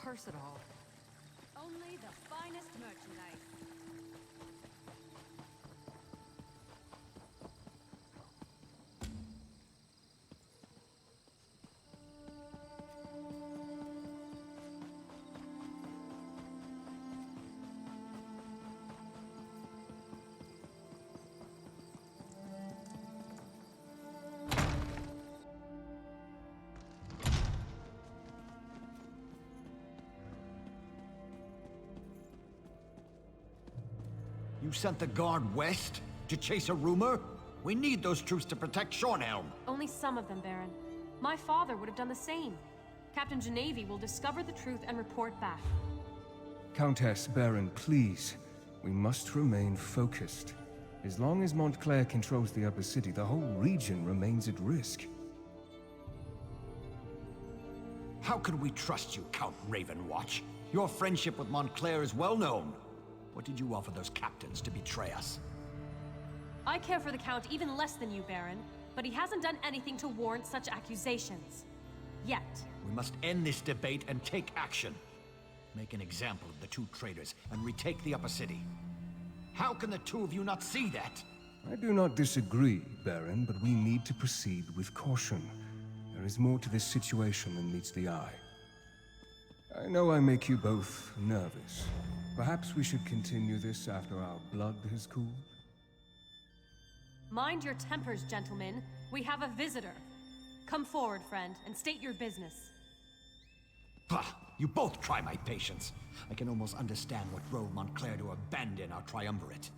curse it all. Only the finest merchandise. You sent the guard west to chase a rumor? We need those troops to protect Shornhelm. Only some of them, Baron. My father would have done the same. Captain Genevieve will discover the truth and report back. Countess, Baron, please. We must remain focused. As long as Montclair controls the upper city, the whole region remains at risk. How can we trust you, Count Ravenwatch? Your friendship with Montclair is well known. What did you offer those captains to betray us? I care for the Count even less than you, Baron, but he hasn't done anything to warrant such accusations. Yet. We must end this debate and take action. Make an example of the two traitors and retake the upper city. How can the two of you not see that? I do not disagree, Baron, but we need to proceed with caution. There is more to this situation than meets the eye. I know I make you both nervous. Perhaps we should continue this after our blood has cooled? Mind your tempers, gentlemen. We have a visitor. Come forward, friend, and state your business. Bah! You both try my patience. I can almost understand what drove Montclair to abandon our triumvirate.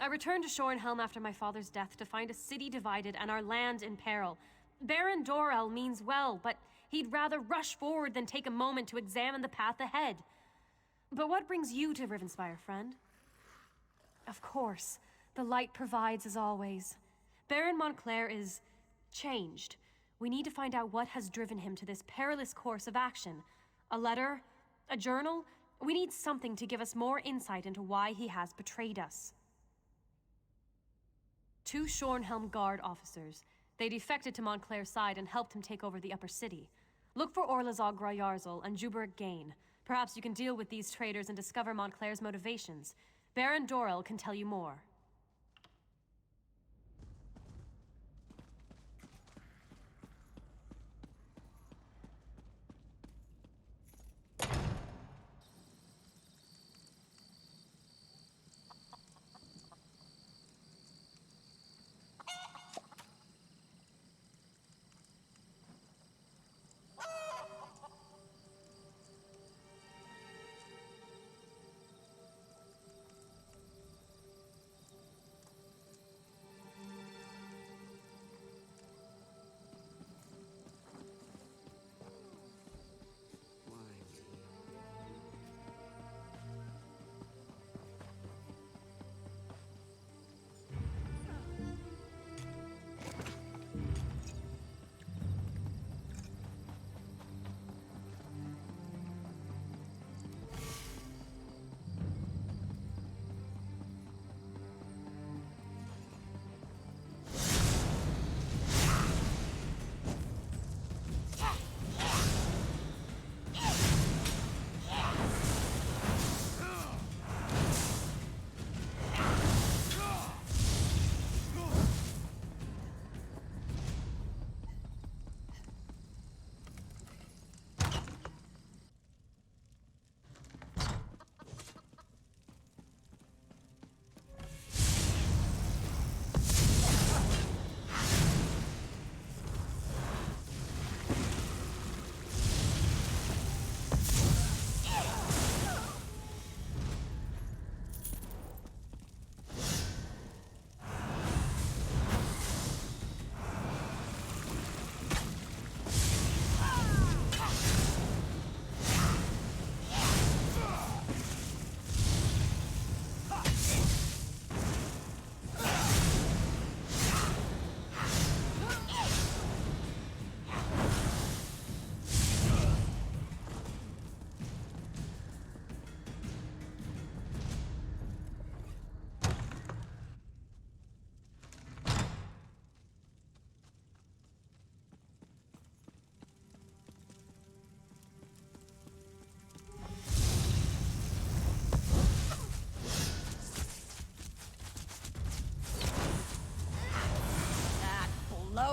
I returned to Shornhelm after my father's death to find a city divided and our land in peril. Baron Dorell means well, but he'd rather rush forward than take a moment to examine the path ahead. But what brings you to Rivenspire, friend? Of course, the light provides as always. Baron Montclair is changed. We need to find out what has driven him to this perilous course of action. A letter? A journal? We need something to give us more insight into why he has betrayed us. 2 Shornhelm Guard officers. They defected to Montclair's side and helped him take over the upper city. Look for Orlazog Grayarzal and Juberik Gain. Perhaps you can deal with these traitors and discover Montclair's motivations. Baron Dorell can tell you more.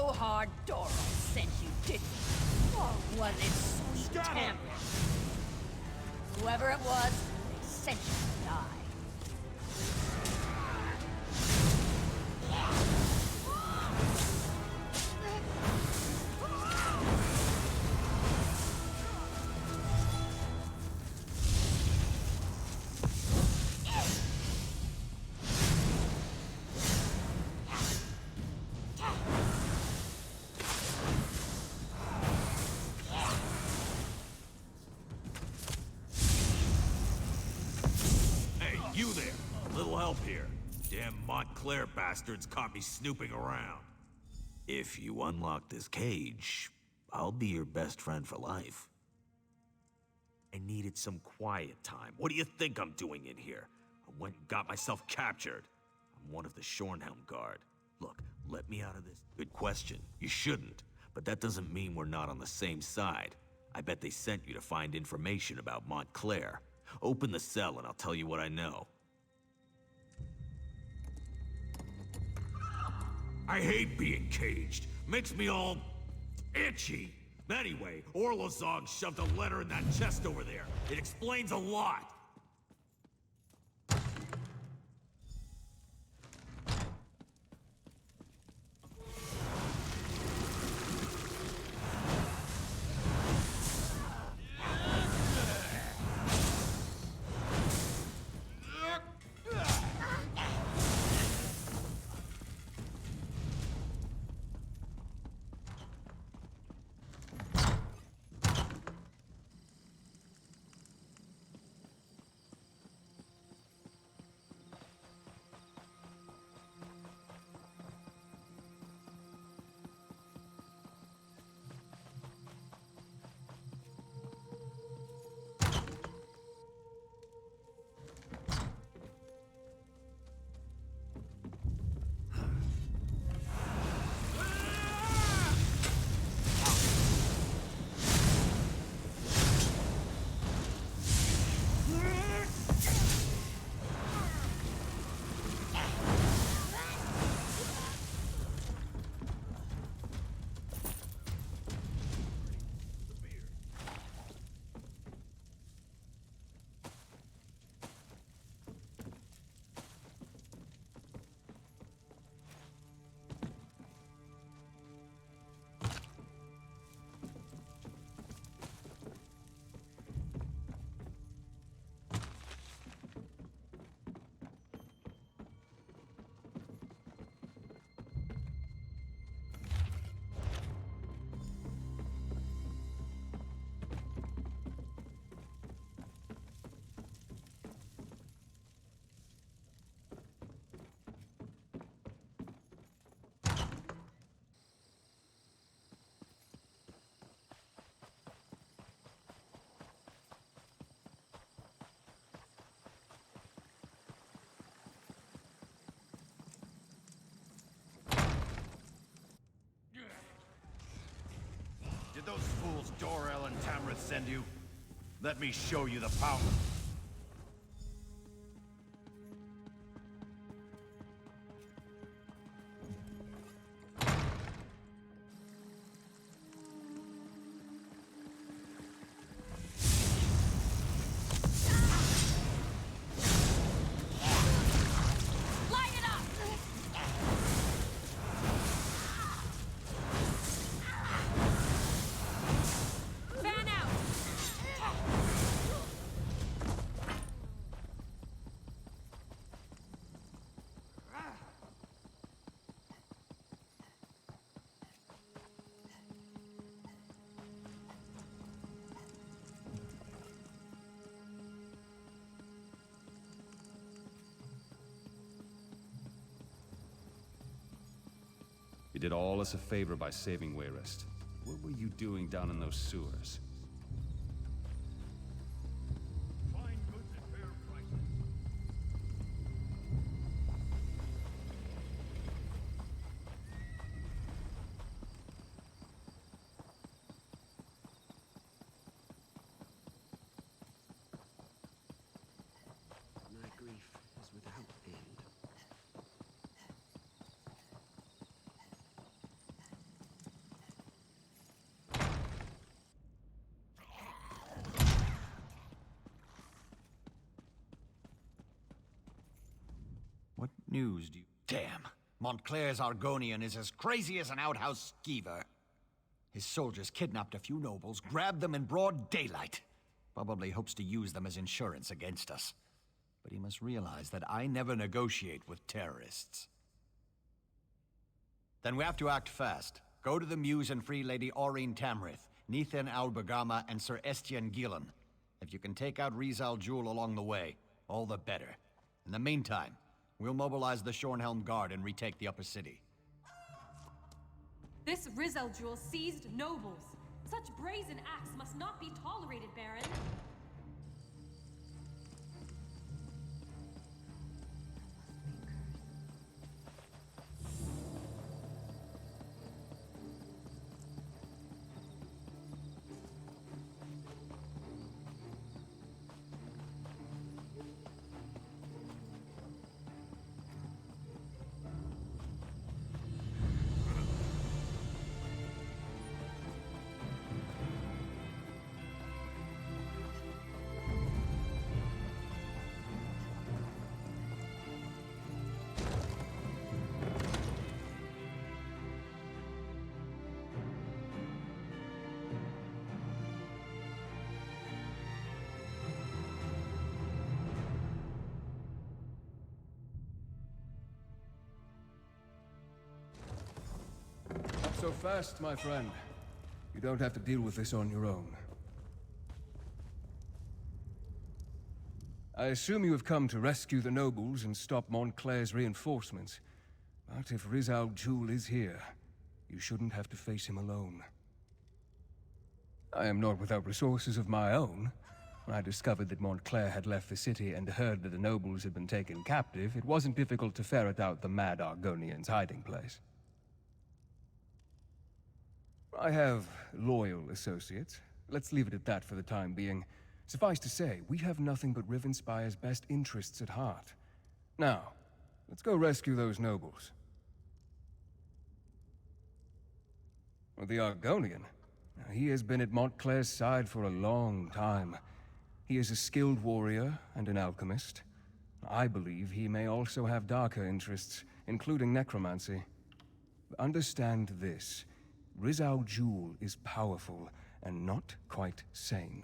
blowhard Doral sent you, didn't he? Or was it Sweet Tamriel? Whoever it was, they sent you to die. You there! A little help here. Damn Montclair bastards caught me snooping around. If you unlock this cage, I'll be your best friend for life. I needed some quiet time. What do you think I'm doing in here? I went and got myself captured. I'm one of the Shornhelm Guard. Look, let me out of this. Good question. You shouldn't. But that doesn't mean we're not on the same side. I bet they sent you to find information about Montclair. Open the cell and I'll tell you what I know. I hate being caged. Makes me all itchy. Anyway, Orlozog shoved a letter in that chest over there. It explains a lot. Did those fools Dorel and Tamrith send you? Let me show you the power. You did all us a favor by saving Wayrest. What were you doing down in those sewers? Find goods at fair prices. My grief is without end. news do you... Damn! Montclair's Argonian is as crazy as an outhouse skeever. His soldiers kidnapped a few nobles, grabbed them in broad daylight. Probably hopes to use them as insurance against us. But he must realize that I never negotiate with terrorists. Then we have to act fast. Go to the Muse and free Lady Aurene Tamrith, Nethan Al-Bagama, and Sir Estienne Gillen. If you can take out Rizal Jul along the way, all the better. In the meantime, we'll mobilize the Shornhelm Guard and retake the upper city. This Rizal Jewel seized nobles. Such brazen acts must not be tolerated, Baron. Not so fast, my friend. You don't have to deal with this on your own. I assume you have come to rescue the nobles and stop Montclair's reinforcements. But if Rizal Jul is here, you shouldn't have to face him alone. I am not without resources of my own. When I discovered that Montclair had left the city and heard that the nobles had been taken captive, it wasn't difficult to ferret out the mad Argonian's hiding place. I have loyal associates. Let's leave it at that for the time being. Suffice to say, we have nothing but Rivenspire's best interests at heart. Now, let's go rescue those nobles. Well, the Argonian? He has been at Montclair's side for a long time. He is a skilled warrior and an alchemist. I believe he may also have darker interests, including necromancy. Understand this. Rizal Jul is powerful and not quite sane.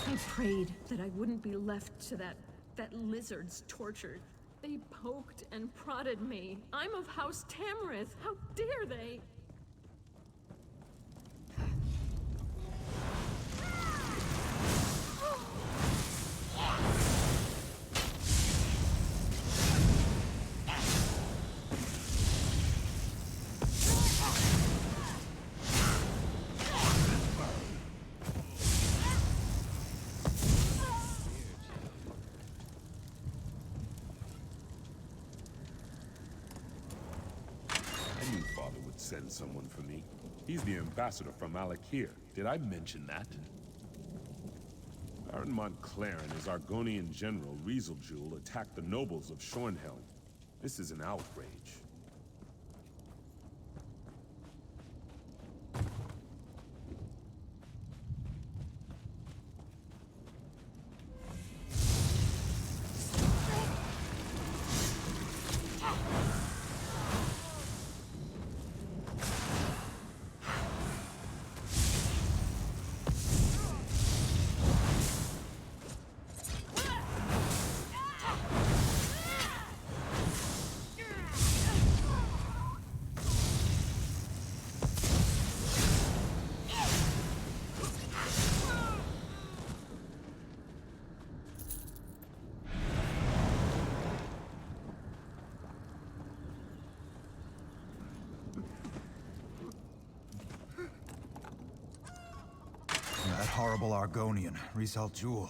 I prayed that I wouldn't be left to that lizard's torture. They poked and prodded me. I'm of House Tamrith. How dare they? Send someone for me. He's the ambassador from Alakir. Did I mention that? Baron Montclair and his Argonian general, Rizal Jul, attacked the nobles of Shornhelm. This is an outrage. horrible Argonian, Rizal Jul,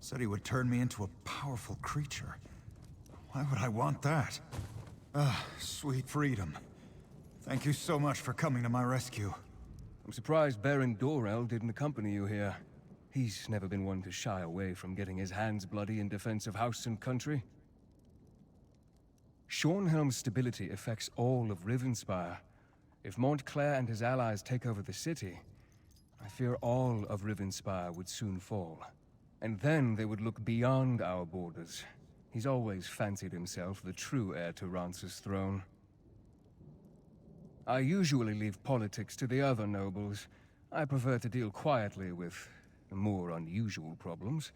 said he would turn me into a powerful creature. Why would I want that? Ah, sweet freedom. Thank you so much for coming to my rescue. I'm surprised Baron Dorel didn't accompany you here. He's never been one to shy away from getting his hands bloody in defense of house and country. Shornhelm's stability affects all of Rivenspire. If Montclair and his allies take over the city, I fear all of Rivenspire would soon fall. And then they would look beyond our borders. He's always fancied himself the true heir to Rance's throne. I usually leave politics to the other nobles. I prefer to deal quietly with more unusual problems.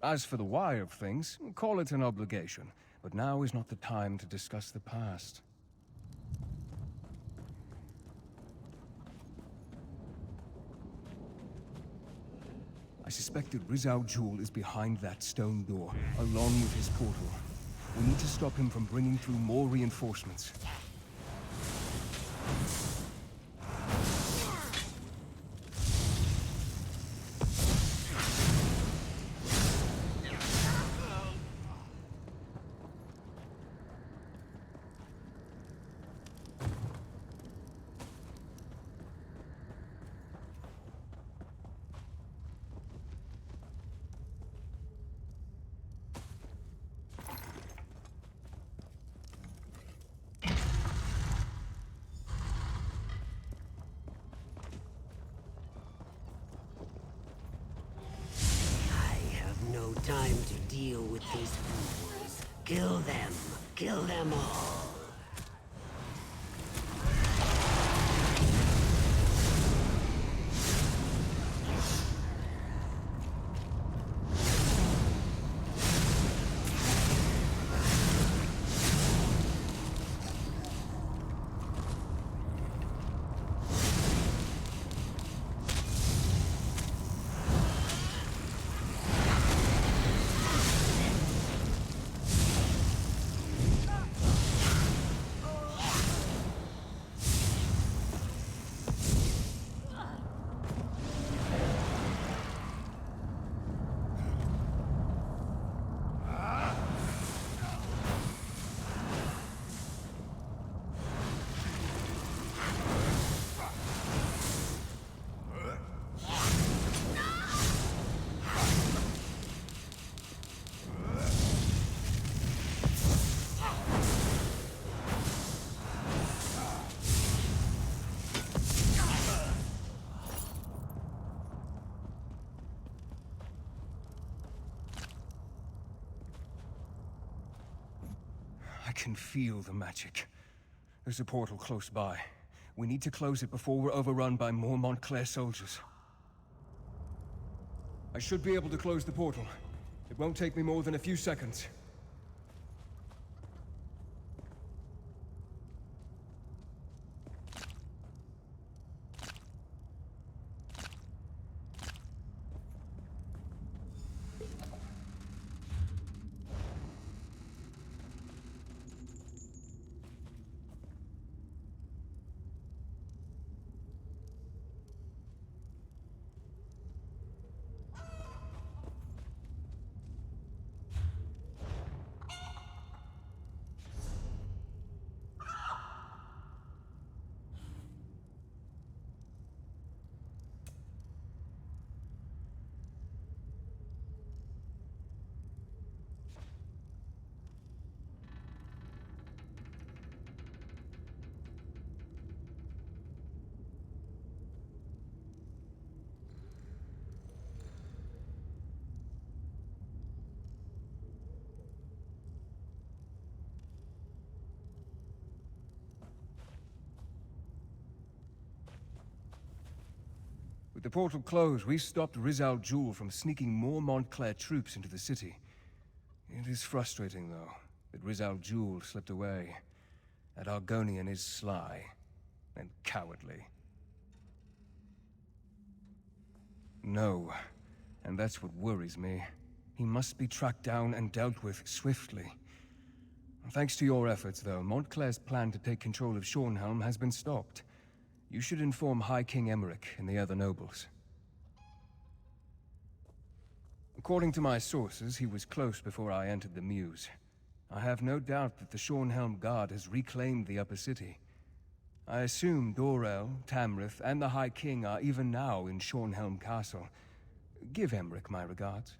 As for the why of things, call it an obligation. But now is not the time to discuss the past. I suspect that Rizal Jul is behind that stone door, along with his portal. We need to stop him from bringing through more reinforcements. No time to deal with these fools. Kill them. Kill them all. I can feel the magic. There's a portal close by. We need to close it before we're overrun by more Montclair soldiers. I should be able to close the portal. It won't take me more than a few seconds. With the portal closed, we stopped Rizal Jul from sneaking more Montclair troops into the city. It is frustrating, though, that Rizal Jul slipped away. That Argonian is sly and cowardly. No, and that's what worries me. He must be tracked down and dealt with swiftly. Thanks to your efforts, though, Montclair's plan to take control of Shornhelm has been stopped. You should inform High King Emmerich and the other nobles. According to my sources, he was close before I entered the Mews. I have no doubt that the Shornhelm Guard has reclaimed the upper city. I assume Dorel, Tamrith, and the High King are even now in Shornhelm Castle. Give Emmerich my regards.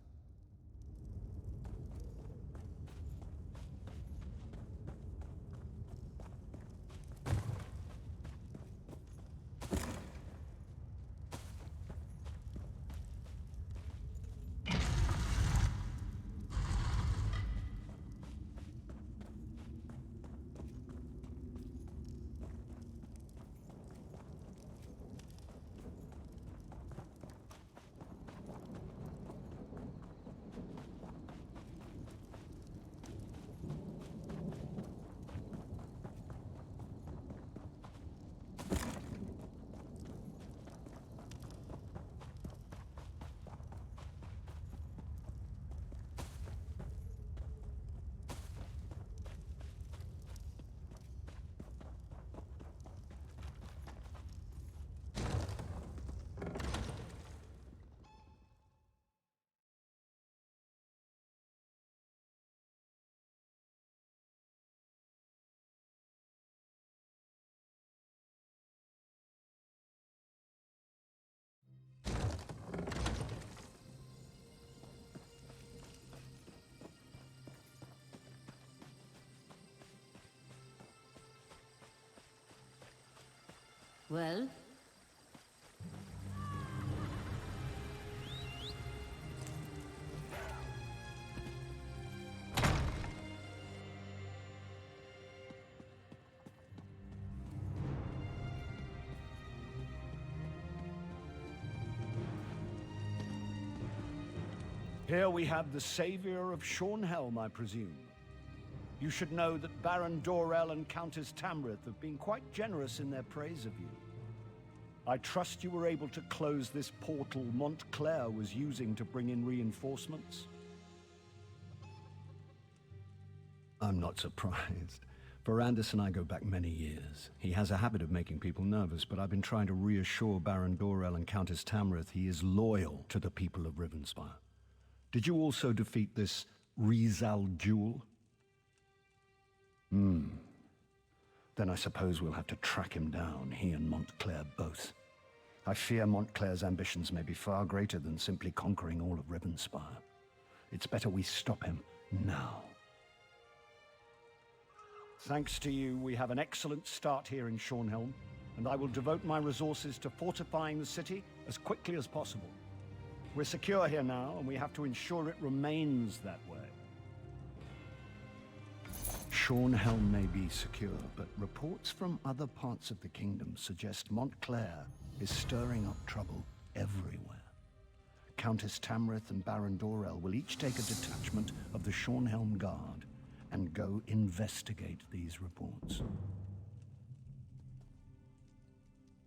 Well? Here we have the savior of Shornhelm, I presume. You should know that Baron Dorel and Countess Tamrith have been quite generous in their praise of you. I trust you were able to close this portal Montclair was using to bring in reinforcements? I'm not surprised. Verandis and I go back many years. He has a habit of making people nervous, but I've been trying to reassure Baron Dorel and Countess Tamrith he is loyal to the people of Rivenspire. Did you also defeat this Rizal Jewel? Then I suppose we'll have to track him down, he and Montclair both. I fear Montclair's ambitions may be far greater than simply conquering all of Rivenspire. It's better we stop him now. Thanks to you, we have an excellent start here in Shornhelm, and I will devote my resources to fortifying the city as quickly as possible. We're secure here now, and we have to ensure it remains that way. Shornhelm may be secure, but reports from other parts of the kingdom suggest Montclair is stirring up trouble everywhere. Countess Tamrith and Baron Dorel will each take a detachment of the Shornhelm Guard and go investigate these reports.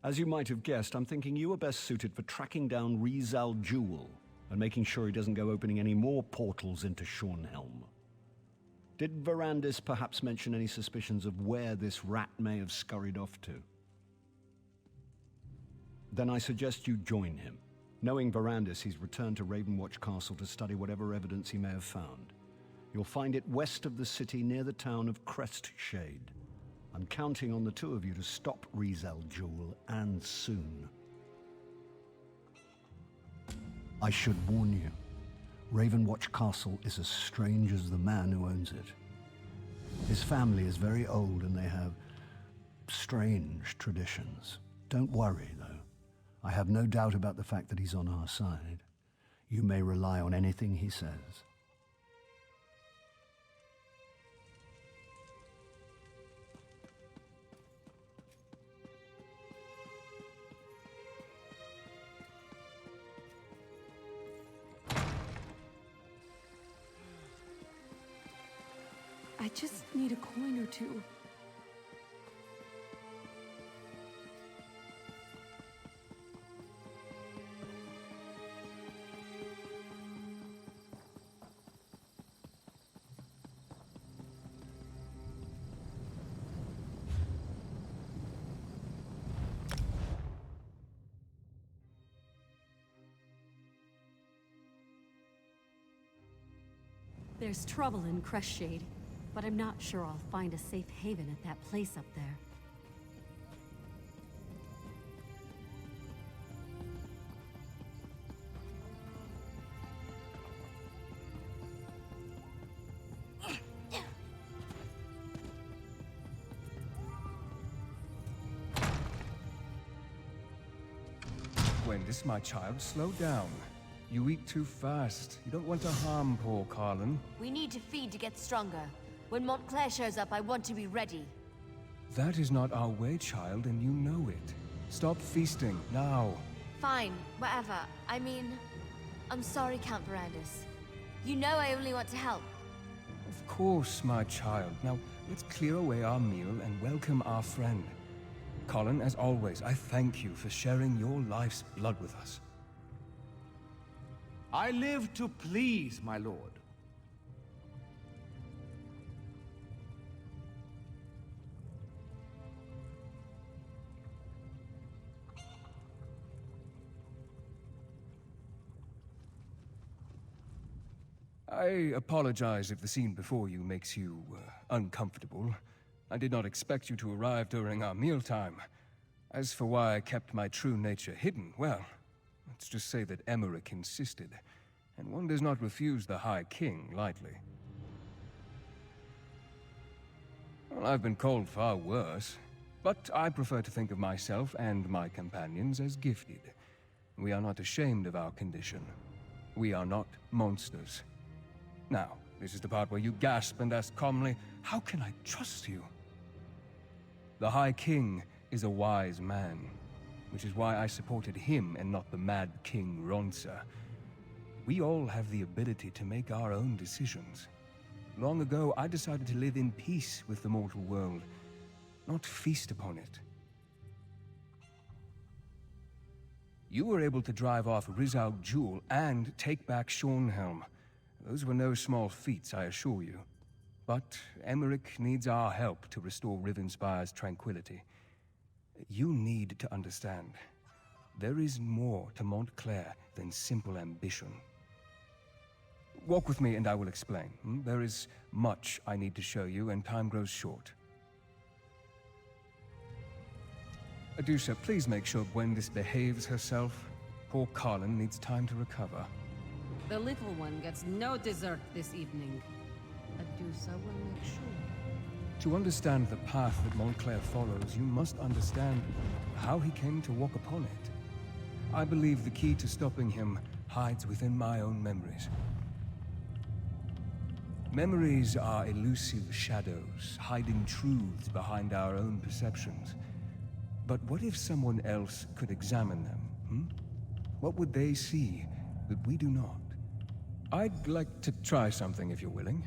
As you might have guessed, I'm thinking you are best suited for tracking down Rizal Jewel and making sure he doesn't go opening any more portals into Shornhelm. Did Verandis perhaps mention any suspicions of where this rat may have scurried off to? Then I suggest you join him. Knowing Verandis, he's returned to Ravenwatch Castle to study whatever evidence he may have found. You'll find it west of the city near the town of Crestshade. I'm counting on the two of you to stop Rizal Jewel, and soon. I should warn you. Ravenwatch Castle is as strange as the man who owns it. His family is very old and they have strange traditions. Don't worry, though. I have no doubt about the fact that he's on our side. You may rely on anything he says. I just need a coin or two. There's trouble in Crestshade, but I'm not sure I'll find a safe haven at that place up there. Gwendis, my child, slow down. You eat too fast. You don't want to harm poor Carlin. We need to feed to get stronger. When Montclair shows up, I want to be ready. That is not our way, child, and you know it. Stop feasting, now. Fine, whatever. I mean, I'm sorry, Count Verandis. You know I only want to help. Of course, my child. Now, let's clear away our meal and welcome our friend. Colin, as always, I thank you for sharing your life's blood with us. I live to please, my lord. I apologize if the scene before you makes you uncomfortable. I did not expect you to arrive during our mealtime. As for why I kept my true nature hidden, well, let's just say that Emmerich insisted, and one does not refuse the High King lightly. Well, I've been called far worse, but I prefer to think of myself and my companions as gifted. We are not ashamed of our condition. We are not monsters. Now, this is the part where you gasp and ask calmly, how can I trust you? The High King is a wise man, which is why I supported him and not the Mad King Ronsa. We all have the ability to make our own decisions. Long ago, I decided to live in peace with the mortal world, not feast upon it. You were able to drive off Rizal Jewel and take back Shornhelm. Those were no small feats, I assure you. But Emmerich needs our help to restore Rivenspire's tranquility. You need to understand. There is more to Montclair than simple ambition. Walk with me and I will explain. There is much I need to show you, and time grows short. Adusha, please make sure Gwendis behaves herself. Poor Carlin needs time to recover. The little one gets no dessert this evening. Adusa will make sure. To understand the path that Montclair follows, you must understand how he came to walk upon it. I believe the key to stopping him hides within my own memories. Memories are elusive shadows, hiding truths behind our own perceptions. But what if someone else could examine them? What would they see that we do not? I'd like to try something if you're willing.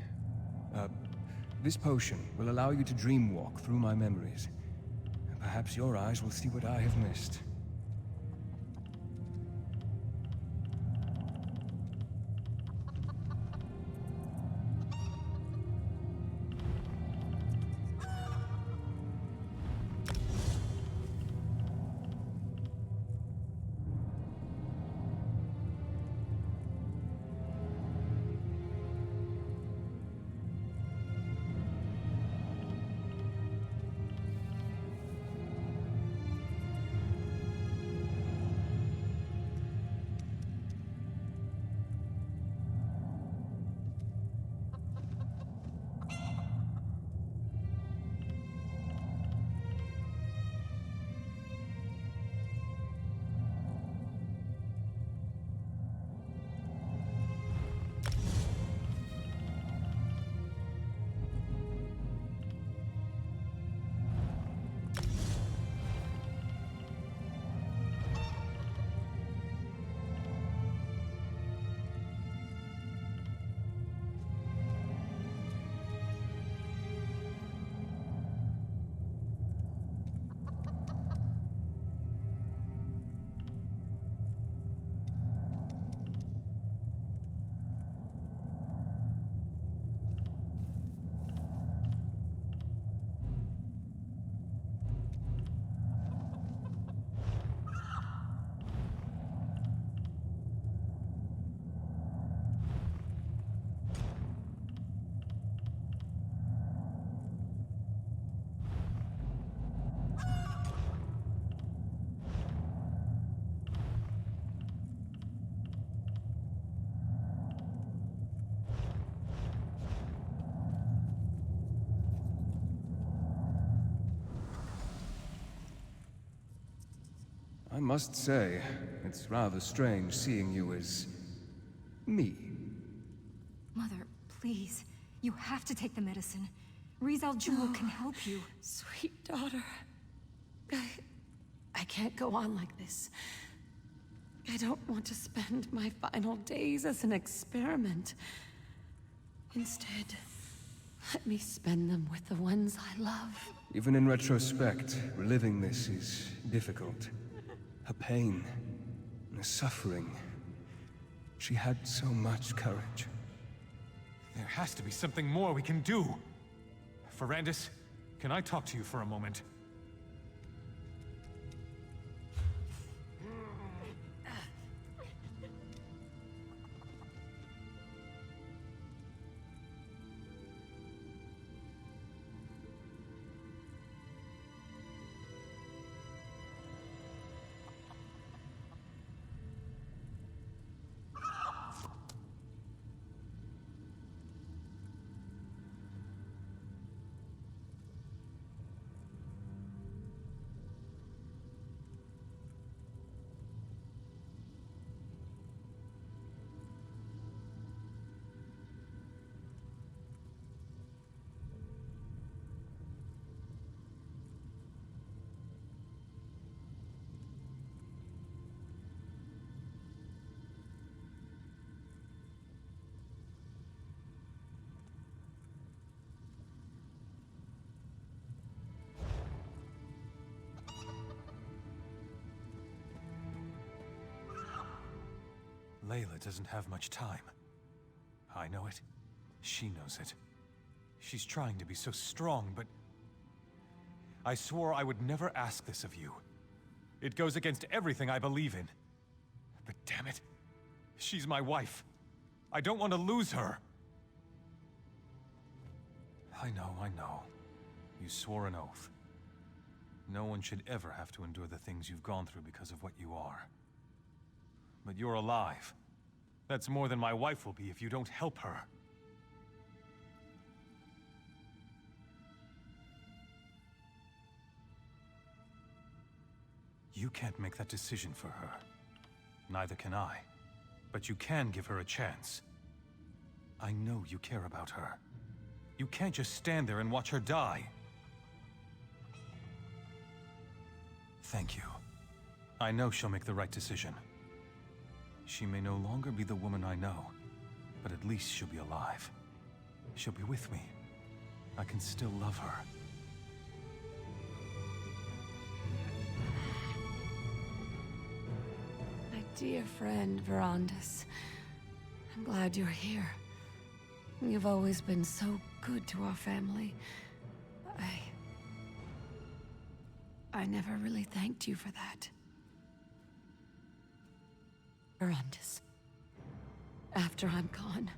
This potion will allow you to dreamwalk through my memories. Perhaps your eyes will see what I have missed. I must say, it's rather strange seeing you as... me. Mother, please. You have to take the medicine. Riz al-Jul can help you. Sweet daughter. I can't go on like this. I don't want to spend my final days as an experiment. Instead, let me spend them with the ones I love. Even in retrospect, reliving this is difficult. Her pain, her suffering. She had so much courage. There has to be something more we can do. Ferrandis, can I talk to you for a moment? Layla doesn't have much time. I know it. She knows it. She's trying to be so strong, but... I swore I would never ask this of you. It goes against everything I believe in. But damn it, she's my wife. I don't want to lose her. I know. You swore an oath. No one should ever have to endure the things you've gone through because of what you are. But you're alive. That's more than my wife will be if you don't help her. You can't make that decision for her. Neither can I. But you can give her a chance. I know you care about her. You can't just stand there and watch her die. Thank you. I know she'll make the right decision. She may no longer be the woman I know, but at least she'll be alive. She'll be with me. I can still love her. My dear friend, Verandis. I'm glad you're here. You've always been so good to our family. I never really thanked you for that. Verandis, after I'm gone,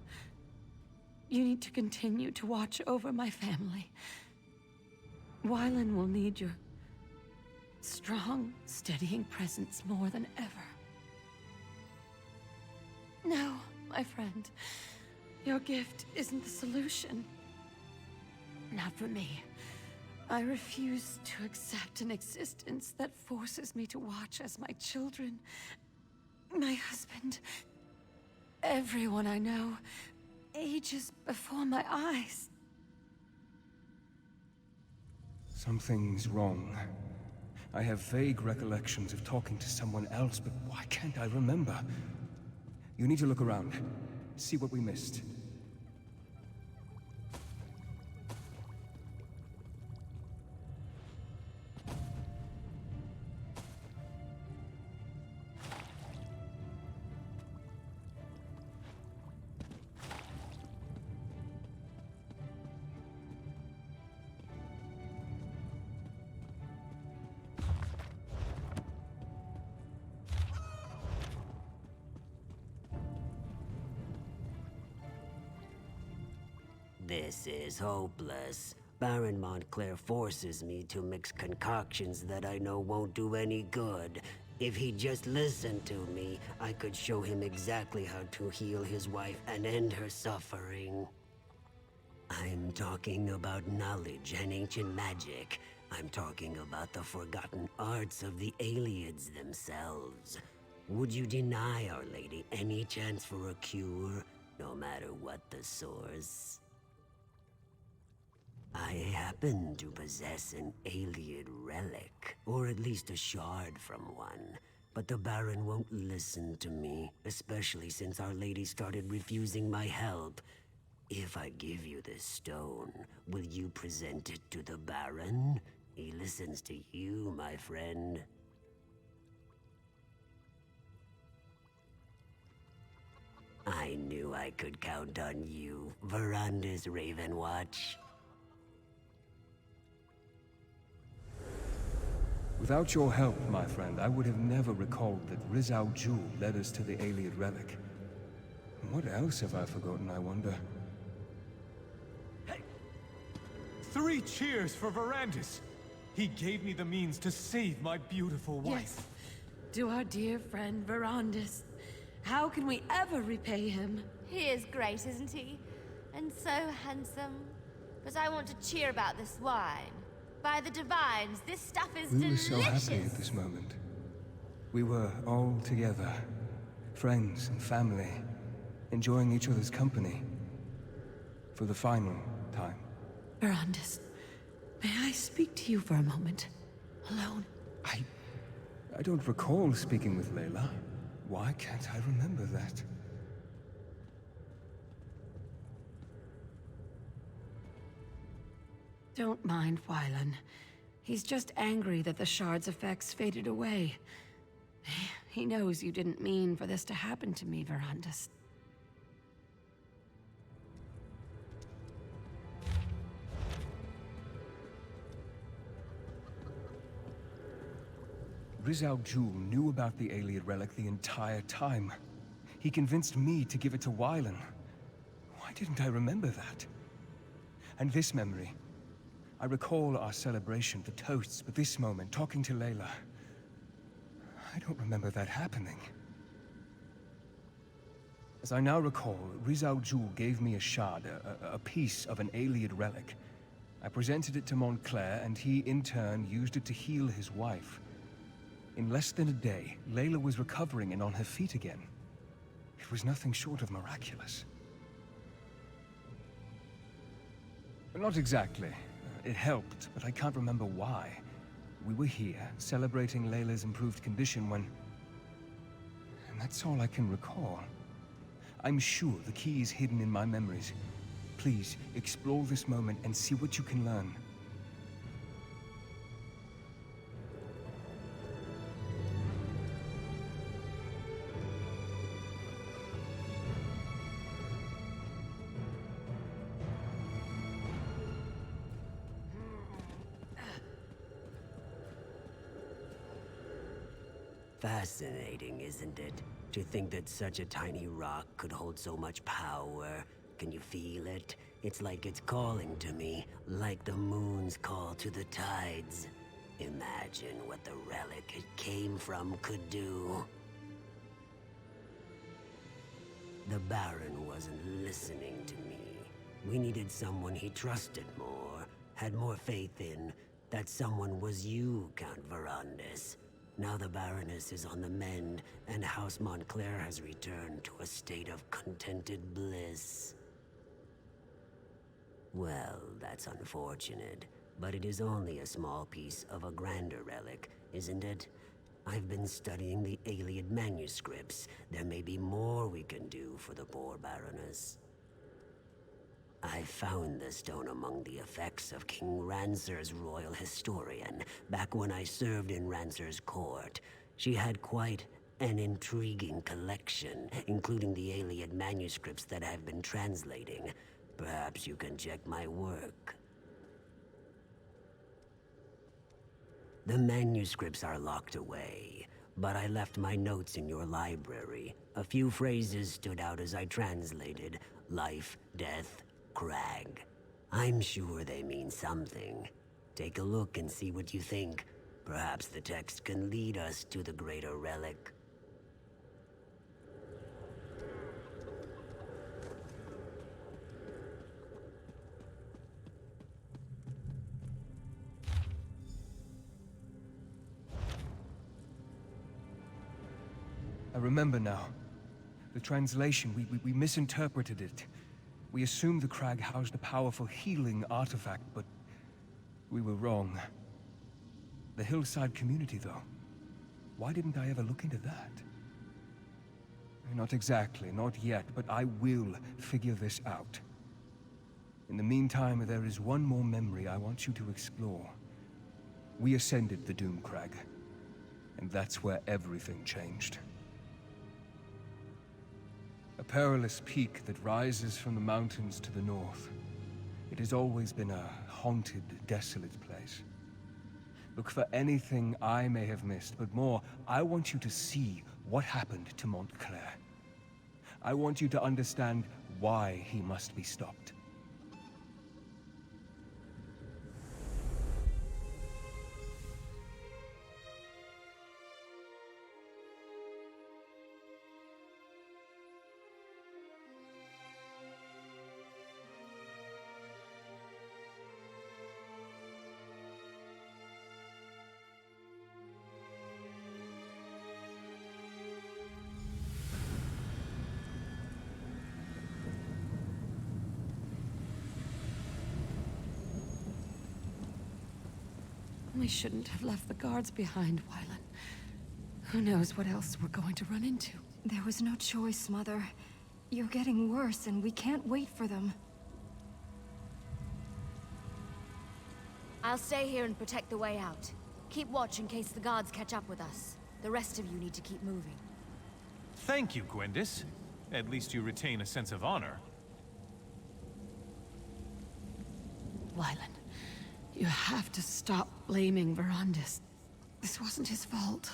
you need to continue to watch over my family. Wylan will need your strong, steadying presence more than ever. No, my friend. Your gift isn't the solution. Not for me. I refuse to accept an existence that forces me to watch as my children, my husband, everyone I know, ages before my eyes. Something's wrong. I have vague recollections of talking to someone else, but why can't I remember? You need to look around. See what we missed. This is hopeless. Baron Montclair forces me to mix concoctions that I know won't do any good. If he'd just listened to me, I could show him exactly how to heal his wife and end her suffering. I'm talking about knowledge and ancient magic. I'm talking about the forgotten arts of the Aliens themselves. Would you deny Our Lady any chance for a cure, no matter what the source? I happen to possess an alien relic, or at least a shard from one. But the Baron won't listen to me, especially since Our Lady started refusing my help. If I give you this stone, will you present it to the Baron? He listens to you, my friend. I knew I could count on you, Veranda's Ravenwatch. Without your help, my friend, I would have never recalled that Rizal Jul led us to the Ayleid relic. What else have I forgotten, I wonder? Hey! 3 cheers for Verandis! He gave me the means to save my beautiful wife. Yes, to our dear friend Verandis. How can we ever repay him? He is great, isn't he? And so handsome. But I want to cheer about this wine. By the divines, this stuff is delicious! We were so happy at this moment. We were all together. Friends and family. Enjoying each other's company. For the final time. Verandis, may I speak to you for a moment? Alone? I don't recall speaking with Layla. Why can't I remember that? Don't mind Wylan. He's just angry that the shard's effects faded away. He knows you didn't mean for this to happen to me, Verandis. Rizal Jul knew about the Ayleid relic the entire time. He convinced me to give it to Wylan. Why didn't I remember that? And this memory. I recall our celebration, the toasts, but this moment, talking to Layla. I don't remember that happening. As I now recall, Rizal Jul gave me a shard, a piece of an Ayleid relic. I presented it to Montclair, and he, in turn, used it to heal his wife. In less than a day, Layla was recovering and on her feet again. It was nothing short of miraculous. Not exactly. It helped, but I can't remember why. We were here, celebrating Layla's improved condition when... And that's all I can recall. I'm sure the key is hidden in my memories. Please, explore this moment and see what you can learn. Fascinating, isn't it? To think that such a tiny rock could hold so much power. Can you feel it? It's like it's calling to me, like the moon's call to the tides. Imagine what the relic it came from could do. The Baron wasn't listening to me. We needed someone he trusted more, had more faith in. That someone was you, Count Verandis. Now the Baroness is on the mend, and House Montclair has returned to a state of contented bliss. Well, that's unfortunate, but it is only a small piece of a grander relic, isn't it? I've been studying the Ayleid manuscripts. There may be more we can do for the poor Baroness. I found the stone among the effects of King Ranser's royal historian, back when I served in Ranser's court. She had quite an intriguing collection, including the Ayleid manuscripts that I've been translating. Perhaps you can check my work. The manuscripts are locked away, but I left my notes in your library. A few phrases stood out as I translated. Life, death, crag. I'm sure they mean something. Take a look and see what you think. Perhaps the text can lead us to the greater relic. remember now. The translation, we misinterpreted it. We assumed the crag housed a powerful healing artifact, but we were wrong. The hillside community, though. Why didn't I ever look into that? Not exactly, not yet, but I will figure this out. In the meantime, there is one more memory I want you to explore. We ascended the Doom Crag, and that's where everything changed. A perilous peak that rises from the mountains to the north. It has always been a haunted, desolate place. Look for anything I may have missed, but more, I want you to see what happened to Montclair. I want you to understand why he must be stopped. We shouldn't have left the guards behind, Wylan. Who knows what else we're going to run into? There was no choice, Mother. You're getting worse, and we can't wait for them. I'll stay here and protect the way out. Keep watch in case the guards catch up with us. The rest of you need to keep moving. Thank you, Gwendis. At least you retain a sense of honor. Wylan, you have to stop blaming Verandis. This wasn't his fault.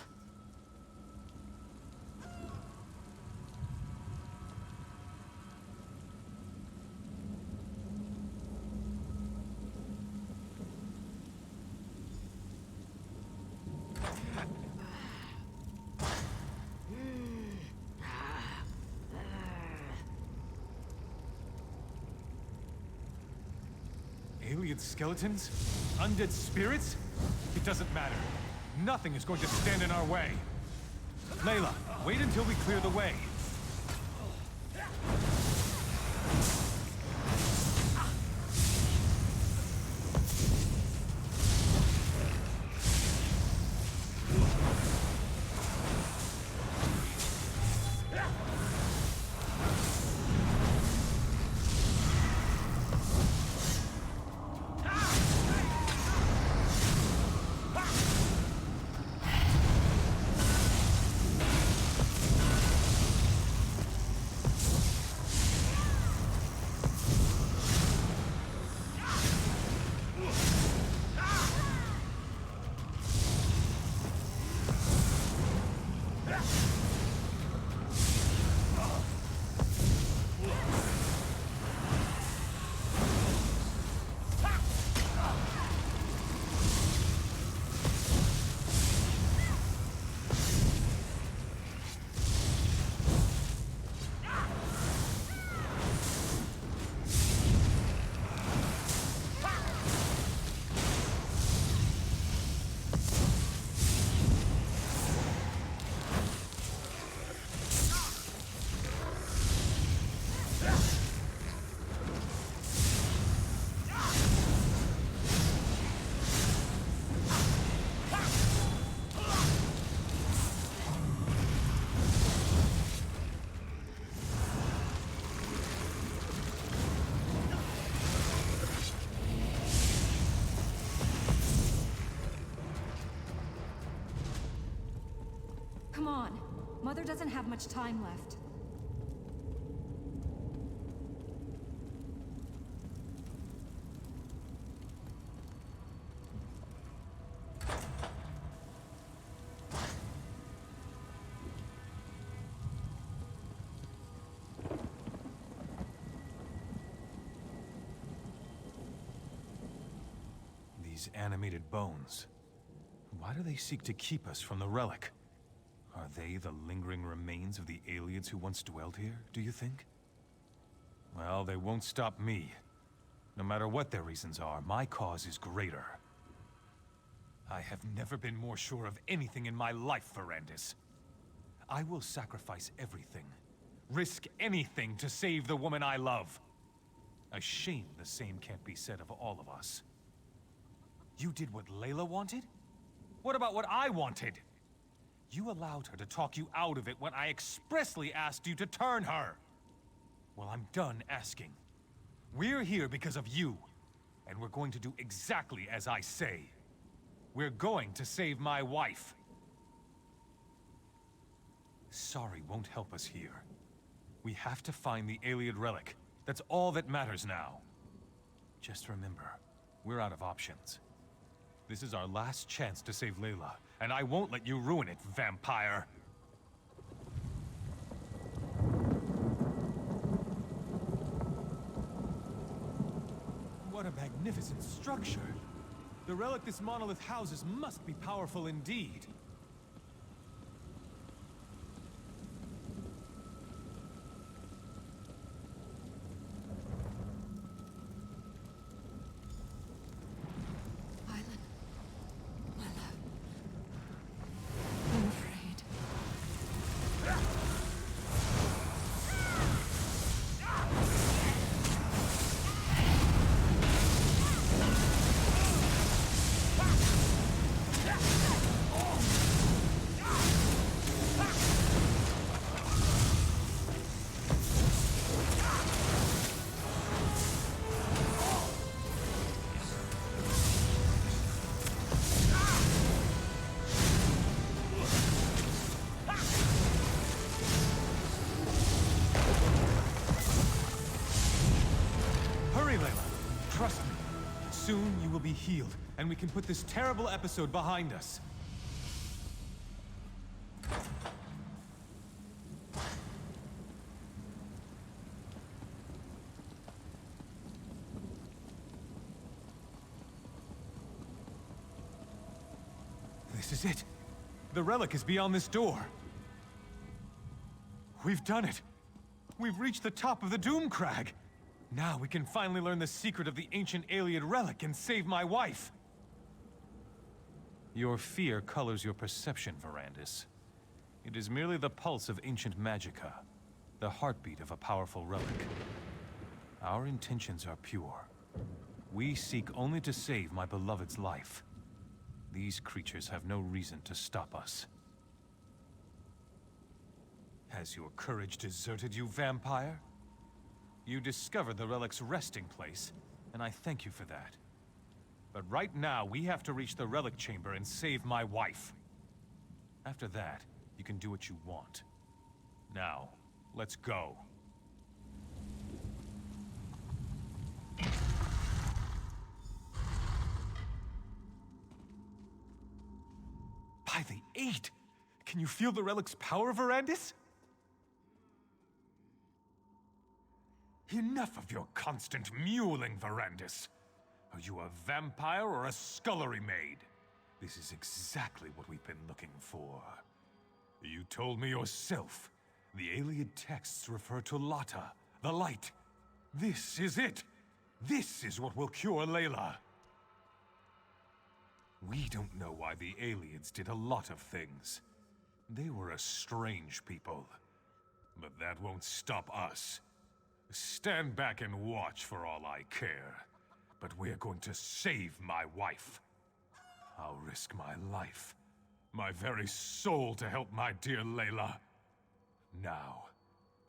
Alien skeletons? Undead spirits? It doesn't matter. Nothing is going to stand in our way. Layla, wait until we clear the way. Come on. Mother doesn't have much time left. These animated bones. Why do they seek to keep us from the relic? Are they the lingering remains of the aliens who once dwelled here, do you think? Well, they won't stop me. No matter what their reasons are, my cause is greater. I have never been more sure of anything in my life, Verandis. I will sacrifice everything. Risk anything to save the woman I love. A shame the same can't be said of all of us. You did what Layla wanted? What about what I wanted? You allowed her to talk you out of it when I expressly asked you to turn her. Well, I'm done asking. We're here because of you, and we're going to do exactly as I say. We're going to save my wife. Sorry won't help us here. We have to find the Ayleid relic. That's all that matters now. Just remember, we're out of options. This is our last chance to save Layla, and I won't let you ruin it, vampire! What a magnificent structure! The relic this monolith houses must be powerful indeed. Trust me. Soon you will be healed, and we can put this terrible episode behind us. This is it. The relic is beyond this door. We've done it. We've reached the top of the Doom Crag. Now we can finally learn the secret of the ancient Ayleid relic and save my wife. Your fear colors your perception, Verandis. It is merely the pulse of ancient magicka, the heartbeat of a powerful relic. Our intentions are pure. We seek only to save my beloved's life. These creatures have no reason to stop us. Has your courage deserted you, vampire? You discovered the relic's resting place, and I thank you for that. But right now, we have to reach the relic chamber and save my wife. After that, you can do what you want. Now, let's go. By the 8! Can you feel the relic's power, Verandis? Enough of your constant mewling, Verandis. Are you a vampire or a scullery maid? This is exactly what we've been looking for. You told me yourself. The Ayleid texts refer to Lata, the light. This is it. This is what will cure Layla. We don't know why the Ayleids did a lot of things. They were a strange people. But that won't stop us. Stand back and watch for all I care. But we're going to save my wife. I'll risk my life, my very soul to help my dear Layla. Now,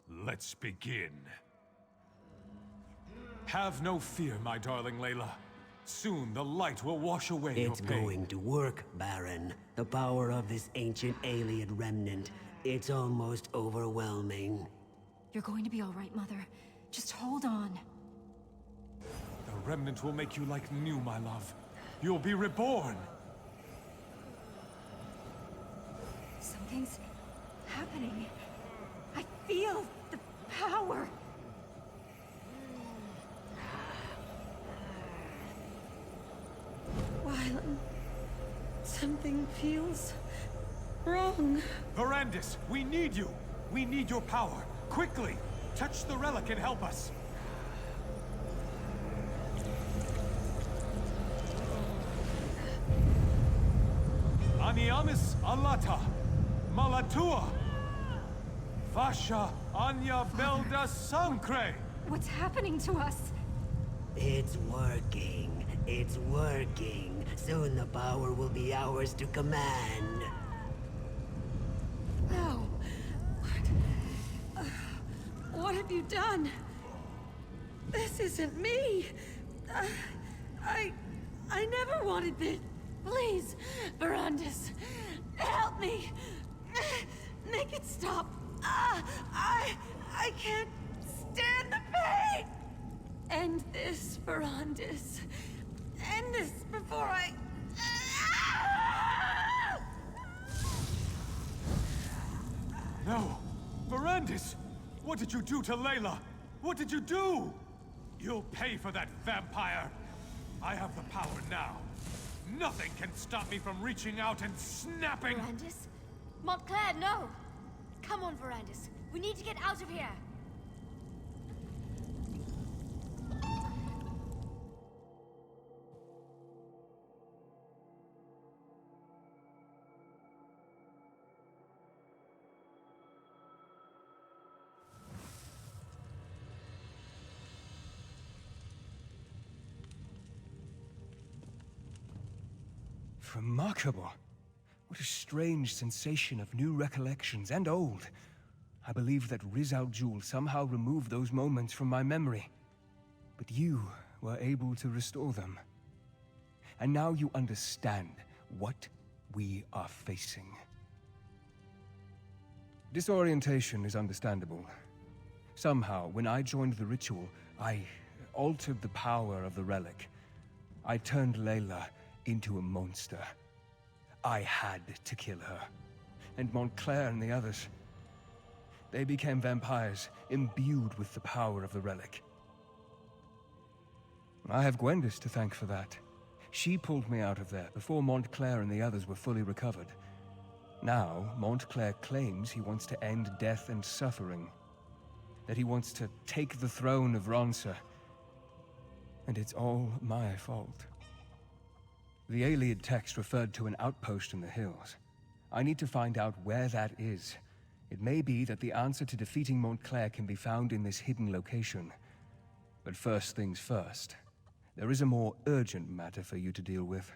let's begin. Have no fear, my darling Layla. Soon the light will wash away your pain. It's going to work, Baron. The power of this ancient Ayleid remnant. It's almost overwhelming. You're going to be all right, Mother. Just hold on. The remnant will make you like new, my love. You'll be reborn. Something's happening. I feel the power. Wylan, something feels wrong. Verandis, we need you. We need your power. Quickly, touch the relic and help us. Aniamis alata, malatua, Vasha Anya Belda Sankre! What's happening to us? It's working. It's working. Soon the power will be ours to command. No. What have you done? This isn't me. I never wanted this. Please, Verandis, help me. Make it stop. I can't stand the pain. End this, Verandis. End this before I... No! Verandis! What did you do to Layla? What did you do? You'll pay for that, vampire! I have the power now. Nothing can stop me from reaching out and snapping... Verandis? Montclair, no! Come on, Verandis. We need to get out of here. Remarkable. What a strange sensation of new recollections, and old. I believe that Riz Al Jul somehow removed those moments from my memory. But you were able to restore them. And now you understand what we are facing. Disorientation is understandable. Somehow, when I joined the ritual, I altered the power of the relic. I turned Layla into a monster. I had to kill her. And Montclair and the others, they became vampires, imbued with the power of the relic. I have Gwendis to thank for that. She pulled me out of there before Montclair and the others were fully recovered. Now, Montclair claims he wants to end death and suffering. That he wants to take the throne of Ronsa. And it's all my fault. The Ayleid text referred to an outpost in the hills. I need to find out where that is. It may be that the answer to defeating Montclair can be found in this hidden location. But first things first. There is a more urgent matter for you to deal with.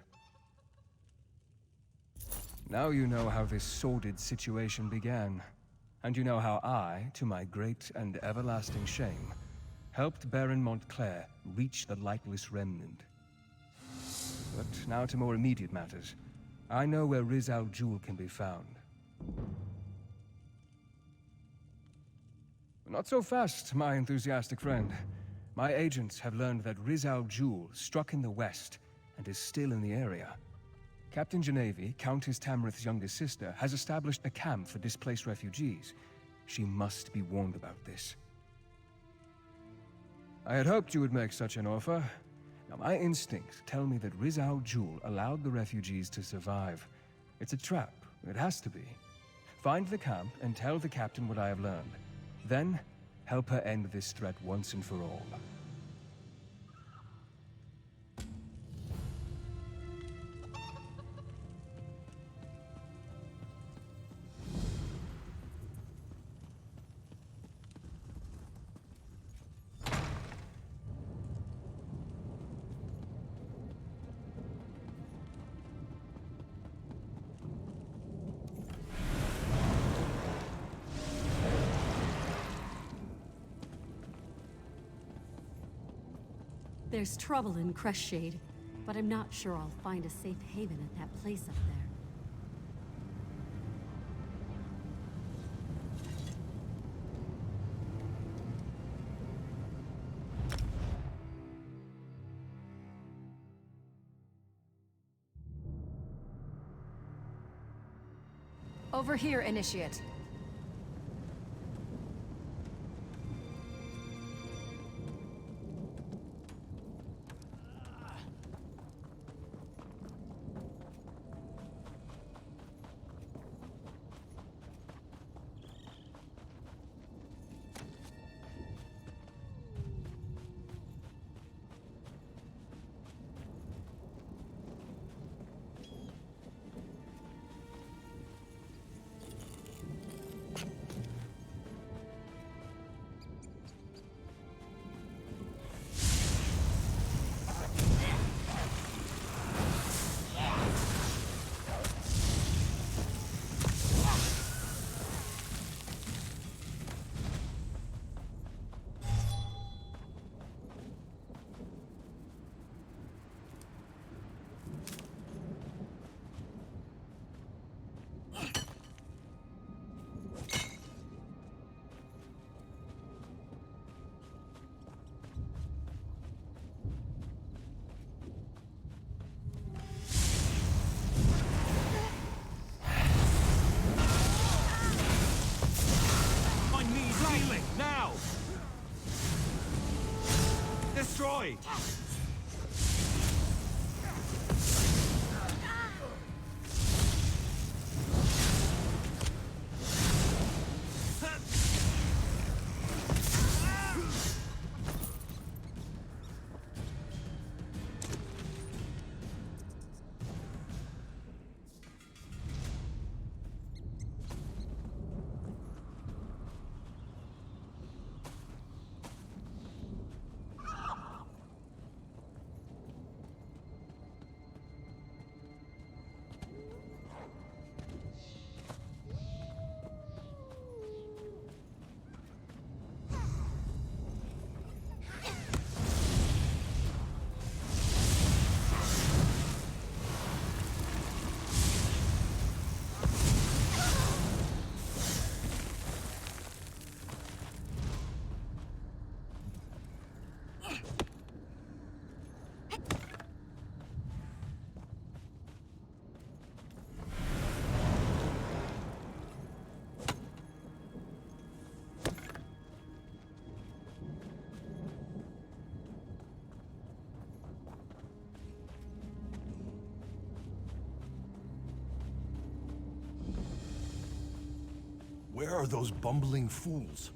Now you know how this sordid situation began. And you know how I, to my great and everlasting shame, helped Baron Montclair reach the Lightless Remnant. But now to more immediate matters. I know where Riz Al Jul can be found. Not so fast, my enthusiastic friend. My agents have learned that Riz Al Jul struck in the west and is still in the area. Captain Genevieve, Countess Tamrith's youngest sister, has established a camp for displaced refugees. She must be warned about this. I had hoped you would make such an offer. Now, my instincts tell me that Riz Al Jul allowed the refugees to survive. It's a trap. It has to be. Find the camp and tell the captain what I have learned. Then, help her end this threat once and for all. There's trouble in Crestshade, but I'm not sure I'll find a safe haven at that place up there. Over here, Initiate. destroy! Where are those bumbling fools?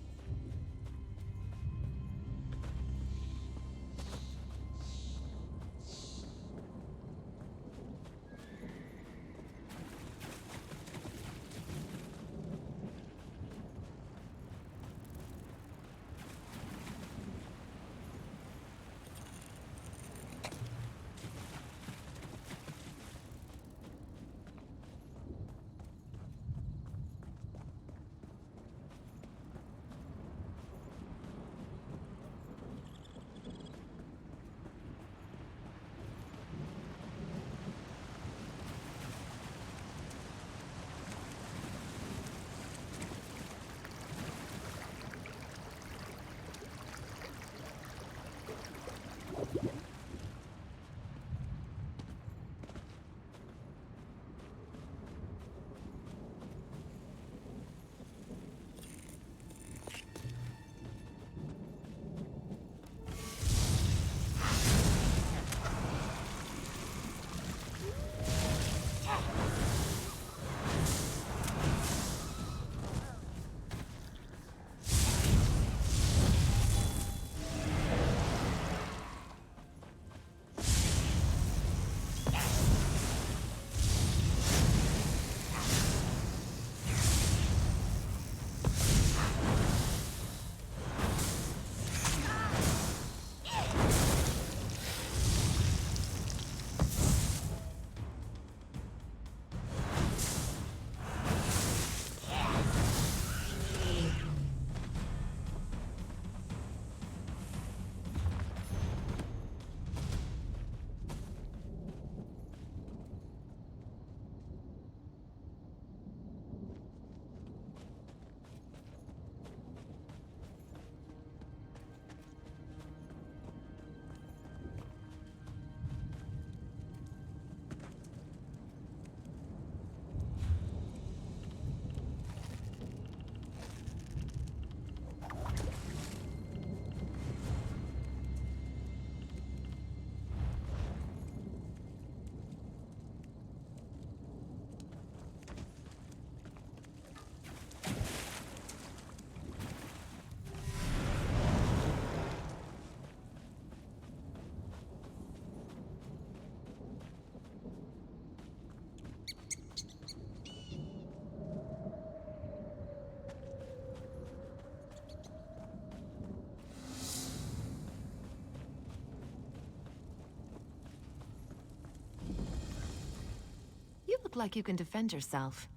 You look like you can defend yourself.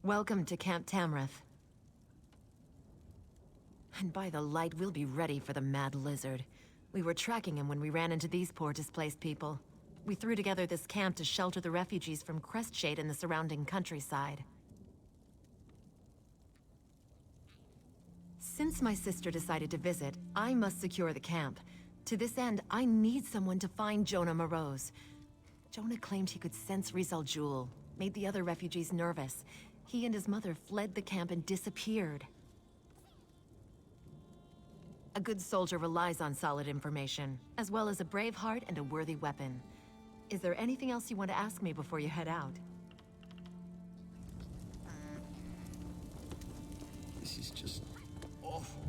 Welcome to Camp Tamrith. And by the light, we'll be ready for the Mad Lizard. We were tracking him when we ran into these poor displaced people. We threw together this camp to shelter the refugees from Crestshade and the surrounding countryside. Since my sister decided to visit, I must secure the camp. To this end, I need someone to find Jonah Morose. Jonah claimed he could sense Rizal Jul, made the other refugees nervous. He and his mother fled the camp and disappeared. A good soldier relies on solid information, as well as a brave heart and a worthy weapon. Is there anything else you want to ask me before you head out? This is just awful.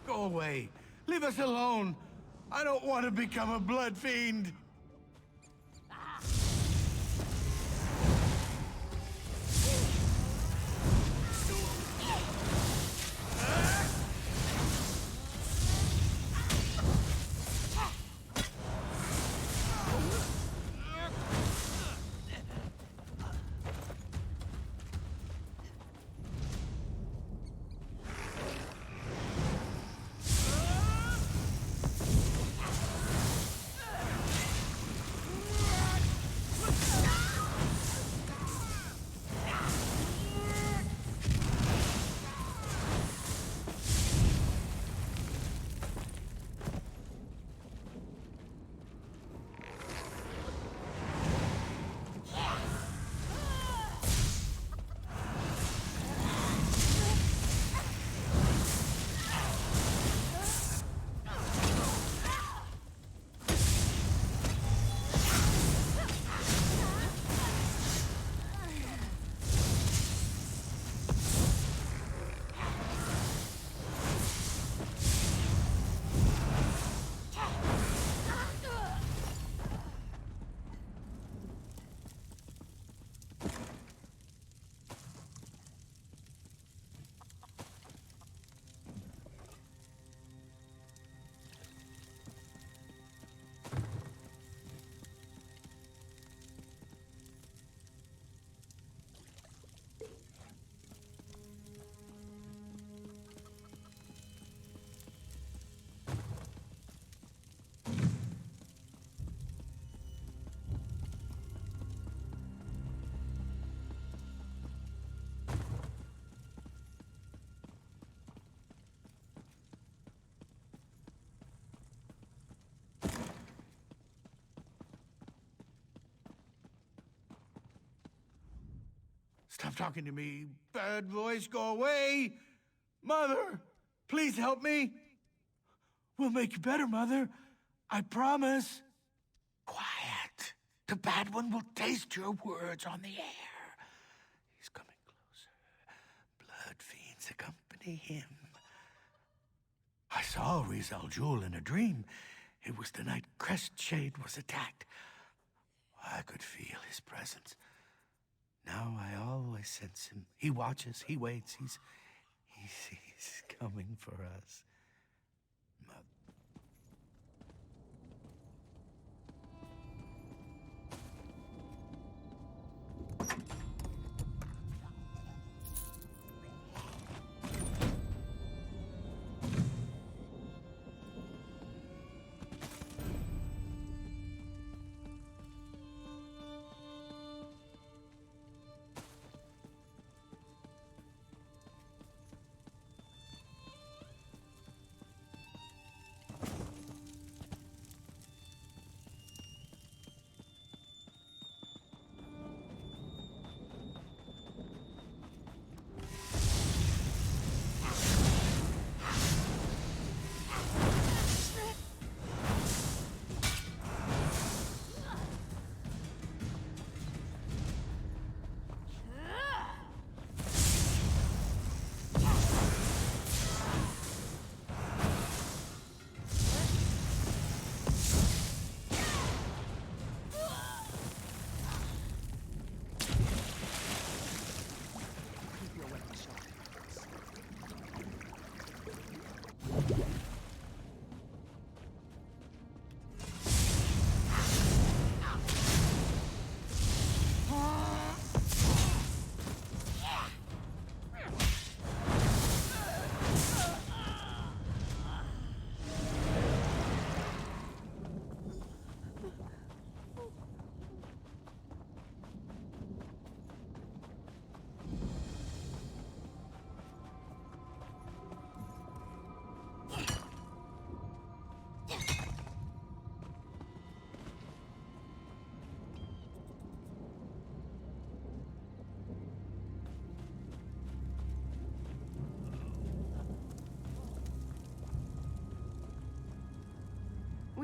Go away. Leave us alone. I don't want to become a blood fiend. Stop talking to me. Bad voice, go away. Mother, please help me. We'll make you better, Mother. I promise. Quiet. The bad one will taste your words on the air. He's coming closer. Blood fiends accompany him. I saw Rizal Jul in a dream. It was the night Crestshade was attacked. I could feel his presence. Now I always sense him. He watches, he waits, he's coming for us.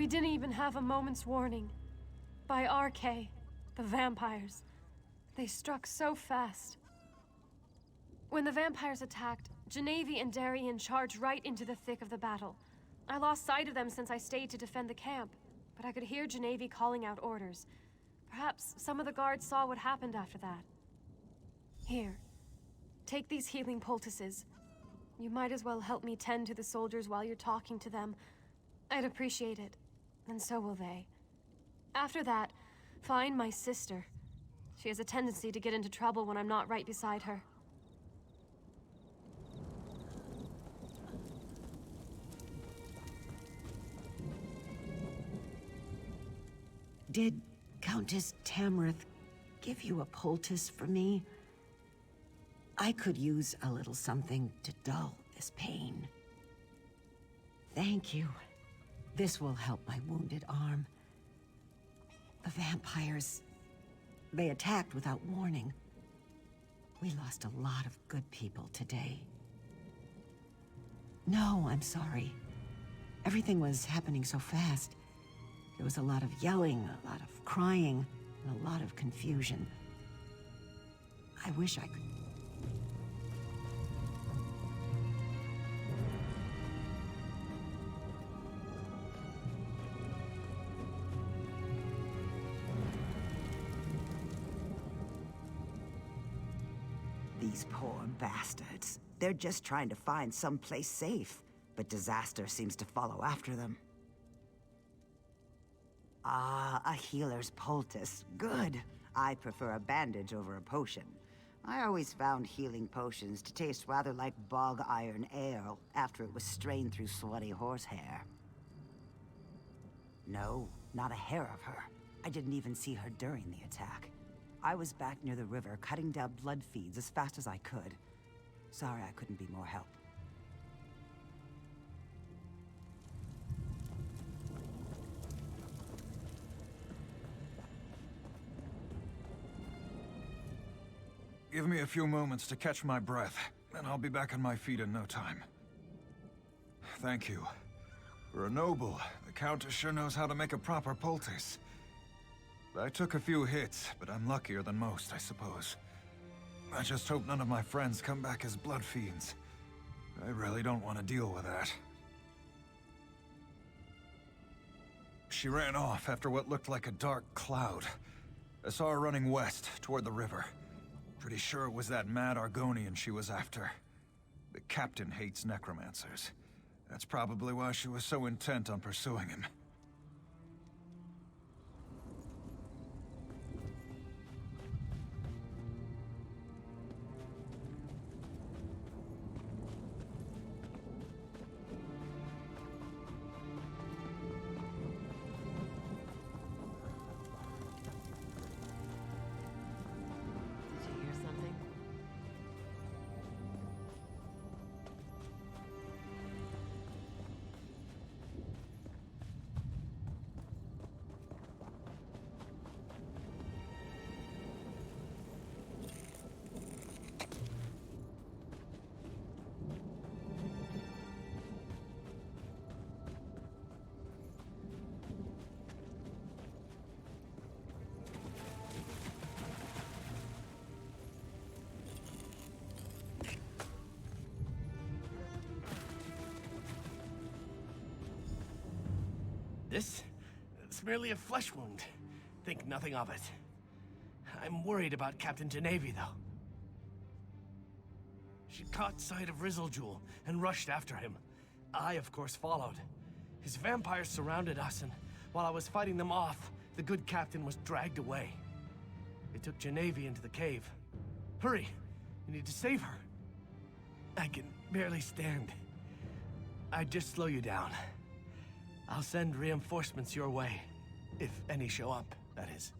We didn't even have a moment's warning. By RK, the vampires. They struck so fast. When the vampires attacked, Genevieve and Darian charged right into the thick of the battle. I lost sight of them since I stayed to defend the camp, but I could hear Genevieve calling out orders. Perhaps some of the guards saw what happened after that. Here, take these healing poultices. You might as well help me tend to the soldiers while you're talking to them. I'd appreciate it, and so will they. After that, find my sister. She has a tendency to get into trouble when I'm not right beside her. Did Countess Tamrith give you a poultice for me? I could use a little something to dull this pain. Thank you. This will help my wounded arm. The vampires, they attacked without warning. We lost a lot of good people today. No, I'm sorry. Everything was happening so fast. There was a lot of yelling, a lot of crying, and a lot of confusion. I wish I could... These poor bastards. They're just trying to find someplace safe, but disaster seems to follow after them. Ah, a healer's poultice. Good. I prefer a bandage over a potion. I always found healing potions to taste rather like bog iron ale after it was strained through sweaty horsehair. No, not a hair of her. I didn't even see her during the attack. I was back near the river cutting down blood feeds as fast as I could. Sorry I couldn't be more help. Give me a few moments to catch my breath, and I'll be back on my feet in no time. Thank you. For a noble, the Countess sure knows how to make a proper poultice. I took a few hits, but I'm luckier than most, I suppose. I just hope none of my friends come back as blood fiends. I really don't want to deal with that. She ran off after what looked like a dark cloud. I saw her running west, toward the river. Pretty sure it was that mad Argonian she was after. The captain hates necromancers. That's probably why she was so intent on pursuing him. It's merely a flesh wound. Think nothing of it. I'm worried about Captain Genevieve, though. She caught sight of Rizzlejewel and rushed after him. I, of course, followed. His vampires surrounded us, and while I was fighting them off, the good captain was dragged away. They took Genevieve into the cave. Hurry! You need to save her. I can barely stand. I'd just slow you down. I'll send reinforcements your way. If any show up, that is.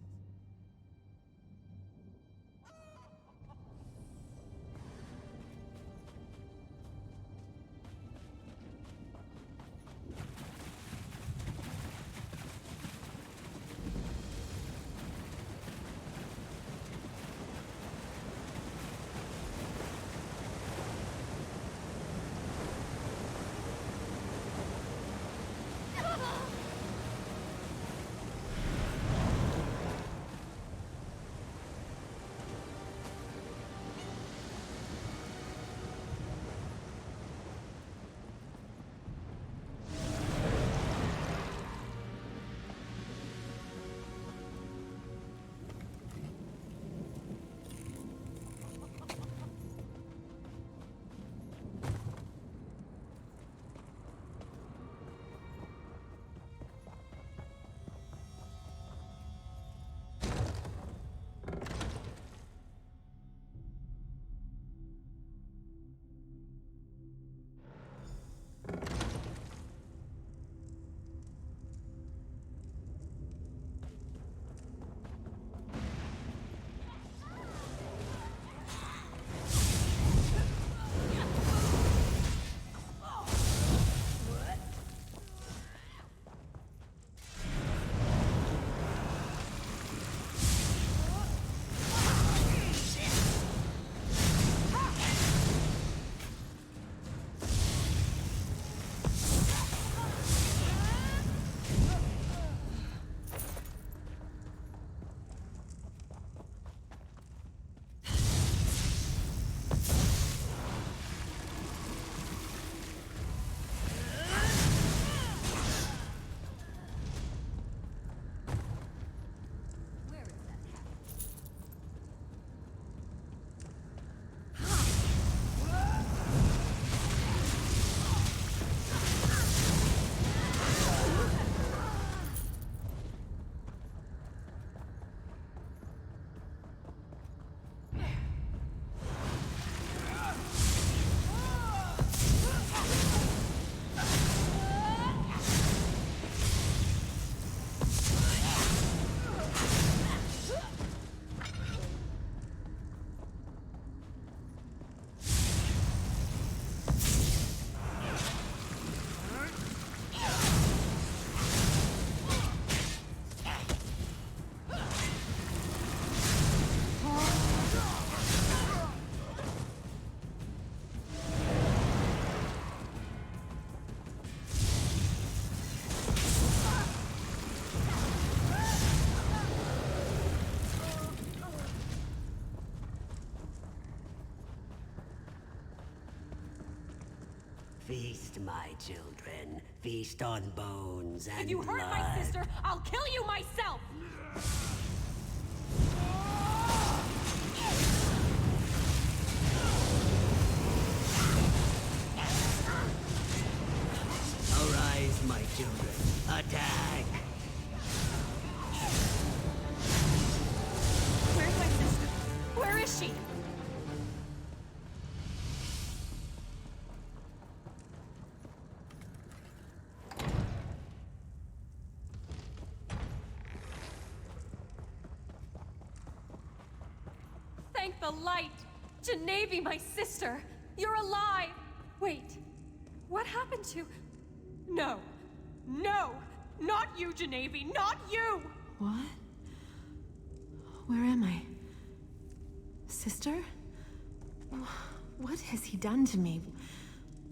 Feast, my children. Feast on bones and If you hurt my blood. sister, I'll kill you myself! Arise, my children. Attack! Where's my sister? Where is she? Thank the light! Genevieve, my sister! You're alive! Wait, what happened to... No! No! Not you, Genevieve! Not you! What? Where am I? Sister? What has he done to me?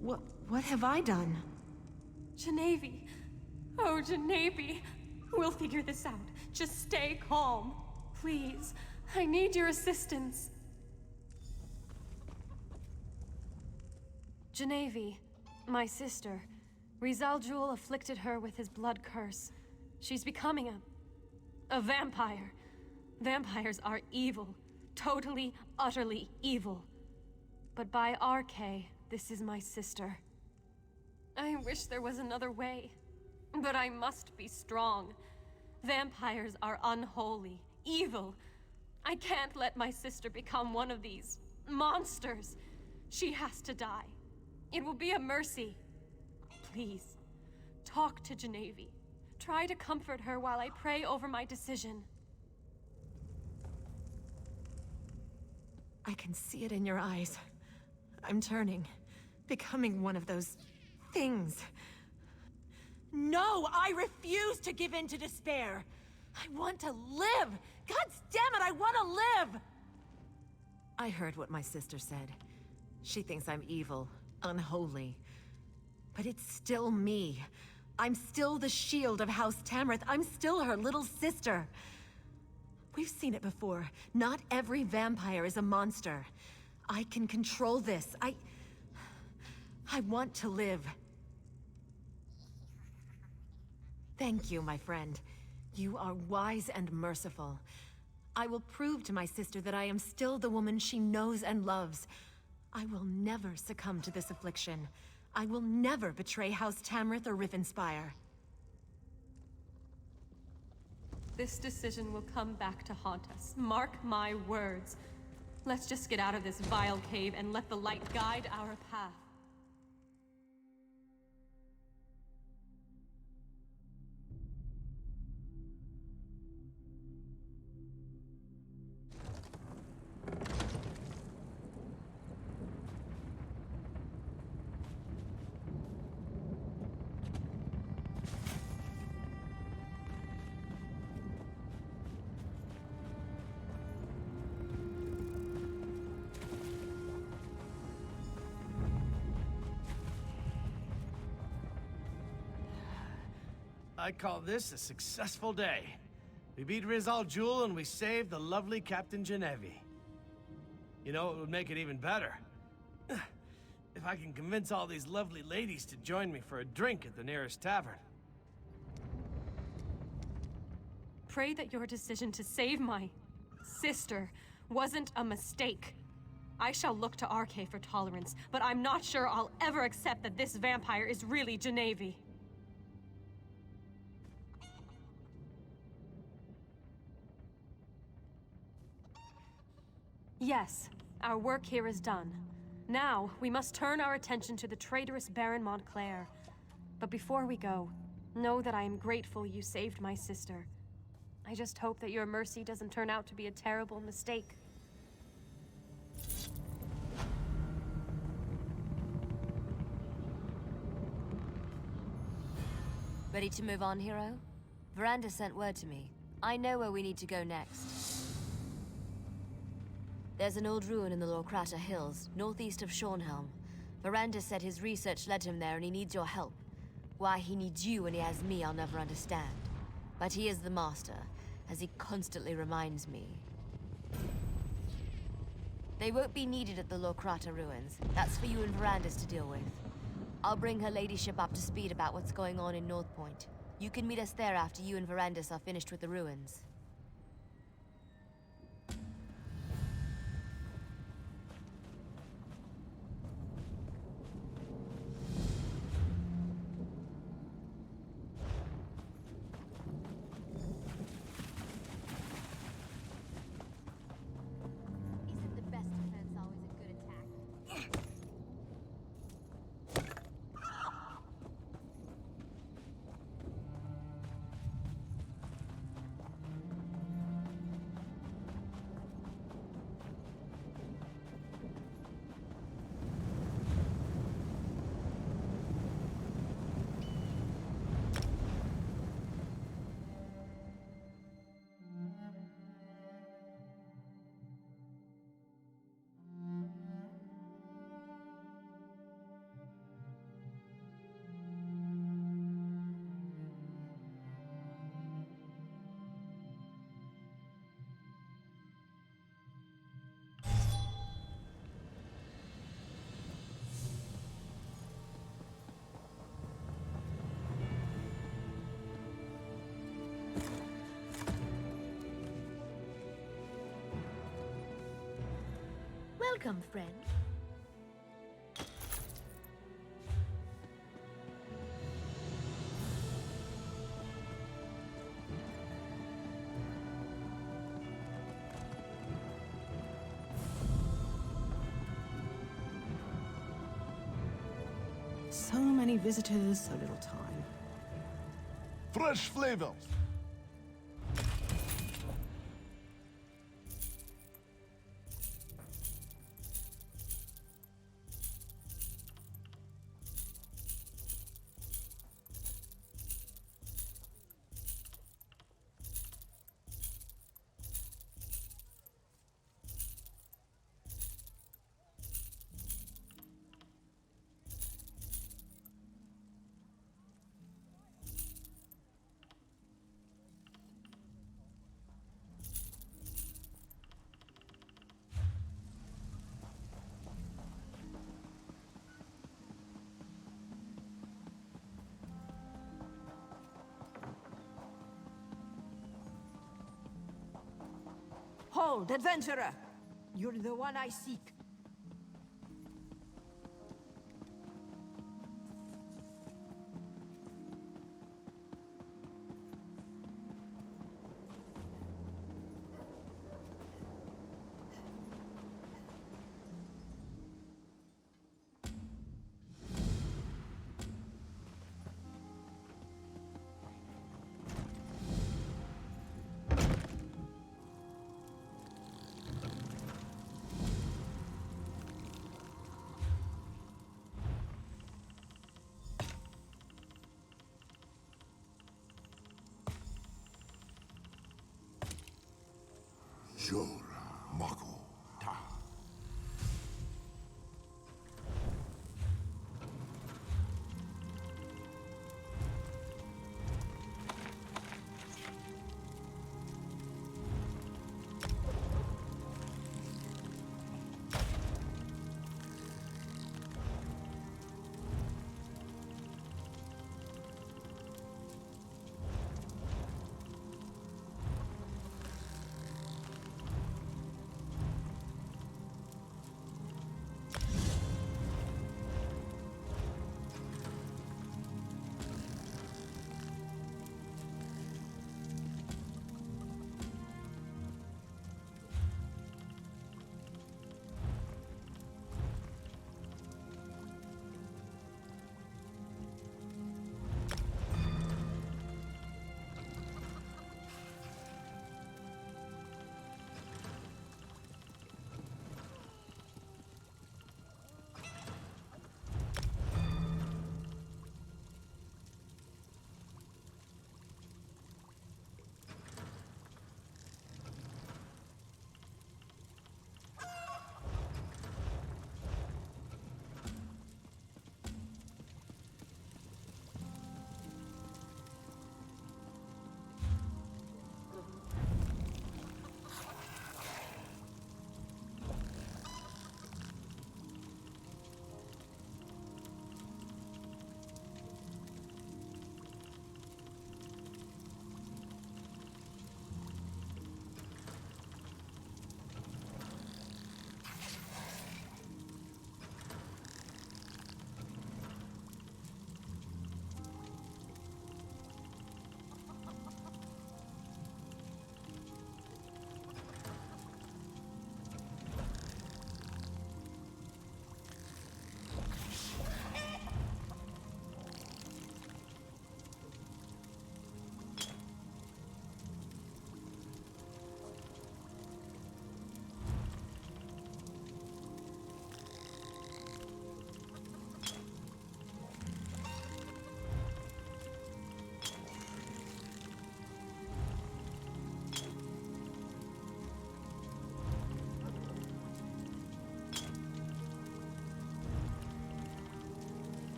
What have I done? Genevieve! Oh, Genevieve! We'll figure this out. Just stay calm. Please. I need your assistance. Genevieve, my sister. Rizal Jul afflicted her with his blood curse. She's becoming a vampire. Vampires are evil. Totally, utterly evil. But by RK, this is my sister. I wish there was another way. But I must be strong. Vampires are unholy, evil. I can't let my sister become one of these monsters. She has to die. It will be a mercy. Please, talk to Genevieve. Try to comfort her while I pray over my decision. I can see it in your eyes. I'm turning, becoming one of those things. No, I refuse to give in to despair. I want to live. God damn it, I want to live! I heard what my sister said. She thinks I'm evil, unholy. But it's still me. I'm still the shield of House Tamrith. I'm still her little sister. We've seen it before. Not every vampire is a monster. I can control this. I want to live. Thank you, my friend. You are wise and merciful. I will prove to my sister that I am still the woman she knows and loves. I will never succumb to this affliction. I will never betray House Tamrith or Rivenspire. This decision will come back to haunt us. Mark my words. Let's just get out of this vile cave and let the light guide our path. I call this a successful day. We beat Rizal Jul and we saved the lovely Captain Genevieve. You know, it would make it even better. If I can convince all these lovely ladies to join me for a drink at the nearest tavern. Pray that your decision to save my sister wasn't a mistake. I shall look to RK for tolerance, but I'm not sure I'll ever accept that this vampire is really Genevieve. Yes, our work here is done. Now, we must turn our attention to the traitorous Baron Montclair. But before we go, know that I am grateful you saved my sister. I just hope that your mercy doesn't turn out to be a terrible mistake. Ready to move on, hero? Veranda sent word to me. I know where we need to go next. There's an old ruin in the Lorkrata Hills, northeast of Shornhelm. Veranda said his research led him there and he needs your help. Why he needs you when he has me, I'll never understand. But he is the master, as he constantly reminds me. They won't be needed at the Lorkrata ruins. That's for you and Verandas to deal with. I'll bring her ladyship up to speed about what's going on in North Point. You can meet us there after you and Verandis are finished with the ruins. Isn't the best defense always a good attack? Welcome, friend. So many visitors, so little time. Fresh flavors. Hold, adventurer! You're the one I seek. Jora Mako Ta.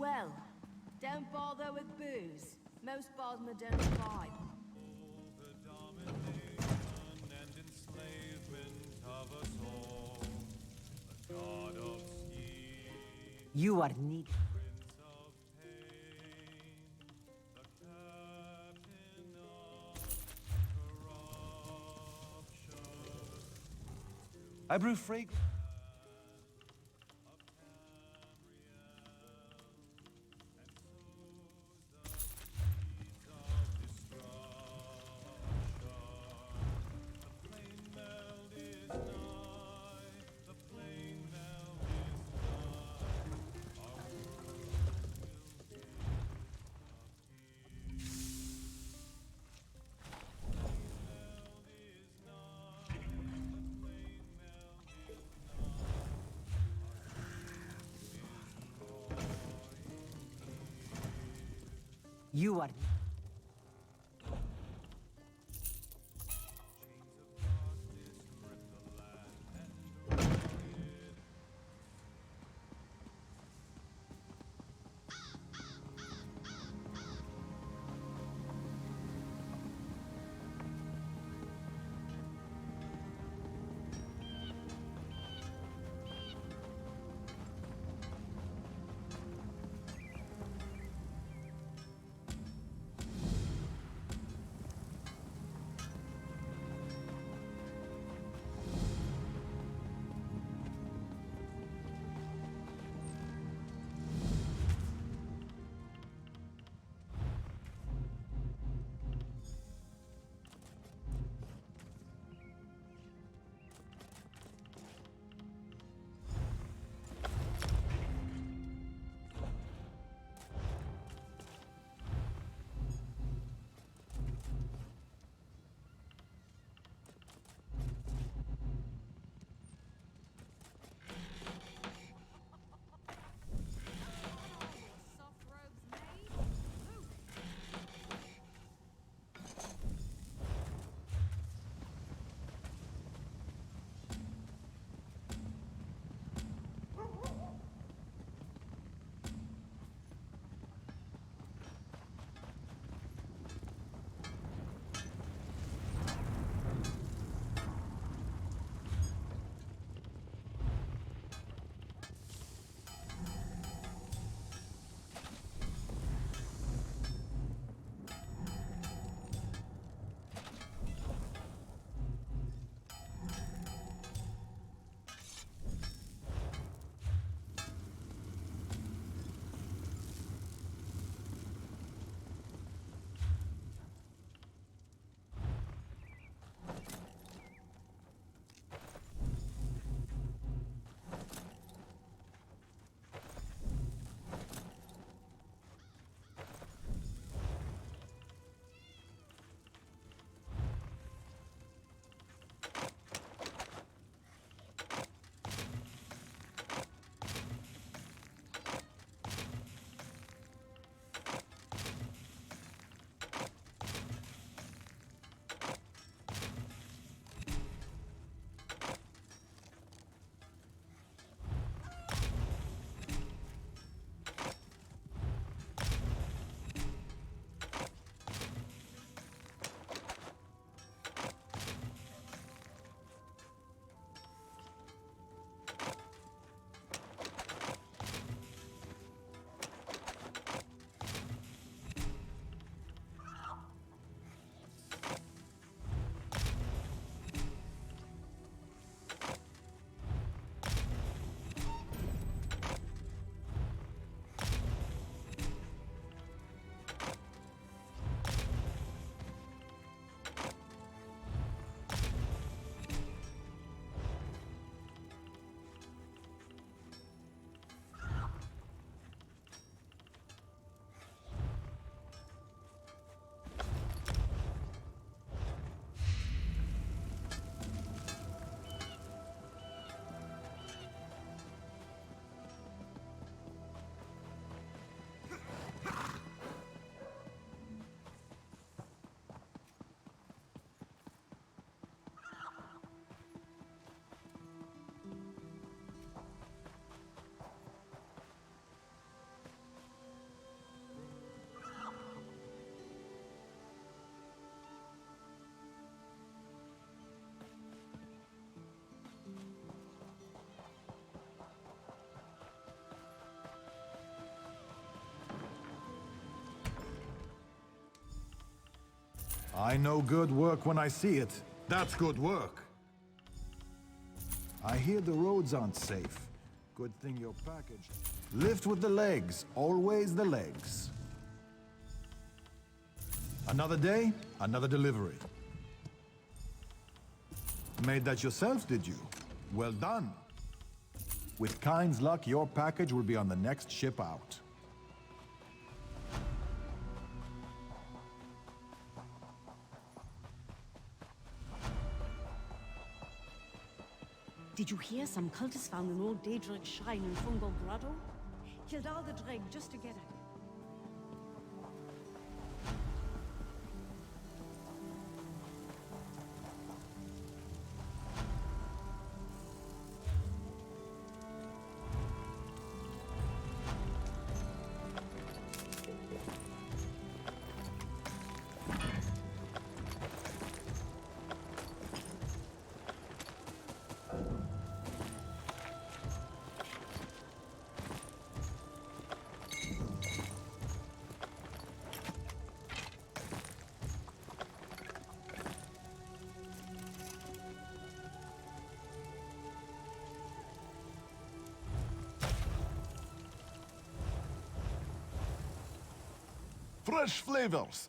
Well, don't bother with booze. Most bars don't vibe. You are needed. I brew fragrance. You are... I know good work when I see it. That's good work. I hear the roads aren't safe. Good thing your package... Lift with the legs. Always the legs. Another day, another delivery. Made that yourself, did you? Well done. With Kyne's luck, your package will be on the next ship out. Did you hear some cultists found an old Daedric shrine in Fungal Grotto? Killed all the Dreg just to get it. Fresh flavors.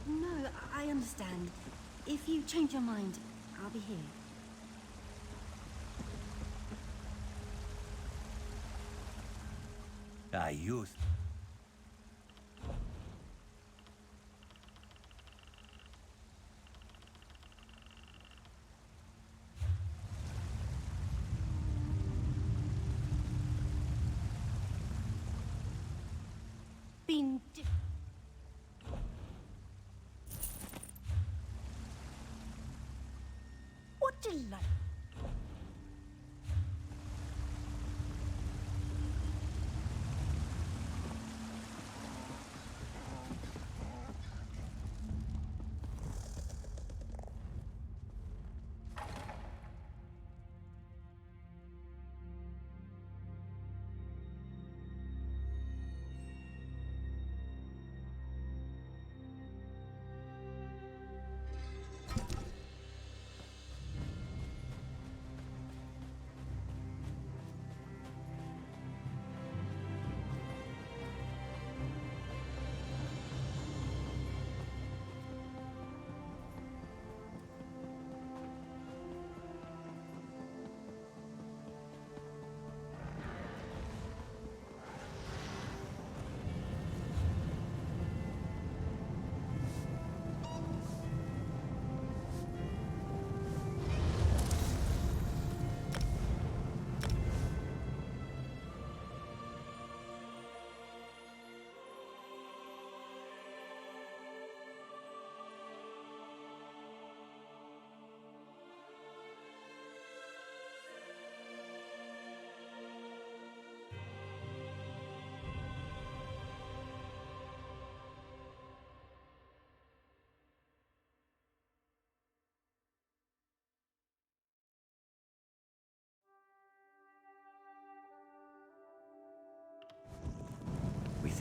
No, I understand. If you change your mind, I'll be here. I used. Been What delight!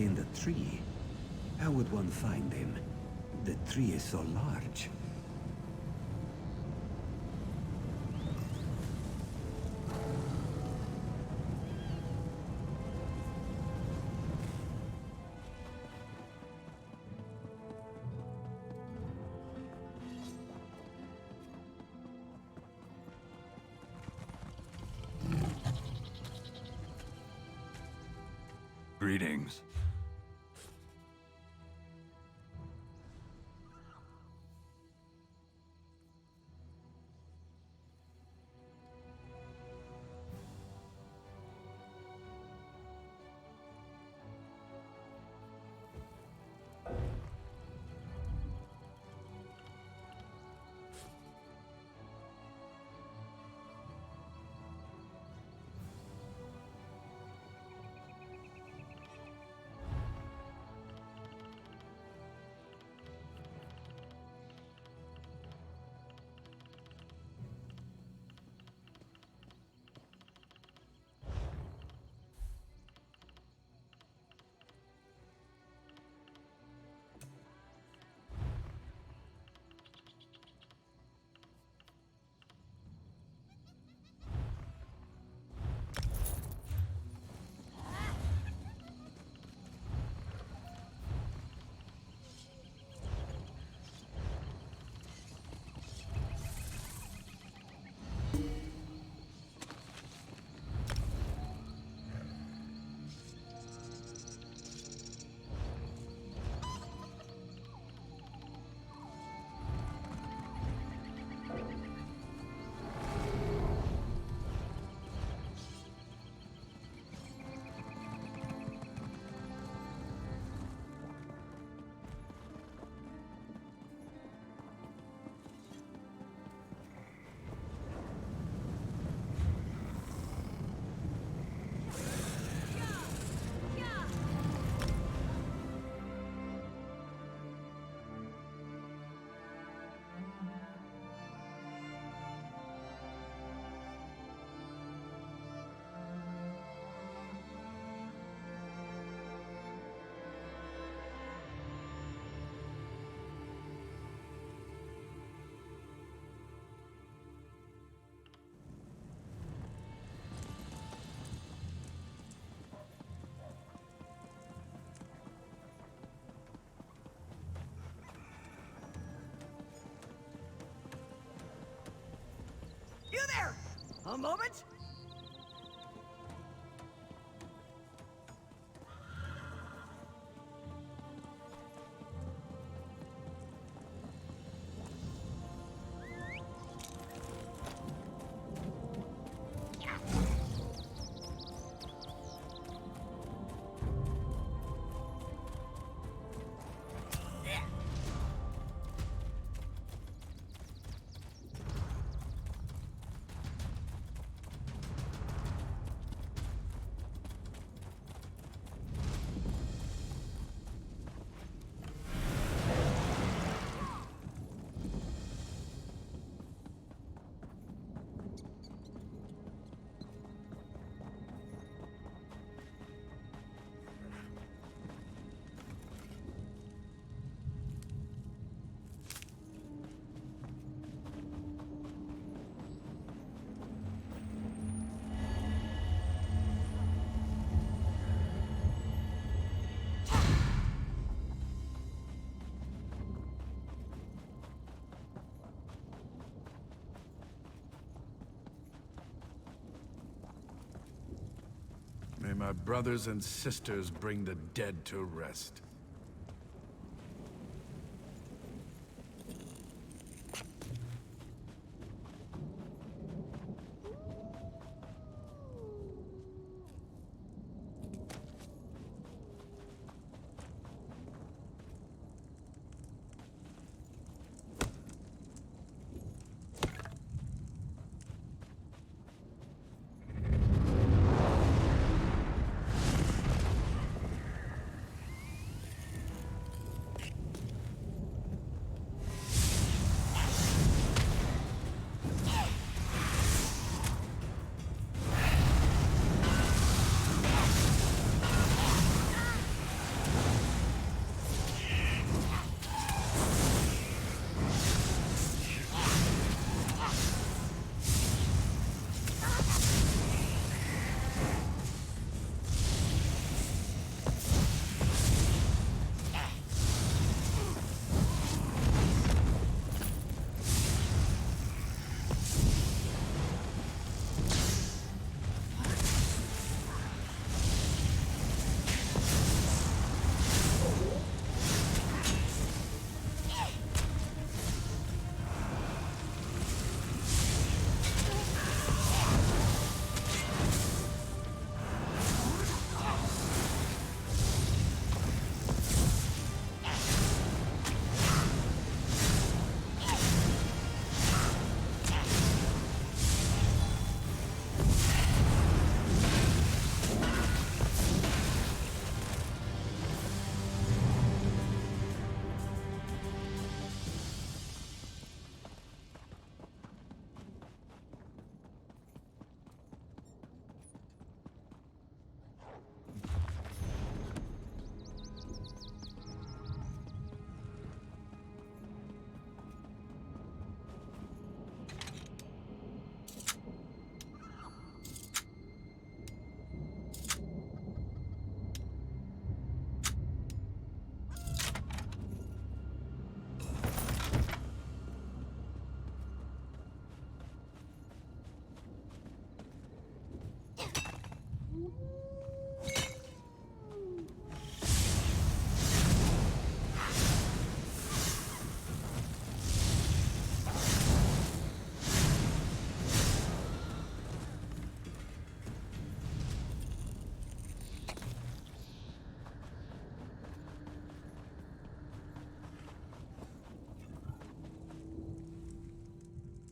within the tree. How would one find him? The tree is so large. Greetings. You there! A moment? May my brothers and sisters bring the dead to rest.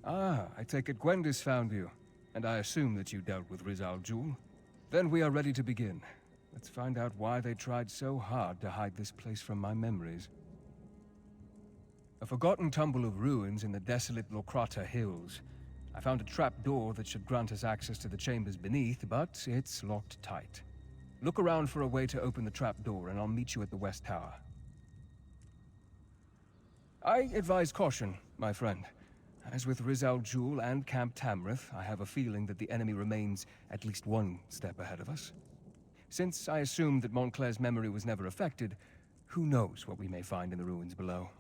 Ah, I take it Gwendis found you, and I assume that you dealt with Riz al-Jul. Then we are ready to begin. Let's find out why they tried so hard to hide this place from my memories. A forgotten tumble of ruins in the desolate Lokrata Hills. I found a trap door that should grant us access to the chambers beneath, but it's locked tight. Look around for a way to open the trap door, and I'll meet you at the West Tower. I advise caution, my friend. As with Riz al-Jul and Camp Tamrith, I have a feeling that the enemy remains at least one step ahead of us. Since I assumed that Montclair's memory was never affected, who knows what we may find in the ruins below.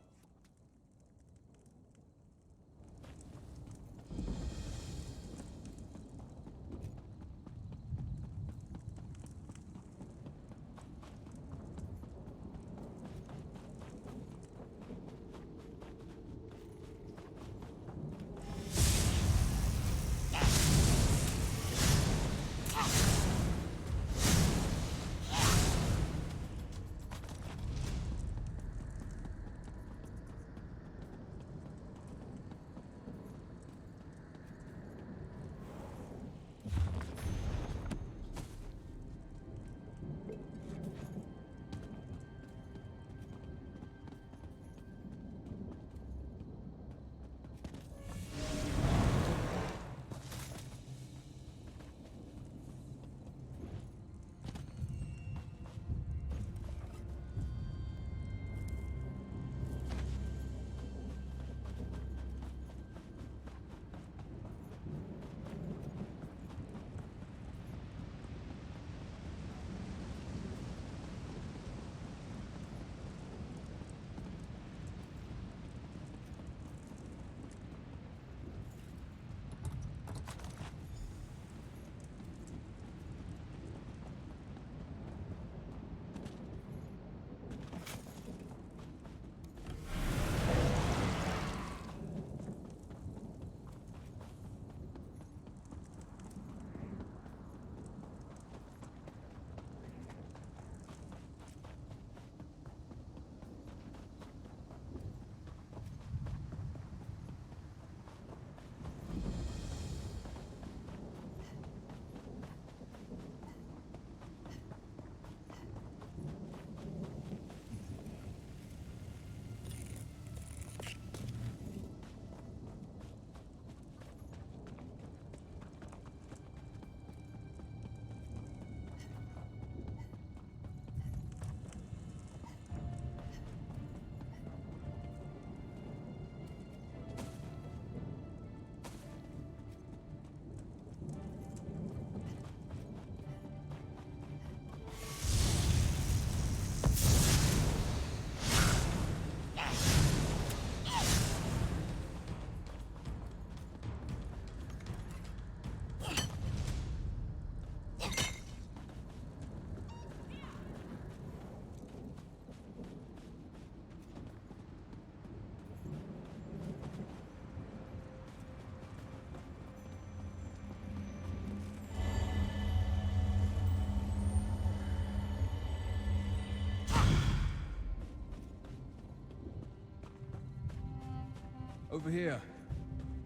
Over here.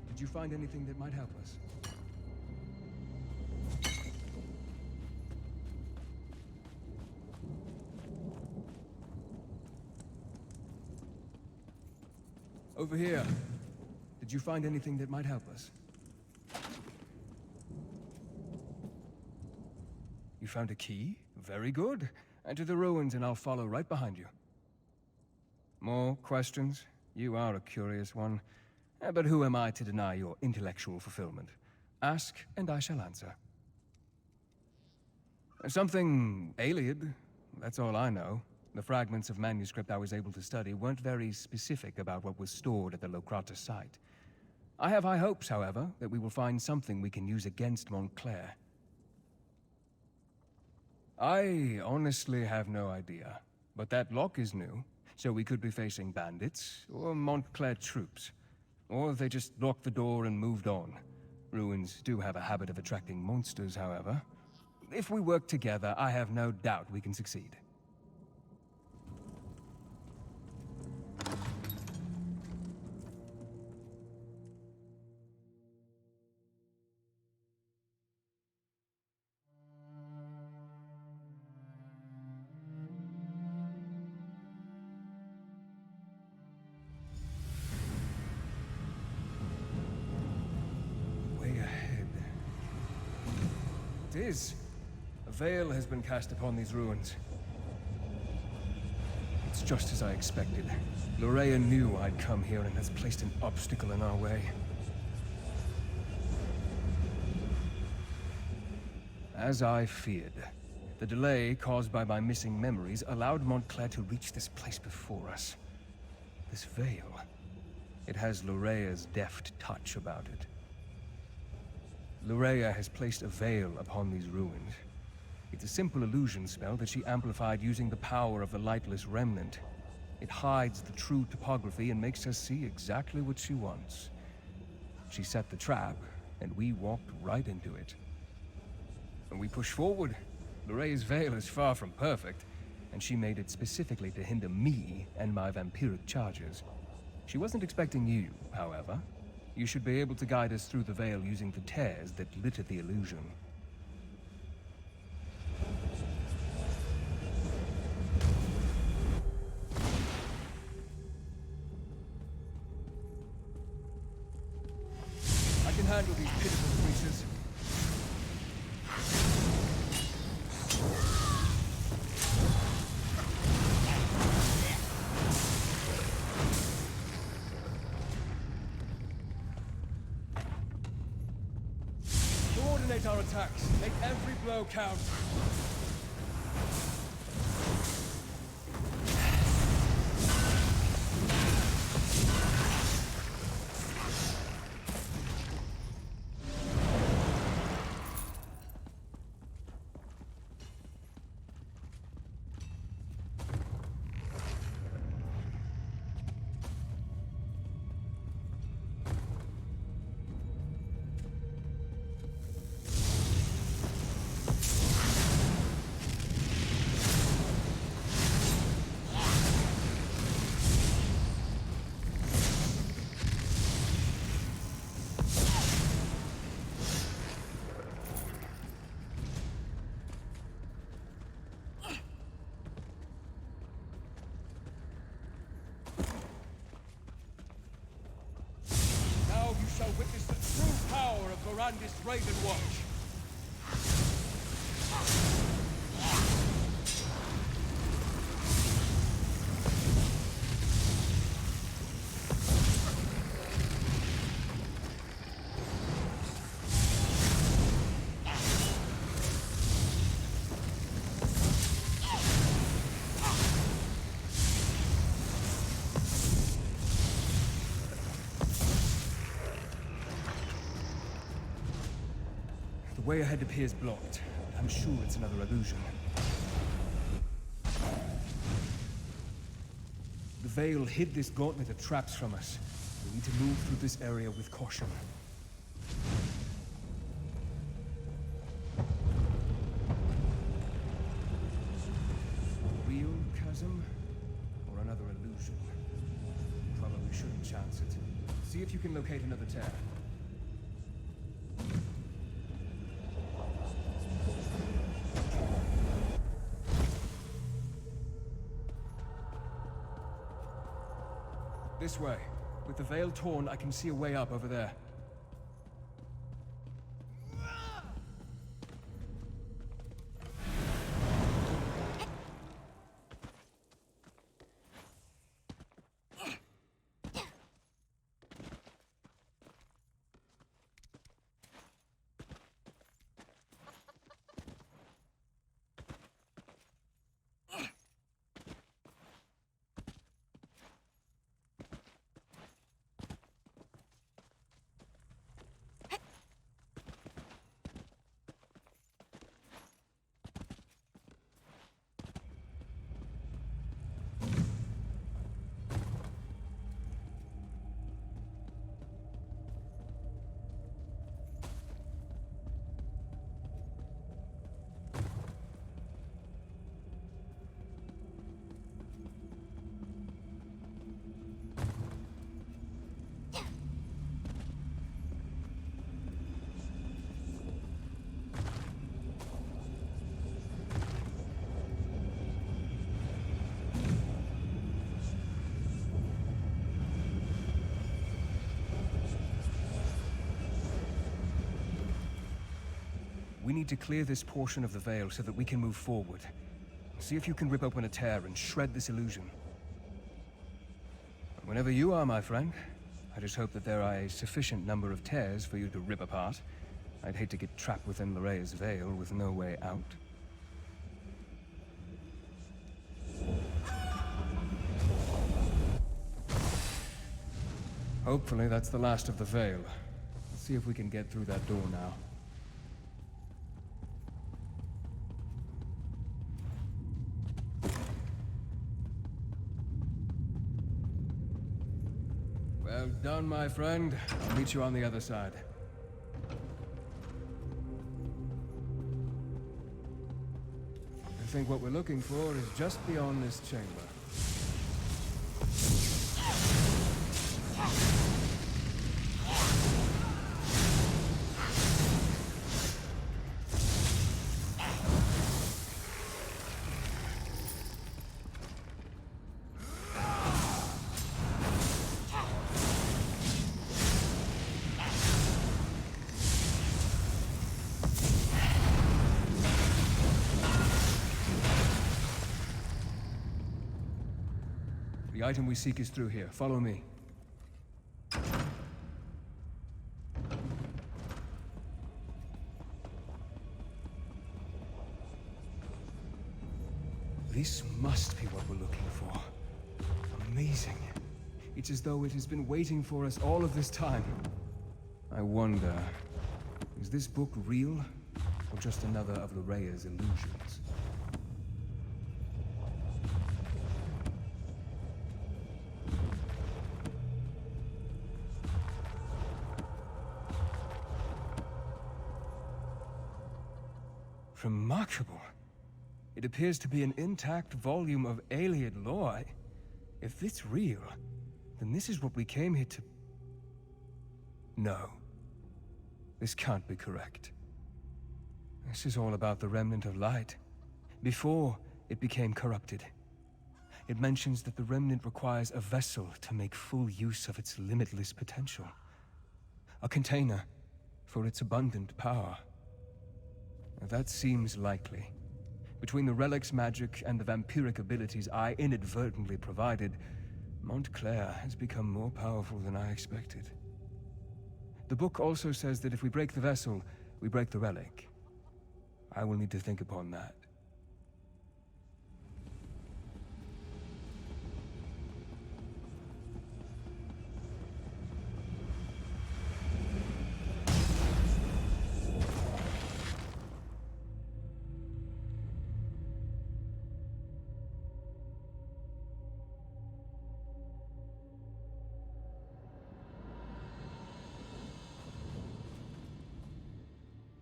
Did you find anything that might help us? Over here. Did you find anything that might help us? You found a key? Very good. Enter the ruins and I'll follow right behind you. More questions? You are a curious one. But who am I to deny your intellectual fulfillment? Ask, and I shall answer. Something Ayleid, that's all I know. The fragments of manuscript I was able to study weren't very specific about what was stored at the Lokrata site. I have high hopes, however, that we will find something we can use against Montclair. I honestly have no idea. But that lock is new, so we could be facing bandits, or Montclair troops. Or they just locked the door and moved on. Ruins do have a habit of attracting monsters, however. If we work together, I have no doubt we can succeed. It is. A veil has been cast upon these ruins. It's just as I expected. Loraya knew I'd come here and has placed an obstacle in our way. As I feared, the delay caused by my missing memories allowed Montclair to reach this place before us. This veil, it has Lorea's deft touch about it. Loraya has placed a veil upon these ruins. It's a simple illusion spell that she amplified using the power of the Lightless Remnant. It hides the true topography and makes us see exactly what she wants. She set the trap, and we walked right into it. And we pushed forward. Lorea's veil is far from perfect, and she made it specifically to hinder me and my vampiric charges. She wasn't expecting you, however. You should be able to guide us through the veil using the tears that litter the illusion. I can handle these pitiful creatures. Coordinate our attacks. Make every blow count. Shall witness the true power of Verandis Raven Watch. The way ahead appears blocked. I'm sure it's another illusion. The veil hid this gauntlet of traps from us. We need to move through this area with caution. Real chasm? Or another illusion? Probably shouldn't chance it. See if you can locate another tear. This way. With the veil torn, I can see a way up over there. We need to clear this portion of the veil so that we can move forward. See if you can rip open a tear and shred this illusion. Whenever you are, my friend. I just hope that there are a sufficient number of tears for you to rip apart. I'd hate to get trapped within Lorraea's veil with no way out. Hopefully that's the last of the veil. Let's see if we can get through that door now. Well done, my friend. I'll meet you on the other side. I think what we're looking for is just beyond this chamber. The item we seek is through here. Follow me. This must be what we're looking for. Amazing. It's as though it has been waiting for us all of this time. I wonder, is this book real, or just another of Lorraea's illusions? Remarkable. It appears to be an intact volume of Ayleid lore. If it's real, then this is what we came here to... No. This can't be correct. This is all about the Remnant of Light, before it became corrupted. It mentions that the Remnant requires a vessel to make full use of its limitless potential. A container for its abundant power. That seems likely. Between the relic's magic and the vampiric abilities I inadvertently provided, Montclair has become more powerful than I expected. The book also says that if we break the vessel, we break the relic. I will need to think upon that.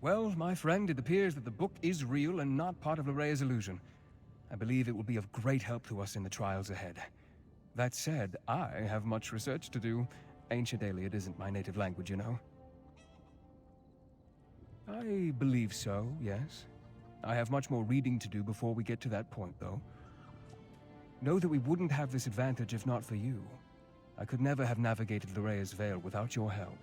Well, my friend, it appears that the book is real and not part of Lorraea's illusion. I believe it will be of great help to us in the trials ahead. That said, I have much research to do. Ancient Ayleid isn't my native language, you know. I believe so, yes. I have much more reading to do before we get to that point, though. Know that we wouldn't have this advantage if not for you. I could never have navigated Lorraea's Veil without your help.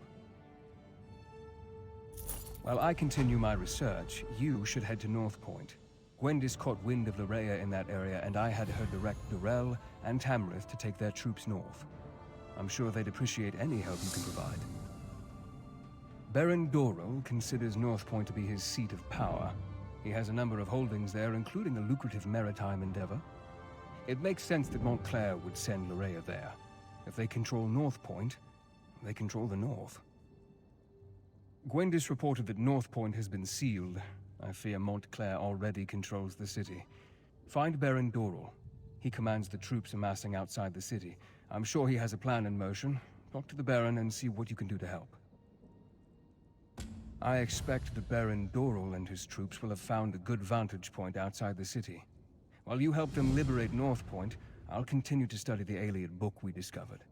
While I continue my research, you should head to North Point. Gwendis caught wind of Lorraea in that area, and I had her direct Durell and Tamrith to take their troops north. I'm sure they'd appreciate any help you can provide. Baron Dorell considers North Point to be his seat of power. He has a number of holdings there, including a lucrative maritime endeavor. It makes sense that Montclair would send Lorraea there. If they control North Point, they control the North. Gwendis reported that North Point has been sealed. I fear Montclair already controls the city. Find Baron Dorell. He commands the troops amassing outside the city. I'm sure he has a plan in motion. Talk to the Baron and see what you can do to help. I expect that Baron Dorell and his troops will have found a good vantage point outside the city. While you help them liberate North Point, I'll continue to study the Ayleid book we discovered.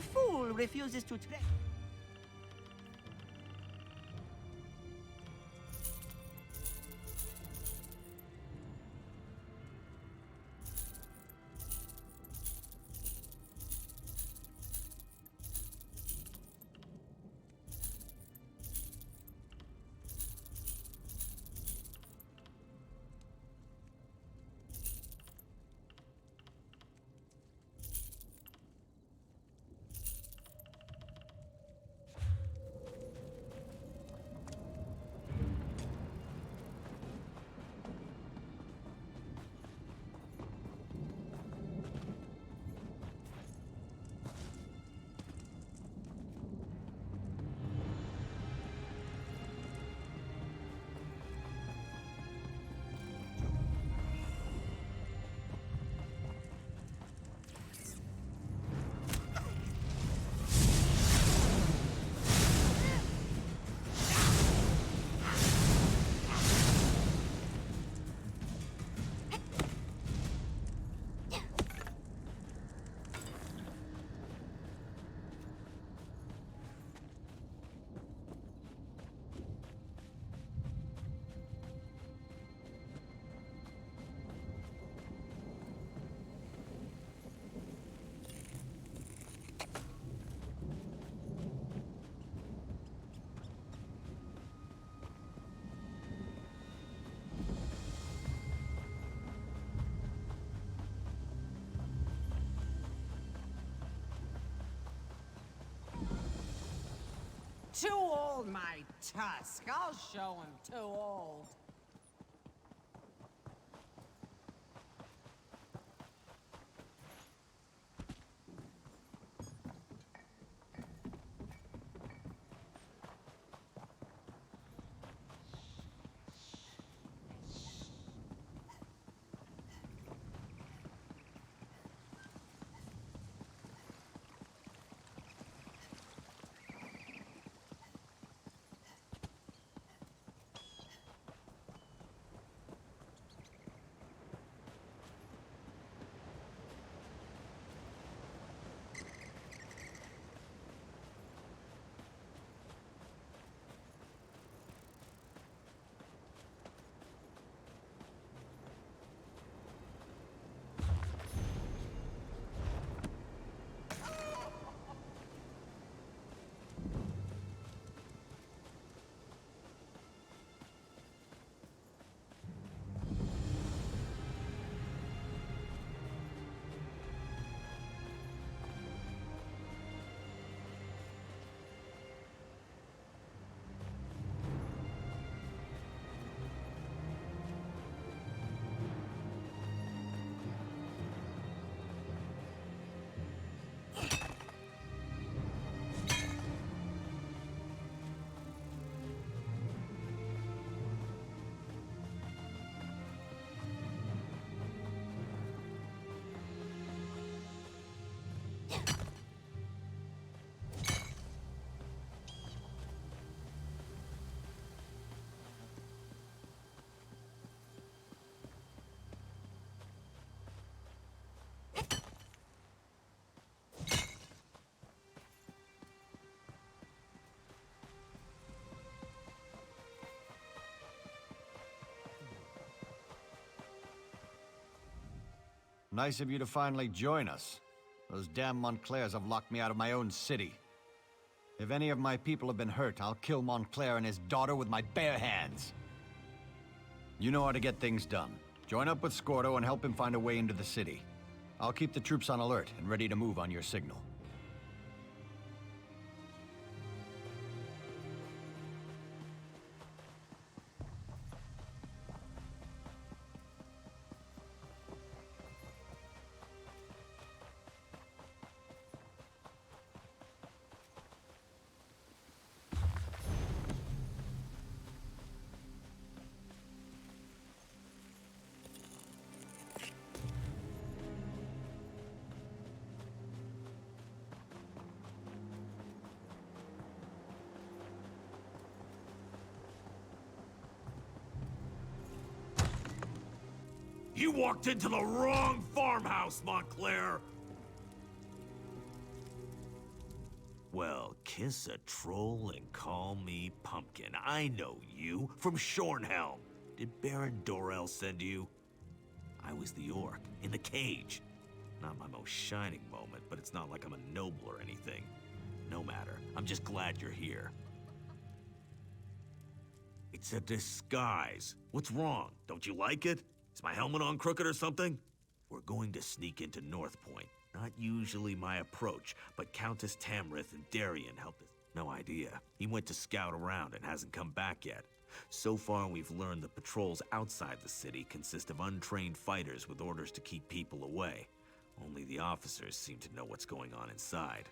A fool refuses to trade. Too old, my tusk. I'll show him too old. Nice of you to finally join us. Those damn Montclairs have locked me out of my own city. If any of my people have been hurt, I'll kill Montclair and his daughter with my bare hands. You know how to get things done. Join up with Scordo and help him find a way into the city. I'll keep the troops on alert and ready to move on your signal. You walked into the wrong farmhouse, Montclair! Kiss a troll and call me Pumpkin. I know you, from Shornhelm. Did Baron Dorel send you? I was the orc, in the cage. Not my most shining moment, but it's not like I'm a noble or anything. No matter, I'm just glad you're here. It's a disguise. What's wrong? Don't you like it? Is my helmet on crooked or something? We're going to sneak into North Point. Not usually my approach, but Countess Tamrith and Darien helped us. No idea. He went to scout around and hasn't come back yet. So far, we've learned the patrols outside the city consist of untrained fighters with orders to keep people away. Only the officers seem to know what's going on inside.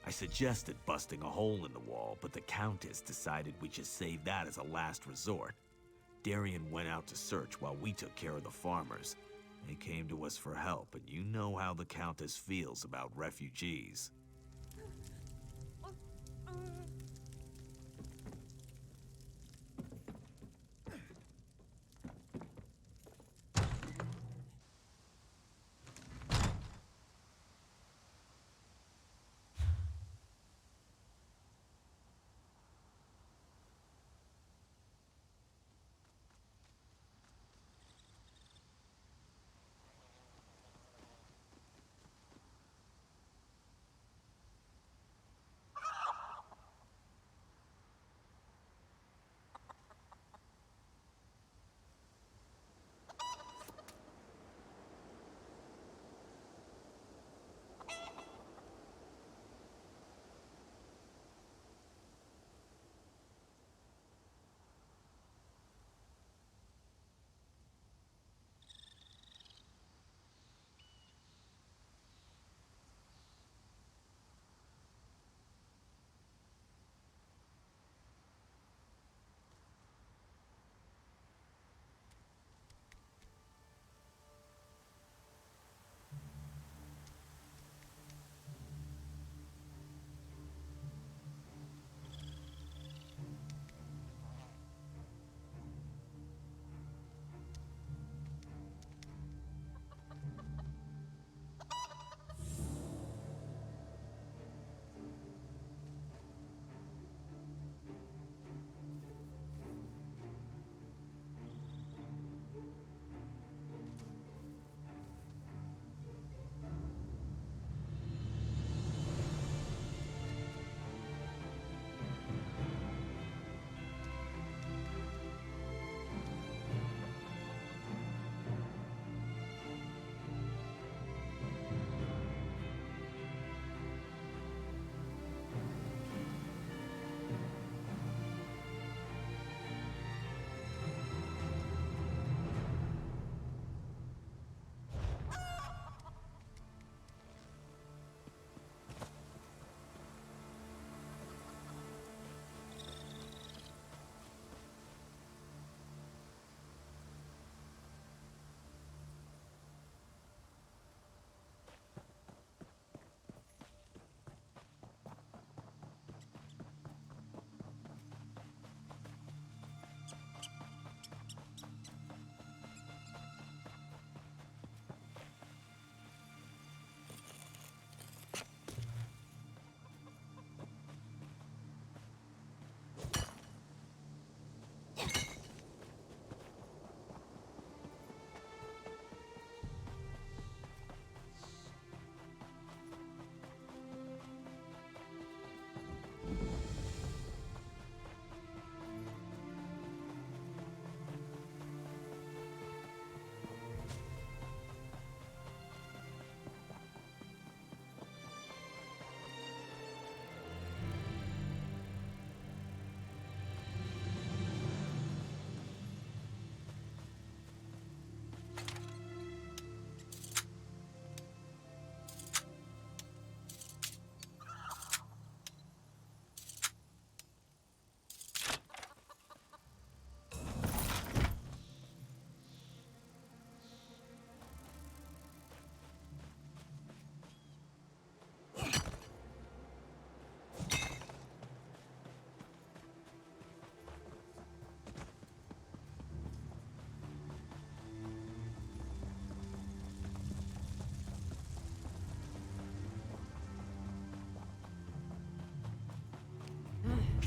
I suggested busting a hole in the wall, but the Countess decided we should save that as a last resort. Darien went out to search while we took care of the farmers. They came to us for help, and you know how the Countess feels about refugees.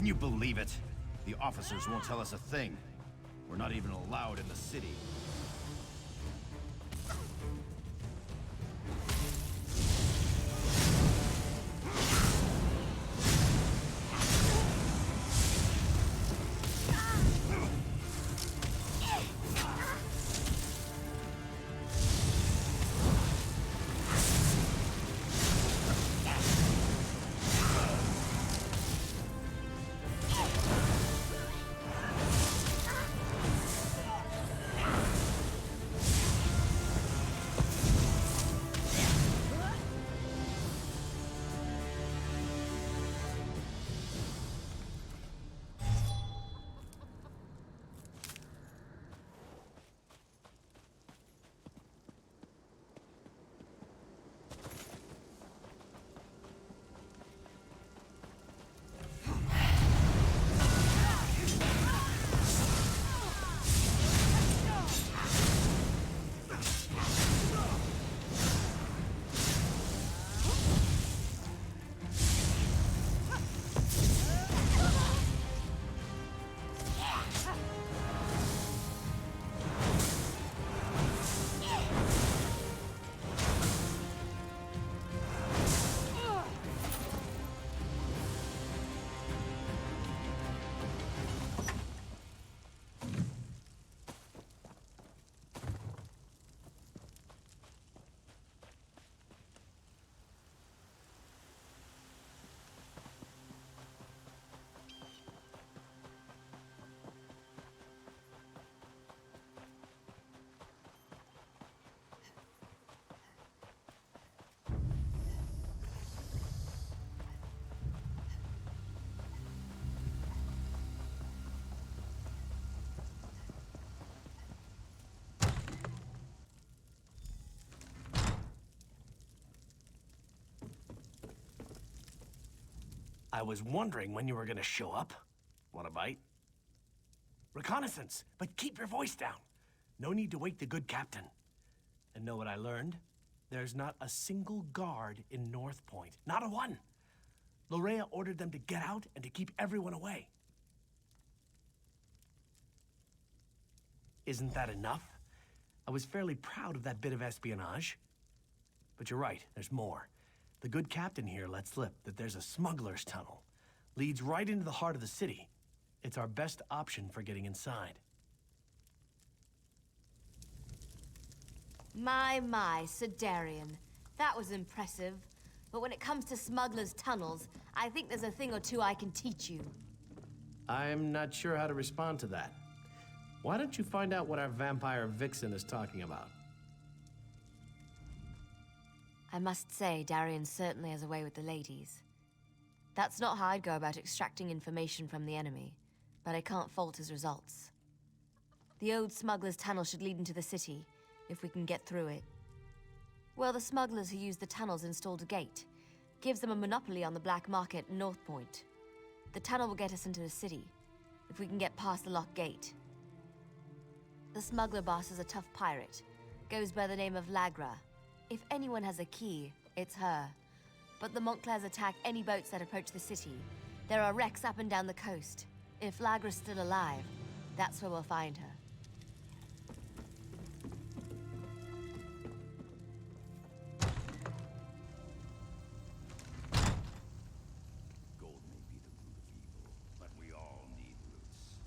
Can you believe it? The officers won't tell us a thing. We're not even allowed in the city. I was wondering when you were gonna show up. Want a bite? Reconnaissance, but keep your voice down. No need to wake the good captain. And know what I learned? There's not a single guard in North Point. Not a one. Lorea ordered them to get out and to keep everyone away. Isn't that enough? I was fairly proud of that bit of espionage. But you're right, there's more. The good captain here let slip that there's a smuggler's tunnel. Leads right into the heart of the city. It's our best option for getting inside. My, Sir Darian. That was impressive. But when it comes to smugglers' tunnels, I think there's a thing or two I can teach you. I'm not sure how to respond to that. Why don't you find out what our vampire vixen is talking about? I must say, Darian certainly has a way with the ladies. That's not how I'd go about extracting information from the enemy, but I can't fault his results. The old smuggler's tunnel should lead into the city, if we can get through it. Well, the smugglers who use the tunnels installed a gate. Gives them a monopoly on the black market in North Point. The tunnel will get us into the city, if we can get past the locked gate. The smuggler boss is a tough pirate. Goes by the name of Lagra. If anyone has a key, it's her. But the Montclairs attack any boats that approach the city. There are wrecks up and down the coast. If Lagra's still alive, that's where we'll find her. Gold may be the root of evil, but we all need roots.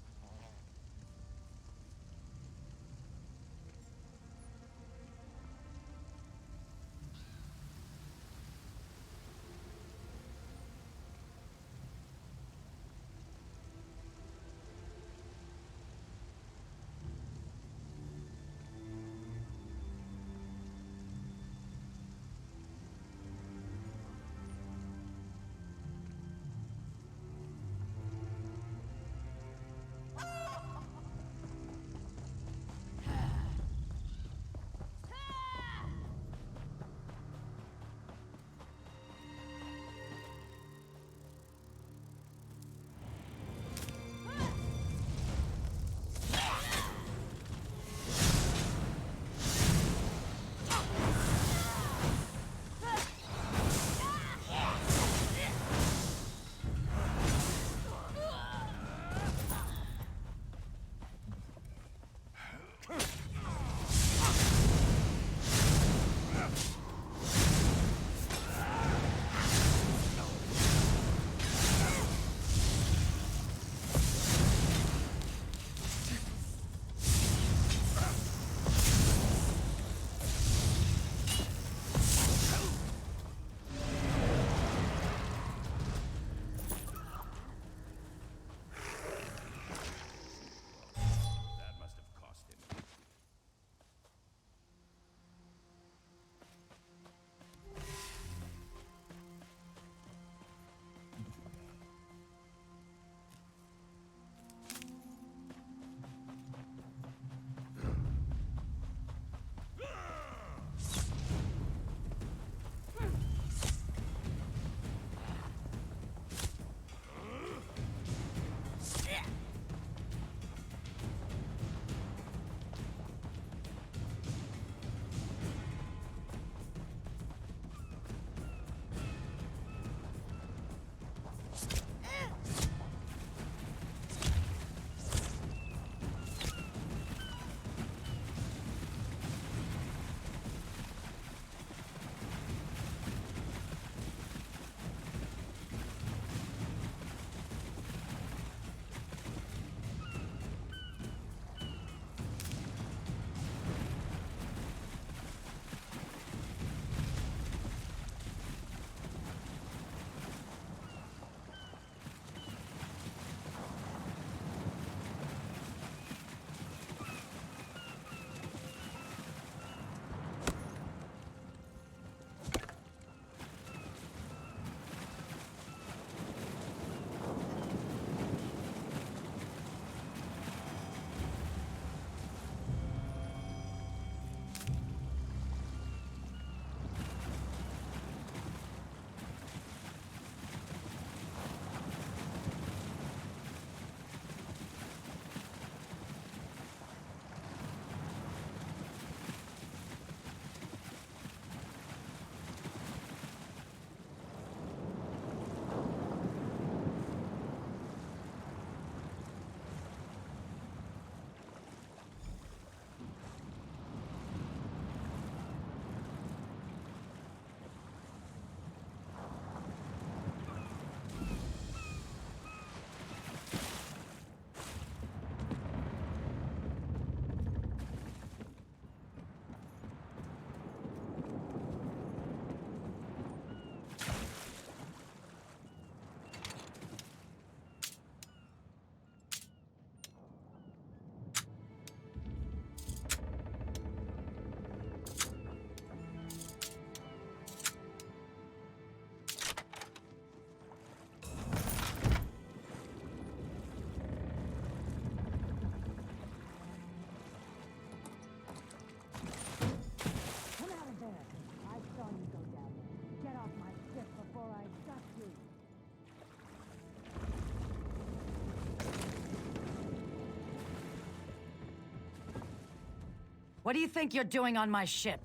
What do you think you're doing on my ship?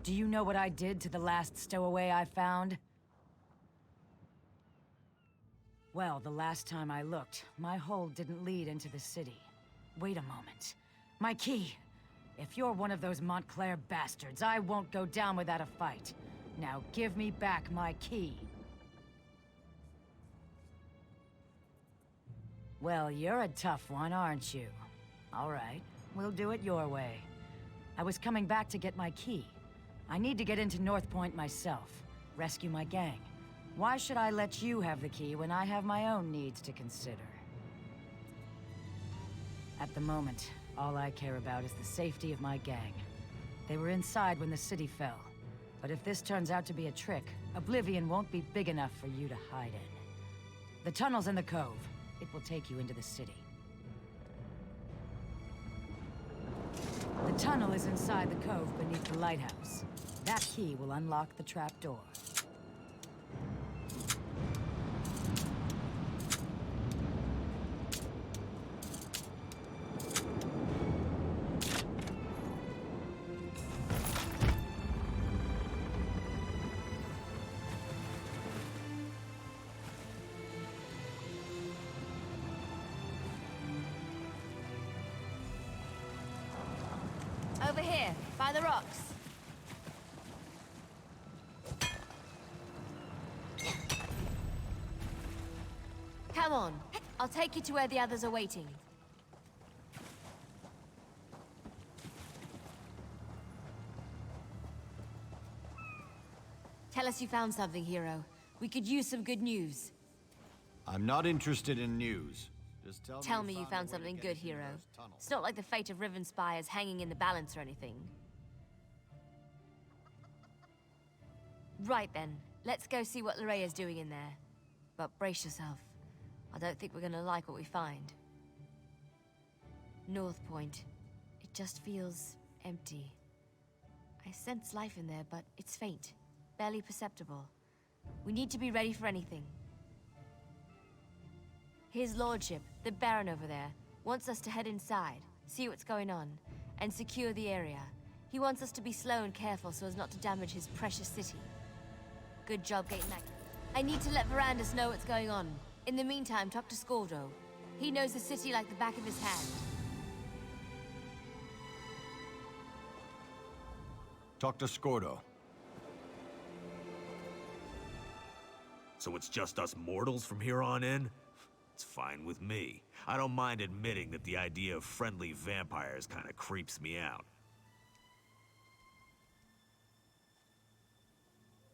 Do you know what I did to the last stowaway I found? Well, the last time I looked, my hold didn't lead into the city. Wait a moment. My key! If you're one of those Montclair bastards, I won't go down without a fight. Now give me back my key. Well, you're a tough one, aren't you? All right, we'll do it your way. I was coming back to get my key. I need to get into North Point myself, rescue my gang. Why should I let you have the key when I have my own needs to consider? At the moment, all I care about is the safety of my gang. They were inside when the city fell. But if this turns out to be a trick, Oblivion won't be big enough for you to hide in. The tunnel's in the cove. It will take you into the city. The tunnel is inside the cove beneath the lighthouse. That key will unlock the trapdoor. Over here, by the rocks. Come on, I'll take you to where the others are waiting. Tell us you found something, hero. We could use some good news. I'm not interested in news. Just Tell me you found something good, hero. It's not like the fate of Riven Spire is hanging in the balance or anything. Right then, let's go see what Lorraya's doing in there. But brace yourself. I don't think we're gonna like what we find. North Point. It just feels empty. I sense life in there, but it's faint. Barely perceptible. We need to be ready for anything. His lordship, the Baron over there, wants us to head inside, see what's going on, and secure the area. He wants us to be slow and careful so as not to damage his precious city. Good job getting that. I need to let Verandis know what's going on. In the meantime, talk to Scordo. He knows the city like the back of his hand. Talk to Scordo. So it's just us mortals from here on in? It's fine with me. I don't mind admitting that the idea of friendly vampires kinda creeps me out.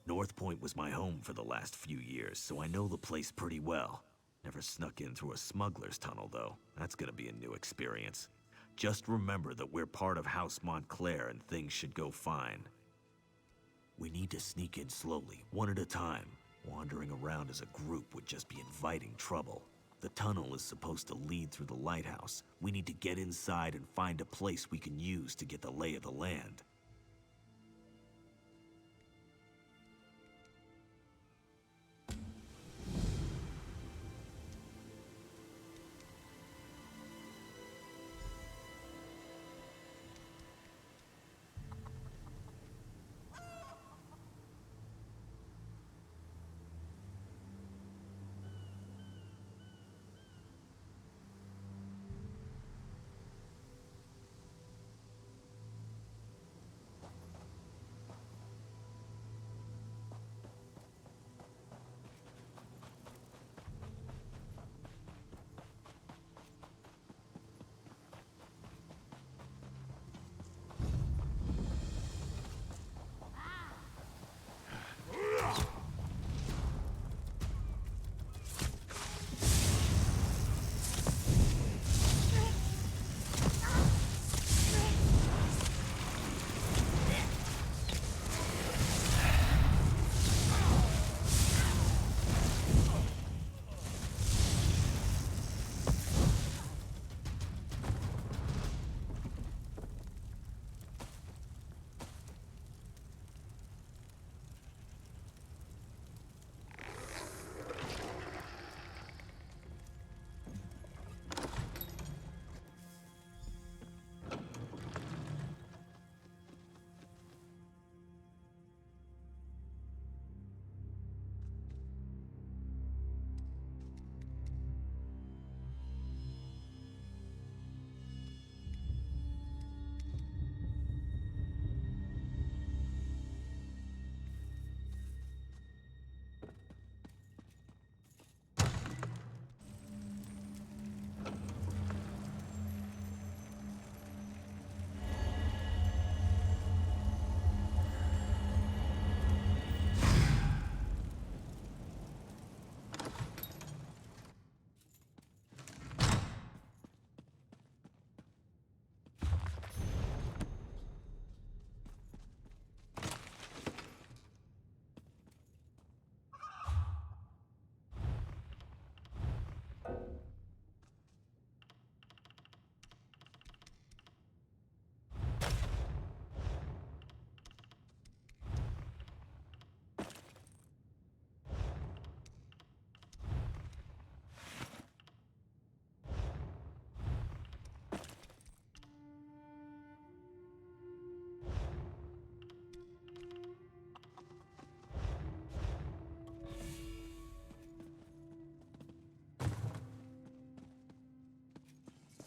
North Point was my home for the last few years, so I know the place pretty well. Never snuck in through a smuggler's tunnel, though. That's gonna be a new experience. Just remember that we're part of House Montclair and things should go fine. We need to sneak in slowly, one at a time. Wandering around as a group would just be inviting trouble. The tunnel is supposed to lead through the lighthouse. We need to get inside and find a place we can use to get the lay of the land.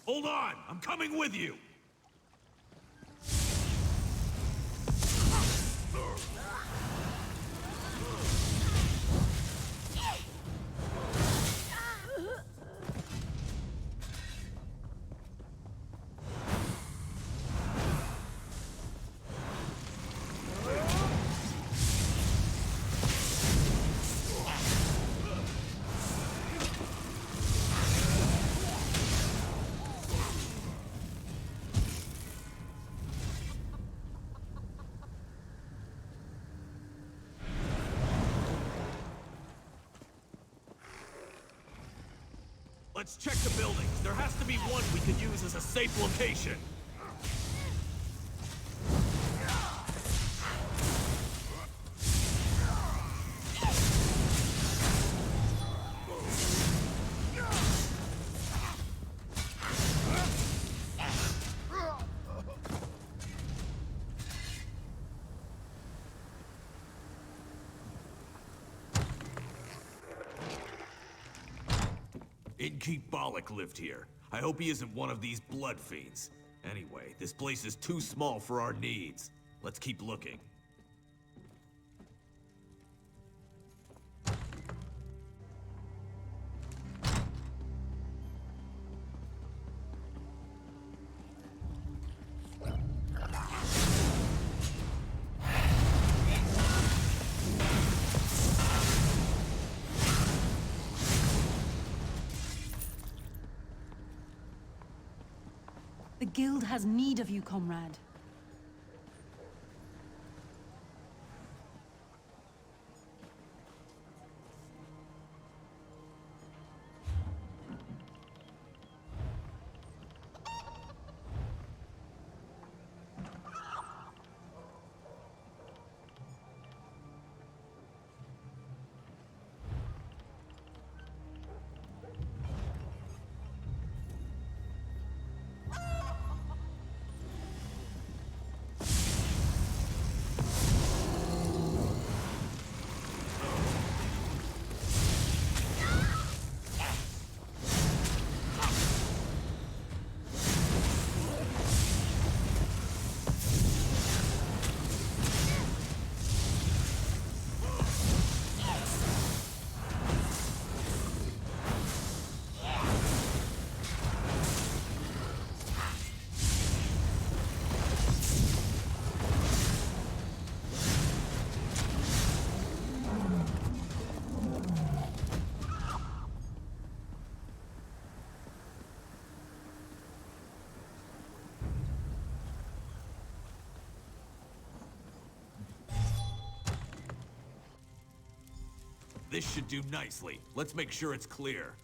Hold on! I'm coming with you! Let's check the buildings. There has to be one we could use as a safe location. Innkeep Bollock lived here. I hope he isn't one of these blood fiends. Anyway, this place is too small for our needs. Let's keep looking. The guild has need of you, comrade. This should do nicely. Let's make sure it's clear.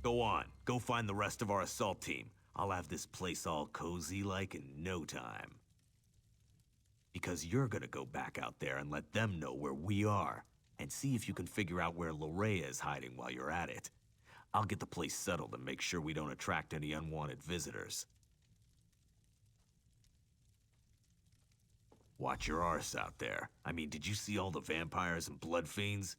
Go on. Go find the rest of our assault team. I'll have this place all cozy-like in no time. Because you're gonna go back out there and let them know where we are, and see if you can figure out where Lorrea is hiding while you're at it. I'll get the place settled and make sure we don't attract any unwanted visitors. Watch your arse out there. I mean, did you see all the vampires and blood fiends?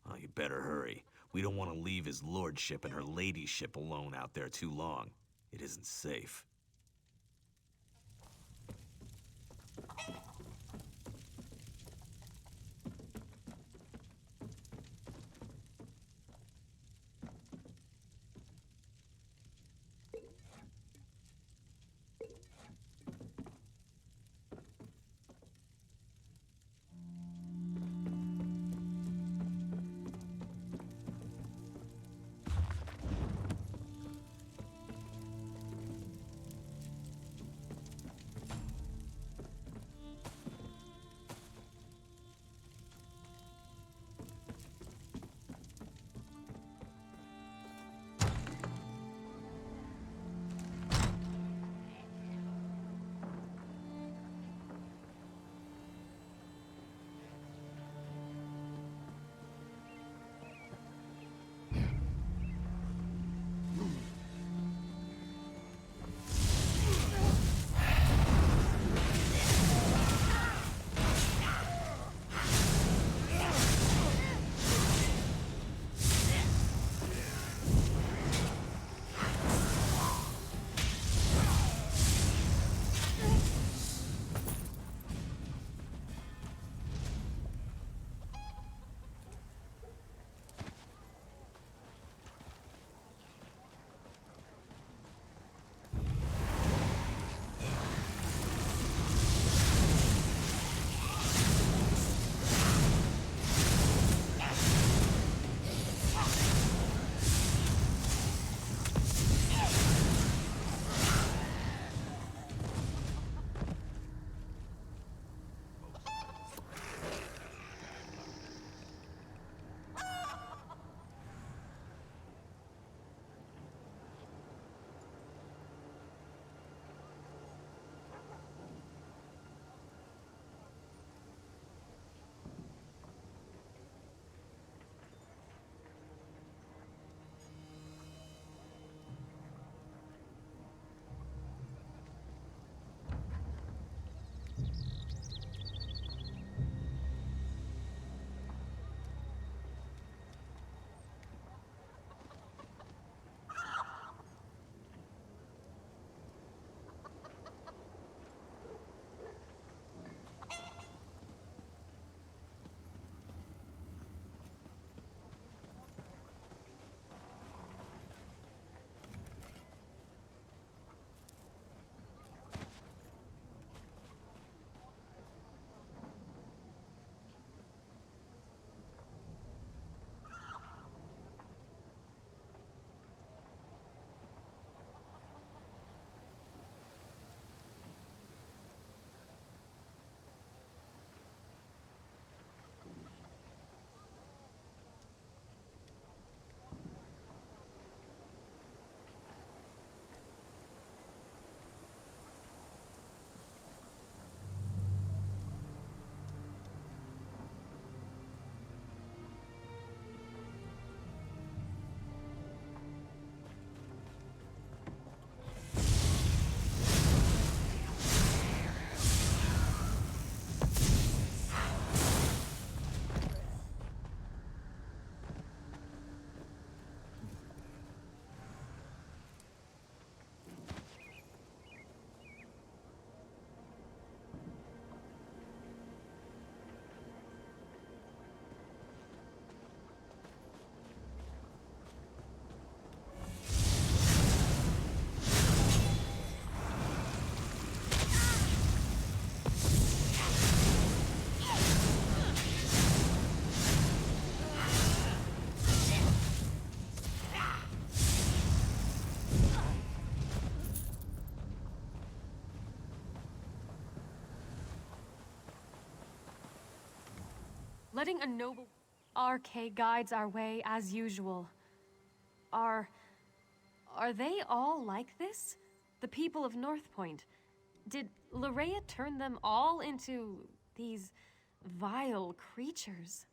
Oh, you better hurry. We don't want to leave his lordship and her ladyship alone out there too long. It isn't safe. letting a noble RK guides our way as usual. Are they all like this? The people of North Point? Did Larea turn them all into these vile creatures?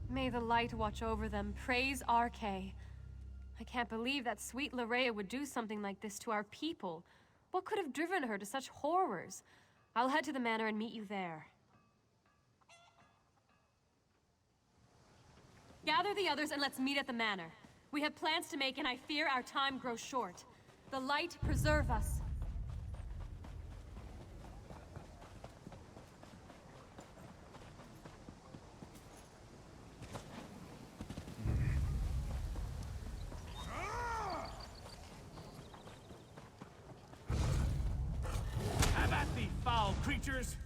May the light watch over them. Praise RK. I can't believe that sweet Larea would do something like this to our people. What could have driven her to such horrors? I'll head to the manor and meet you there. Gather the others and let's meet at the manor. We have plans to make and I fear our time grows short. The light preserve us. Have at thee, foul creatures!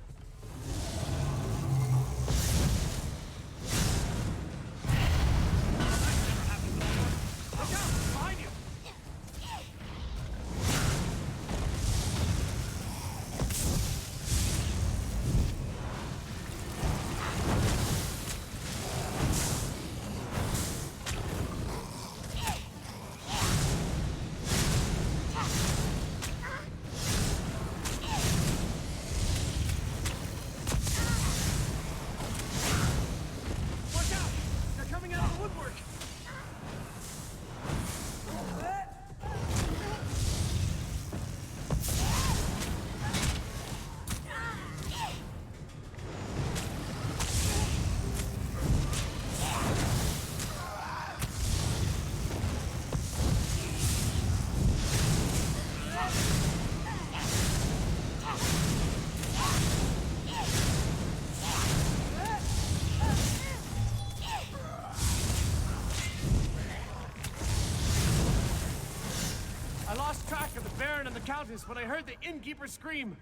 And the Countess when I heard the innkeeper scream,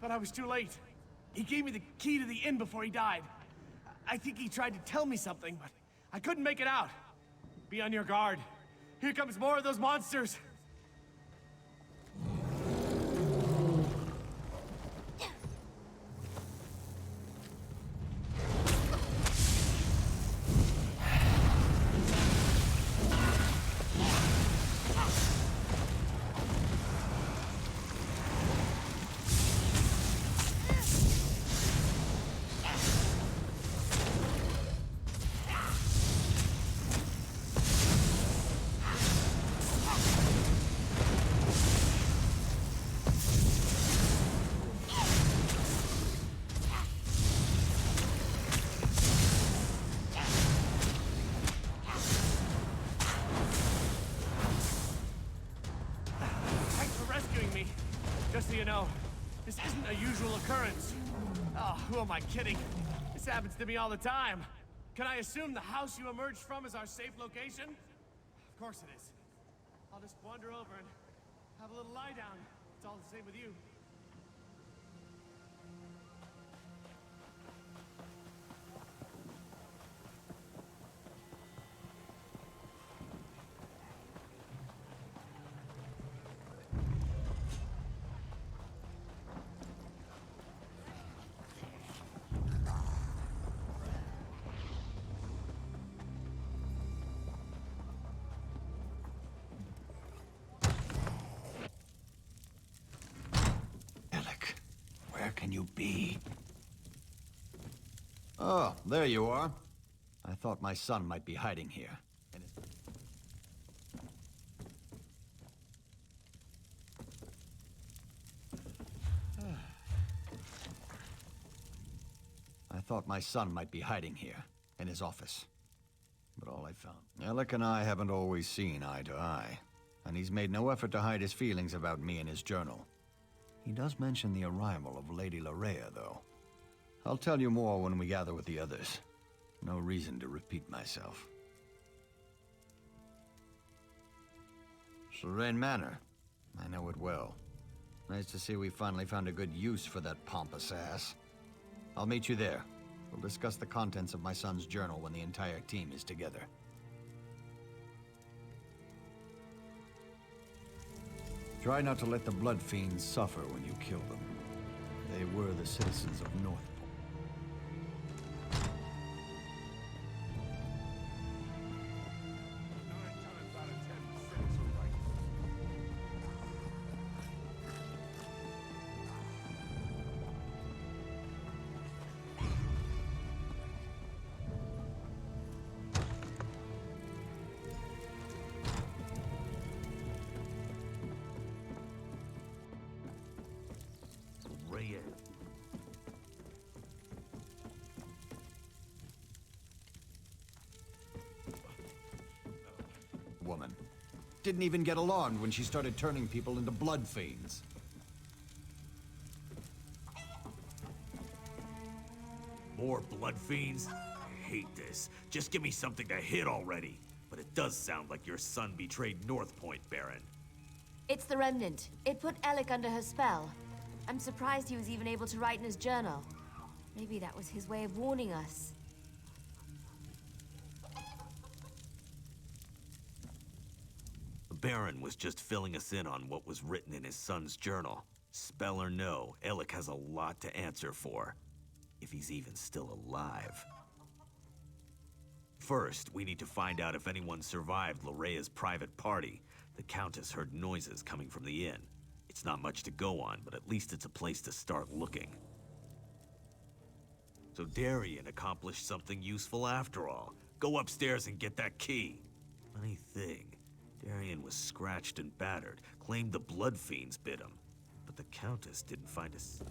but I was too late. He gave me the key to the inn before he died. I think he tried to tell me something, but I couldn't make it out. Be on your guard. Here comes more of those monsters. Just so you know, this isn't a usual occurrence. Oh, who am I kidding? This happens to me all the time. Can I assume the house you emerged from is our safe location? Of course it is. I'll just wander over and have a little lie down. It's all the same with you. Can you be? Oh, there you are. I thought my son might be hiding here. I thought my son might be hiding here, in his office. But all I found... Alec and I haven't always seen eye to eye, and he's made no effort to hide his feelings about me in his journal. He does mention the arrival of Lady Larea, though. I'll tell you more when we gather with the others. No reason to repeat myself. Serene Manor. I know it well. Nice to see we finally found a good use for that pompous ass. I'll meet you there. We'll discuss the contents of my son's journal when the entire team is together. Try not to let the Blood Fiends suffer when you kill them. They were the citizens of North. Woman. Didn't even get along when she started turning people into blood fiends. More blood fiends? I hate this. Just give me something to hit already. But it does sound like your son betrayed North Point, Baron. It's the Remnant. It put Alec under her spell. I'm surprised he was even able to write in his journal. Maybe that was his way of warning us. The Baron was just filling us in on what was written in his son's journal. Spell or no, Alec has a lot to answer for. If he's even still alive. First, we need to find out if anyone survived Lorea's private party. The Countess heard noises coming from the inn. It's not much to go on, but at least it's a place to start looking. So Darien accomplished something useful after all. Go upstairs and get that key. Funny thing, Darien was scratched and battered, claimed the Blood Fiends bit him. But the Countess didn't find us.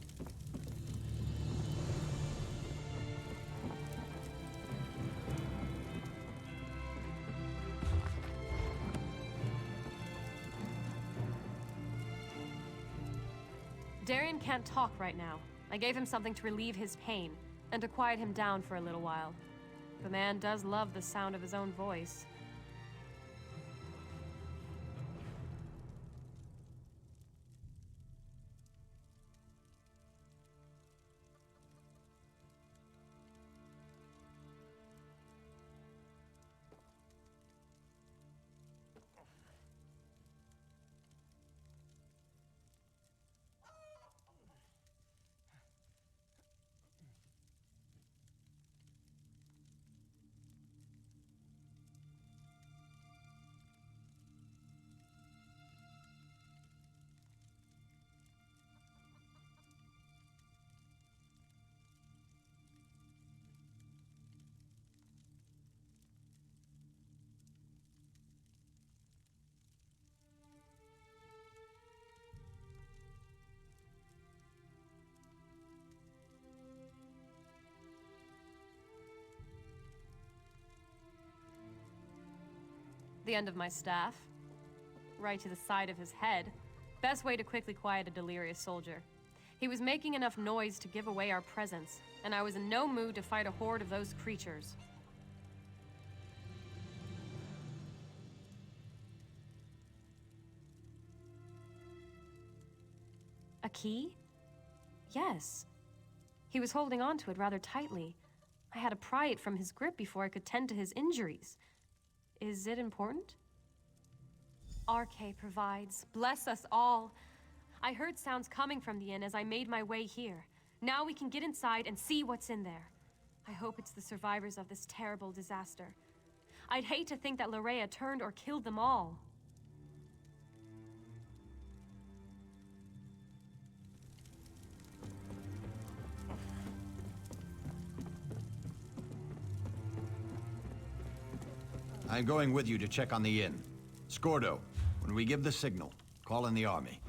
Darien can't talk right now. I gave him something to relieve his pain, and to quiet him down for a little while. The man does love the sound of his own voice. The end of my staff. Right to the side of his head. Best way to quickly quiet a delirious soldier. He was making enough noise to give away our presence, and I was in no mood to fight a horde of those creatures. A key? Yes. He was holding on to it rather tightly. I had to pry it from his grip before I could tend to his injuries. Is it important? RK provides. Bless us all. I heard sounds coming from the inn as I made my way here. Now we can get inside and see what's in there. I hope it's the survivors of this terrible disaster. I'd hate to think that Lorea turned or killed them all. I'm going with you to check on the inn. Scordo, when we give the signal, call in the army.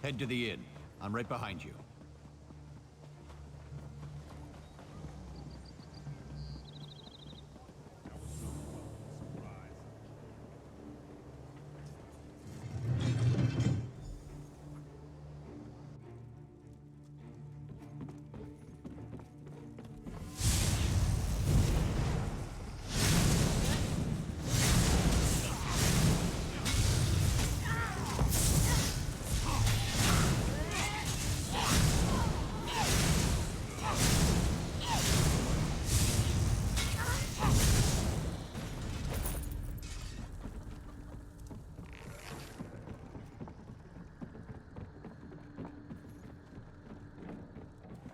Head to the inn. I'm right behind you.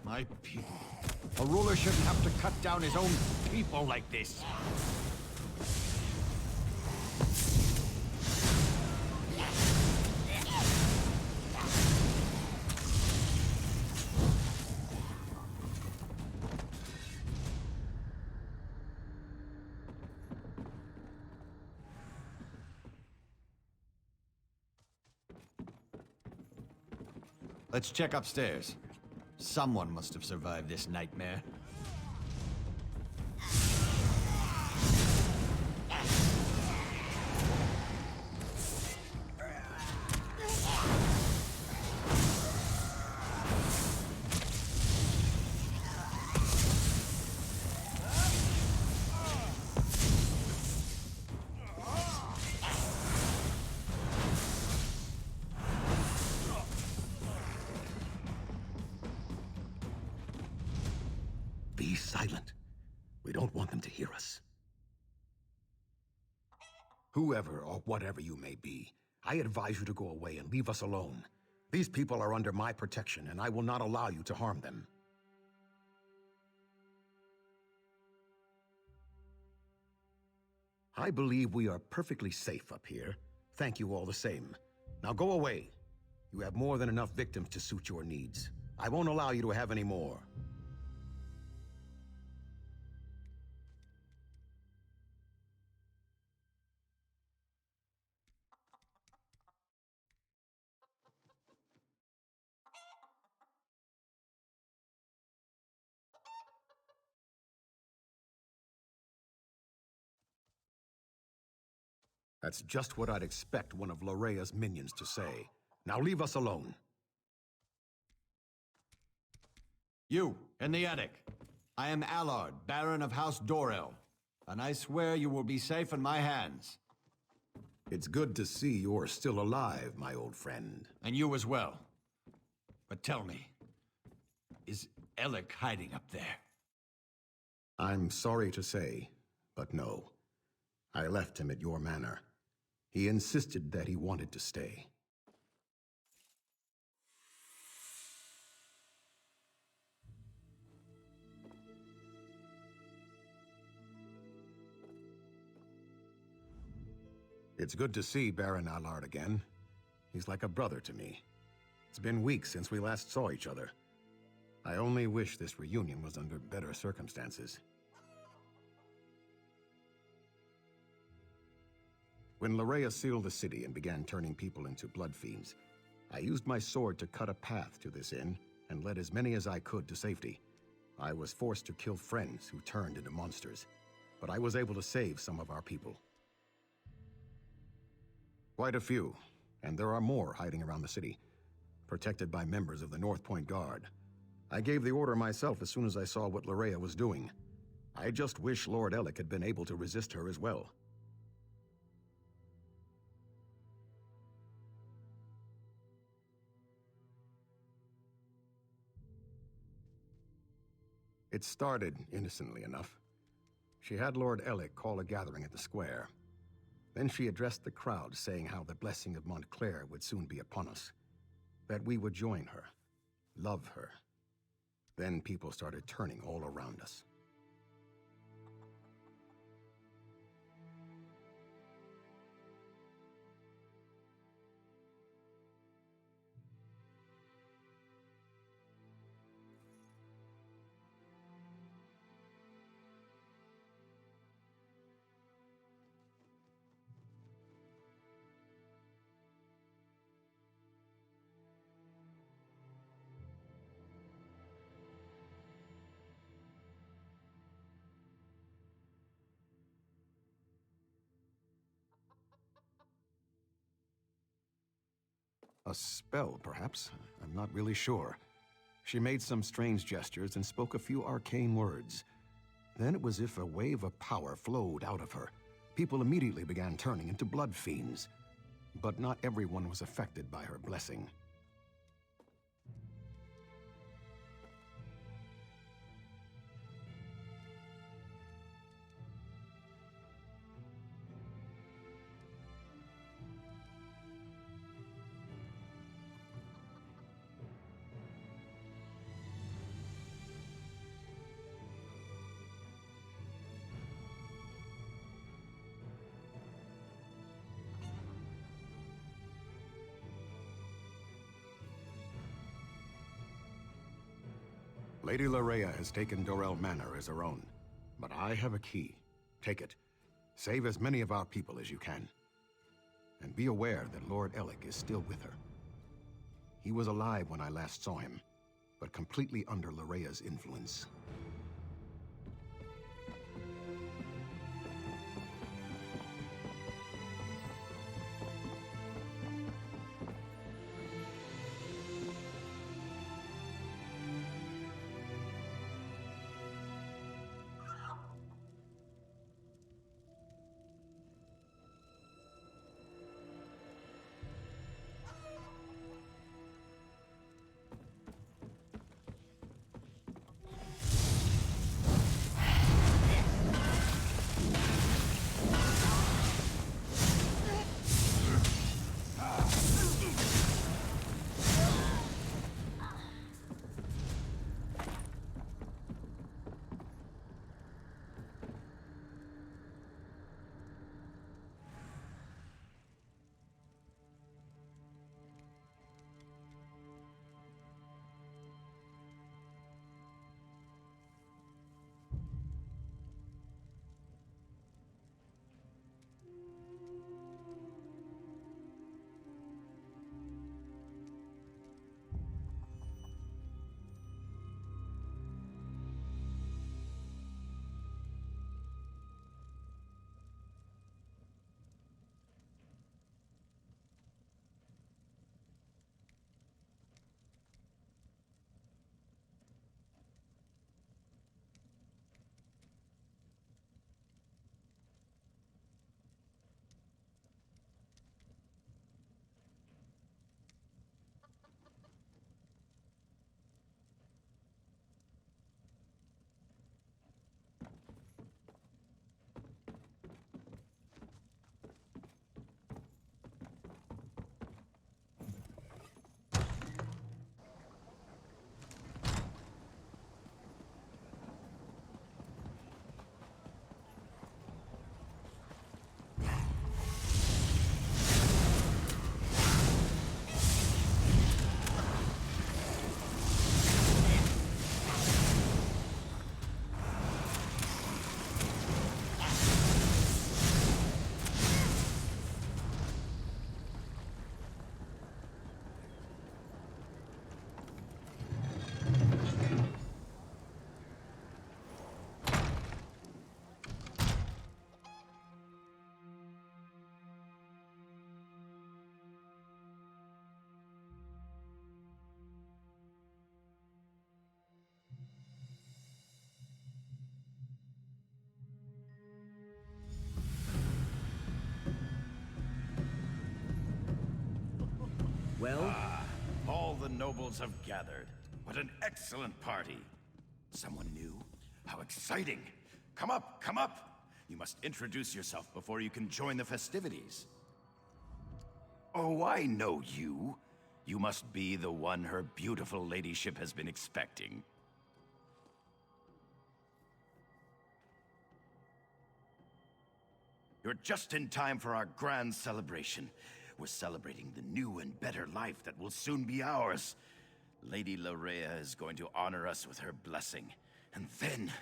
My people. A ruler shouldn't have to cut down his own people like this. Let's check upstairs. Someone must have survived this nightmare. Be silent. We don't want them to hear us. Whoever or whatever you may be, I advise you to go away and leave us alone. These people are under my protection, and I will not allow you to harm them. I believe we are perfectly safe up here. Thank you all the same. Now go away. You have more than enough victims to suit your needs. I won't allow you to have any more. That's just what I'd expect one of Lorea's minions to say. Now leave us alone. You, in the attic. I am Allard, Baron of House Dorel, and I swear you will be safe in my hands. It's good to see you're still alive, my old friend. And you as well. But tell me, is Alec hiding up there? I'm sorry to say, but no. I left him at your manor. He insisted that he wanted to stay. It's good to see Baron Allard again. He's like a brother to me. It's been weeks since we last saw each other. I only wish this reunion was under better circumstances. When Lorea sealed the city and began turning people into blood fiends, I used my sword to cut a path to this inn and led as many as I could to safety. I was forced to kill friends who turned into monsters, but I was able to save some of our people. Quite a few, and there are more hiding around the city, protected by members of the North Point Guard. I gave the order myself as soon as I saw what Lorea was doing. I just wish Lord Alec had been able to resist her as well. It started innocently enough. She had Lord Alec call a gathering at the square. Then she addressed the crowd, saying how the blessing of Montclair would soon be upon us. That we would join her, love her. Then people started turning all around us. A spell, perhaps? I'm not really sure. She made some strange gestures and spoke a few arcane words. Then it was as if a wave of power flowed out of her. People immediately began turning into blood fiends. But not everyone was affected by her blessing. Lady Larea has taken Dorel Manor as her own, but I have a key. Take it. Save as many of our people as you can. And be aware that Lord Ellic is still with her. He was alive when I last saw him, but completely under Larea's influence. Well? All the nobles have gathered. What an excellent party. Someone new? How exciting! Come up, come up! You must introduce yourself before you can join the festivities. Oh, I know you. You must be the one her beautiful ladyship has been expecting. You're just in time for our grand celebration. We're celebrating the new and better life that will soon be ours. Lady Larea is going to honor us with her blessing, and then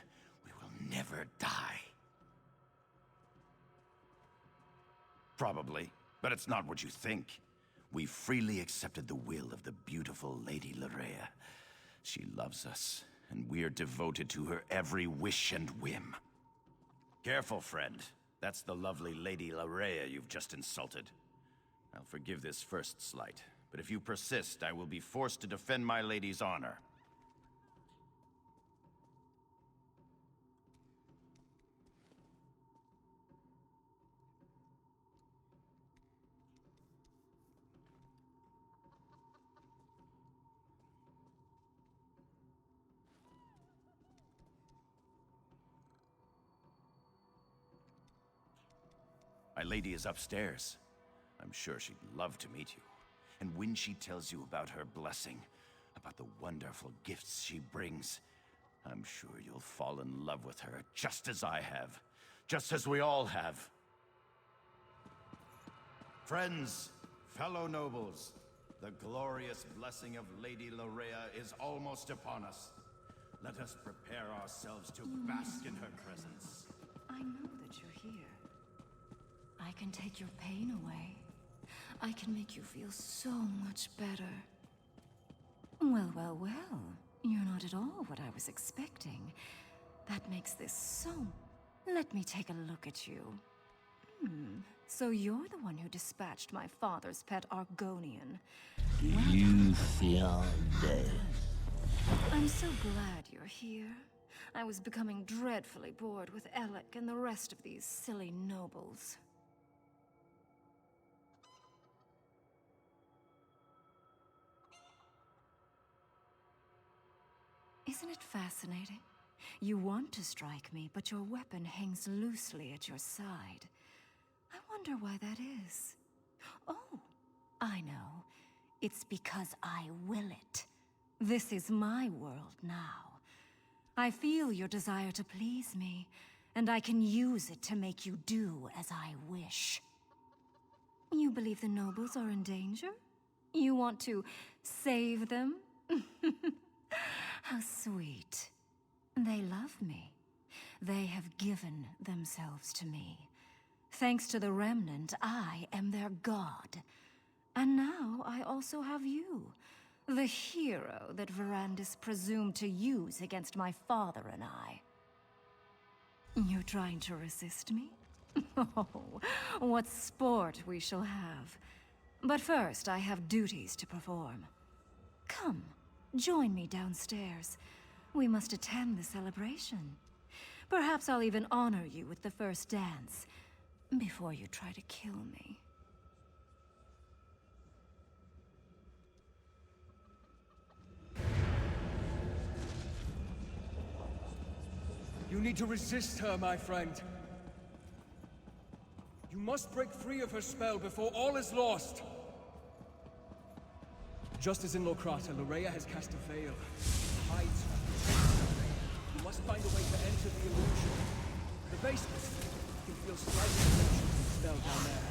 we will never die. Probably, but it's not what you think. We freely accepted the will of the beautiful Lady Larea. She loves us, and we're devoted to her every wish and whim. Careful, friend. That's the lovely Lady Larea you've just insulted. I'll forgive this first slight, But if you persist, I will be forced to defend my lady's honor. My lady is upstairs. I'm sure she'd love to meet you. And when she tells you about her blessing, about the wonderful gifts she brings, I'm sure you'll fall in love with her just as I have. Just as we all have. Friends, fellow nobles, the glorious blessing of Lady Lorea is almost upon us. Let us prepare ourselves to bask in her presence. I know that you're here. I can take your pain away. I can make you feel so much better. Well, well, well. You're not at all what I was expecting. That makes this so... Let me take a look at you. So you're the one who dispatched my father's pet Argonian. You feel dead. I'm so glad you're here. I was becoming dreadfully bored with Alec and the rest of these silly nobles. Isn't it fascinating? You want to strike me, but your weapon hangs loosely at your side. I wonder why that is. Oh, I know. It's because I will it. This is my world now. I feel your desire to please me, and I can use it to make you do as I wish. You believe the nobles are in danger? You want to save them? How sweet. They love me. They have given themselves to me. Thanks to the Remnant, I am their god. And now I also have you, the hero that Verandis presumed to use against my father and I. You're trying to resist me? Oh, what sport we shall have. But first, I have duties to perform. Come, join me downstairs. We must attend the celebration. Perhaps I'll even honor you with the first dance, before you try to kill me. You need to resist her, my friend. You must break free of her spell before all is lost. Just as in Locrata, Lorea has cast a veil. Hides her. You must find a way to enter the illusion. The basement. You can feel slight extensions of the spell down there.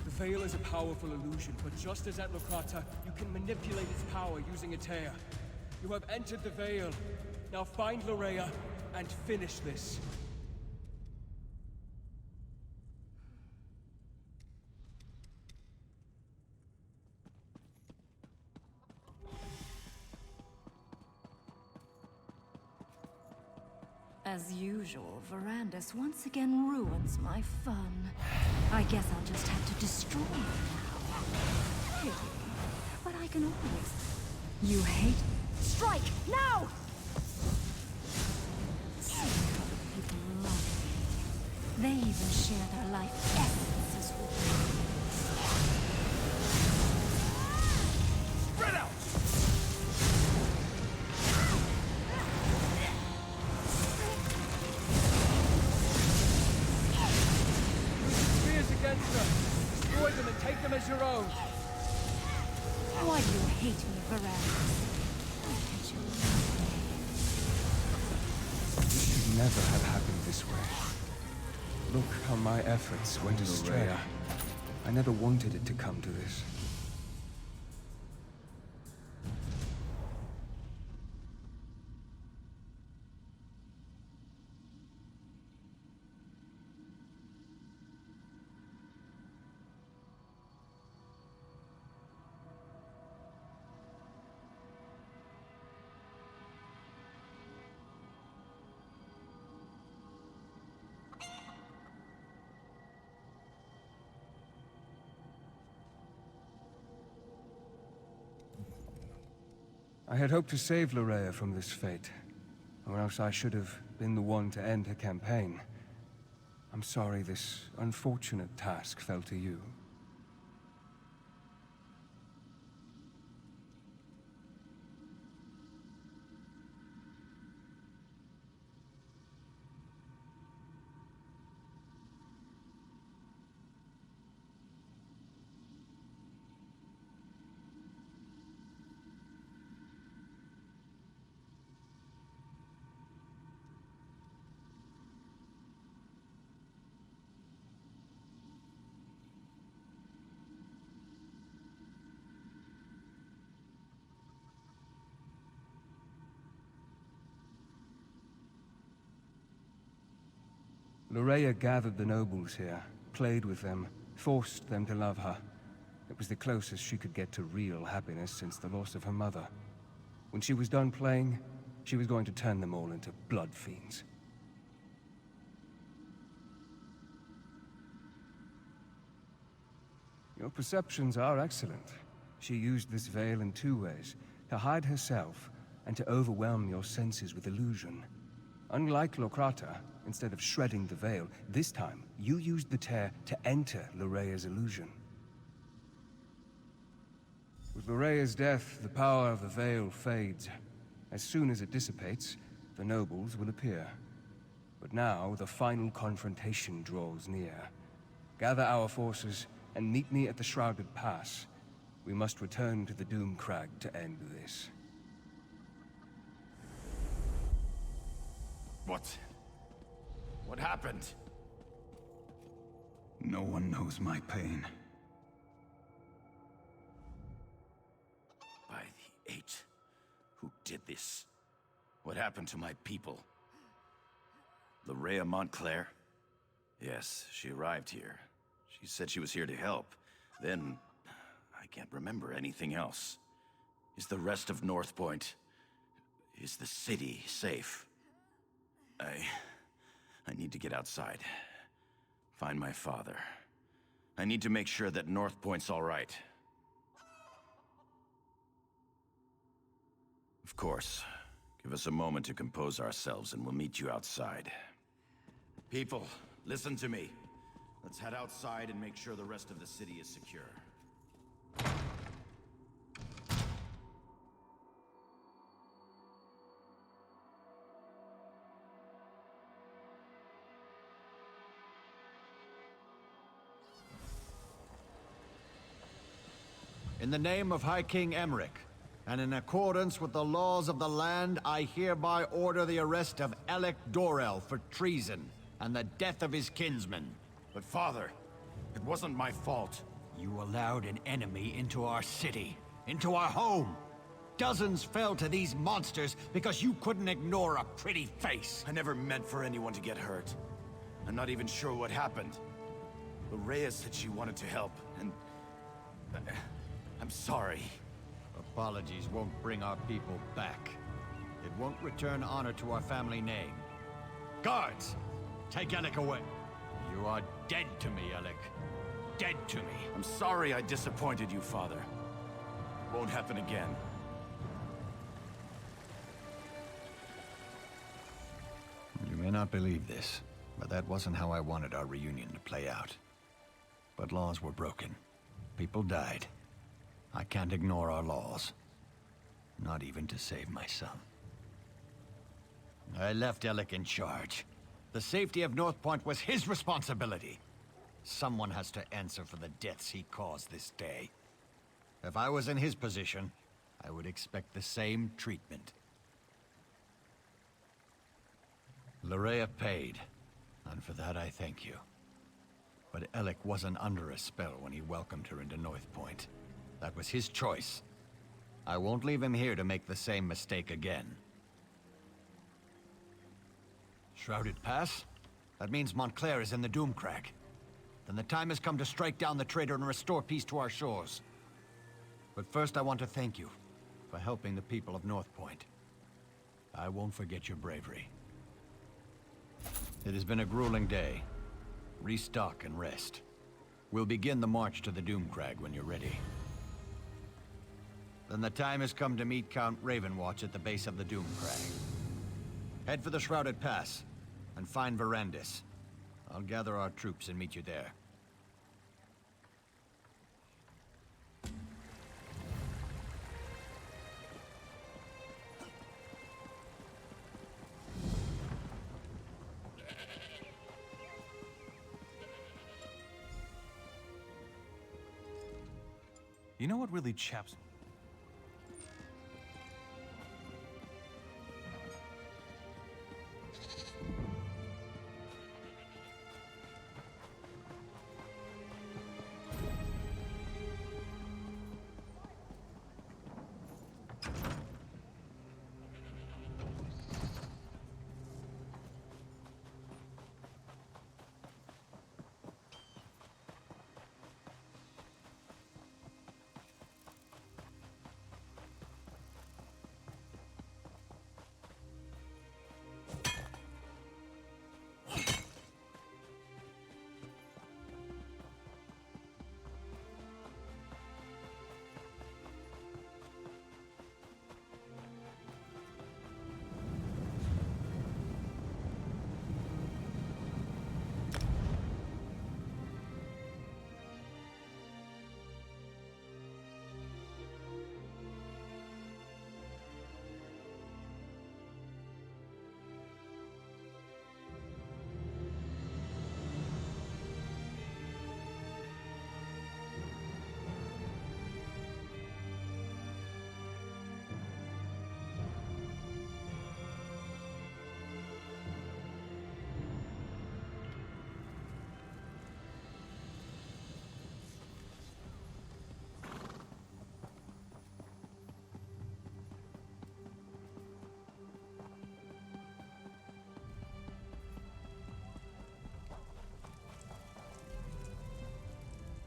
The veil is a powerful illusion, but just as at Locrata, you can manipulate its power using a tear. You have entered the veil. Now find Lorea and finish this. As usual, Verandis once again ruins my fun. I guess I'll just have to destroy it now. Pity. But I can always... You hate... Strike! Now! See how the people love me. They even share their life essences with me. Spread out! Against them. Destroy them and take them as your own. Why do you hate me, Verandis? This should never have happened this way. Look how my efforts went astray. I never wanted it to come to this. I had hoped to save Loraya from this fate, or else I should have been the one to end her campaign. I'm sorry this unfortunate task fell to you. Loraya gathered the nobles here, played with them, forced them to love her. It was the closest she could get to real happiness since the loss of her mother. When she was done playing, she was going to turn them all into blood fiends. Your perceptions are excellent. She used this veil in two ways, to hide herself and to overwhelm your senses with illusion. Unlike Locrata, instead of shredding the veil, this time you used the tear to enter Lorea's illusion. With Lorea's death, the power of the veil fades. As soon as it dissipates, the nobles will appear. But now the final confrontation draws near. Gather our forces and meet me at the Shrouded Pass. We must return to the Doom Crag to end this. What happened? No one knows my pain. By the Eight. Who did this? What happened to my people? Loraya Montclair? Yes, she arrived here. She said she was here to help. Then, I can't remember anything else. Is the rest of North Point... Is the city safe? I need to get outside. Find my father. I need to make sure that North Point's all right. Of course. Give us a moment to compose ourselves and we'll meet you outside. People, listen to me. Let's head outside and make sure the rest of the city is secure. In the name of High King Emmerich, and in accordance with the laws of the land, I hereby order the arrest of Alec Dorel for treason and the death of his kinsmen. But father, it wasn't my fault. You allowed an enemy into our city, into our home. Dozens fell to these monsters because you couldn't ignore a pretty face. I never meant for anyone to get hurt. I'm not even sure what happened. Loraya said she wanted to help, and... I'm sorry. Apologies won't bring our people back. It won't return honor to our family name. Guards! Take Alec away. You are dead to me, Alec. Dead to me. I'm sorry I disappointed you, father. It won't happen again. You may not believe this, but that wasn't how I wanted our reunion to play out. But laws were broken. People died. I can't ignore our laws. Not even to save my son. I left Alec in charge. The safety of North Point was his responsibility. Someone has to answer for the deaths he caused this day. If I was in his position, I would expect the same treatment. Loraya paid, and for that I thank you. But Alec wasn't under a spell when he welcomed her into North Point. That was his choice. I won't leave him here to make the same mistake again. Shrouded Pass? That means Montclair is in the Doomcrag. Then the time has come to strike down the traitor and restore peace to our shores. But first I want to thank you for helping the people of North Point. I won't forget your bravery. It has been a grueling day. Restock and rest. We'll begin the march to the Doomcrag when you're ready. Then the time has come to meet Count Ravenwatch at the base of the Doom Crag. Head for the Shrouded Pass, and find Verandis. I'll gather our troops and meet you there. You know what really chaps...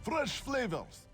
Fresh flavors.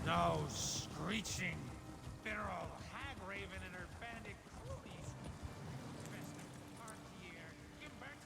No screeching, bitter old hag raven and her bandit cronies. Best party Gimbert.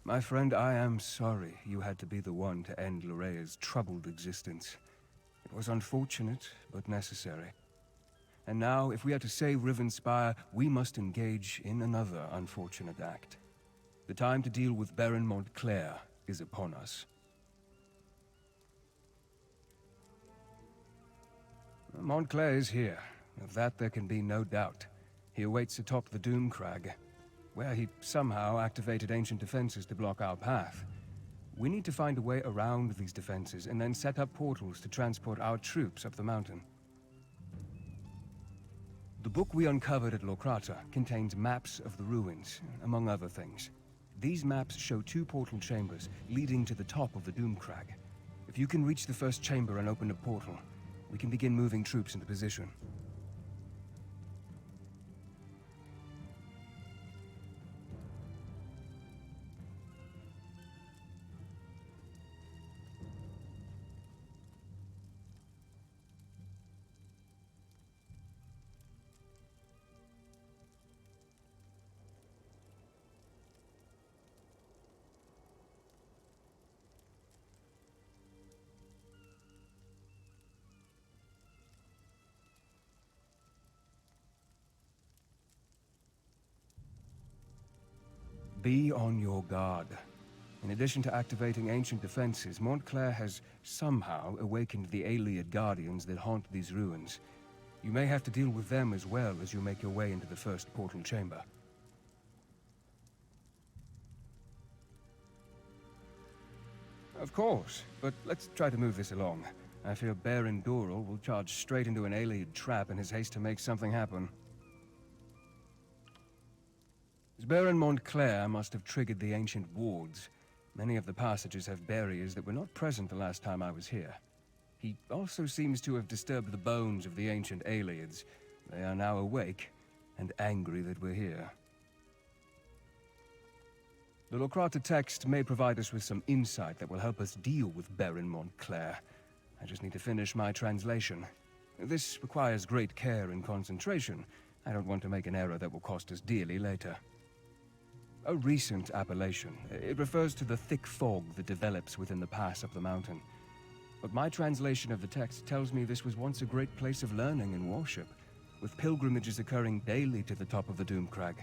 My friend, I am sorry you had to be the one to end Lorea's troubled existence. It was unfortunate, but necessary. And now, if we are to save Rivenspire, we must engage in another unfortunate act. The time to deal with Baron Montclair is upon us. Montclair is here. Of that there can be no doubt. He awaits atop the Doomcrag, where he somehow activated ancient defenses to block our path. We need to find a way around these defenses and then set up portals to transport our troops up the mountain. The book we uncovered at Locrata contains maps of the ruins, among other things. These maps show 2 portal chambers leading to the top of the Doomcrag. If you can reach the first chamber and open a portal, we can begin moving troops into position. Be on your guard. In addition to activating ancient defenses, Montclair has somehow awakened the Ayleid guardians that haunt these ruins. You may have to deal with them as well as you make your way into the first portal chamber. Of course, but let's try to move this along. I fear Baron Doral will charge straight into an Ayleid trap in his haste to make something happen. Baron Montclair must have triggered the ancient wards. Many of the passages have barriers that were not present the last time I was here. He also seems to have disturbed the bones of the ancient Ayleids. They are now awake and angry that we're here. The Locrata text may provide us with some insight that will help us deal with Baron Montclair. I just need to finish my translation. This requires great care and concentration. I don't want to make an error that will cost us dearly later. A recent appellation. It refers to the thick fog that develops within the pass up the mountain. But my translation of the text tells me this was once a great place of learning and worship, with pilgrimages occurring daily to the top of the Doomcrag.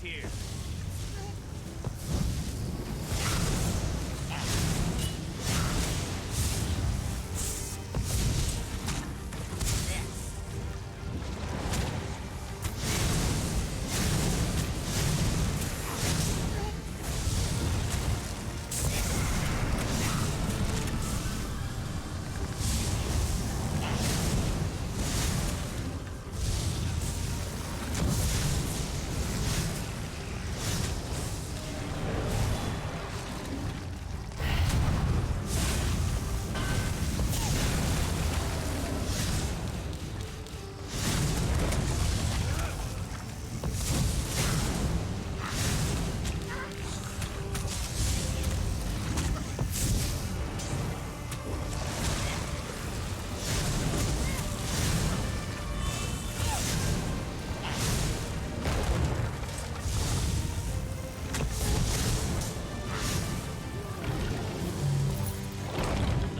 here.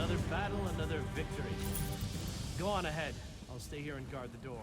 Another battle, another victory. Go on ahead. I'll stay here and guard the door.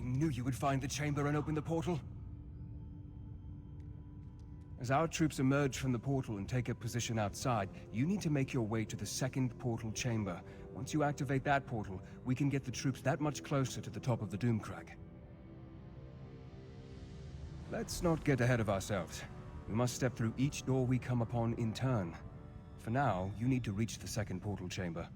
Knew you would find the chamber and open the portal. As our troops emerge from the portal and take up position outside, you need to make your way to the second portal chamber. Once you activate that portal, we can get the troops that much closer to the top of the Doomcrag. Let's not get ahead of ourselves. We must step through each door we come upon in turn. For now, you need to reach the second portal chamber.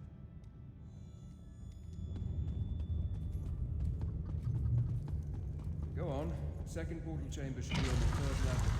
Go on. Second portal chamber should be on the third level.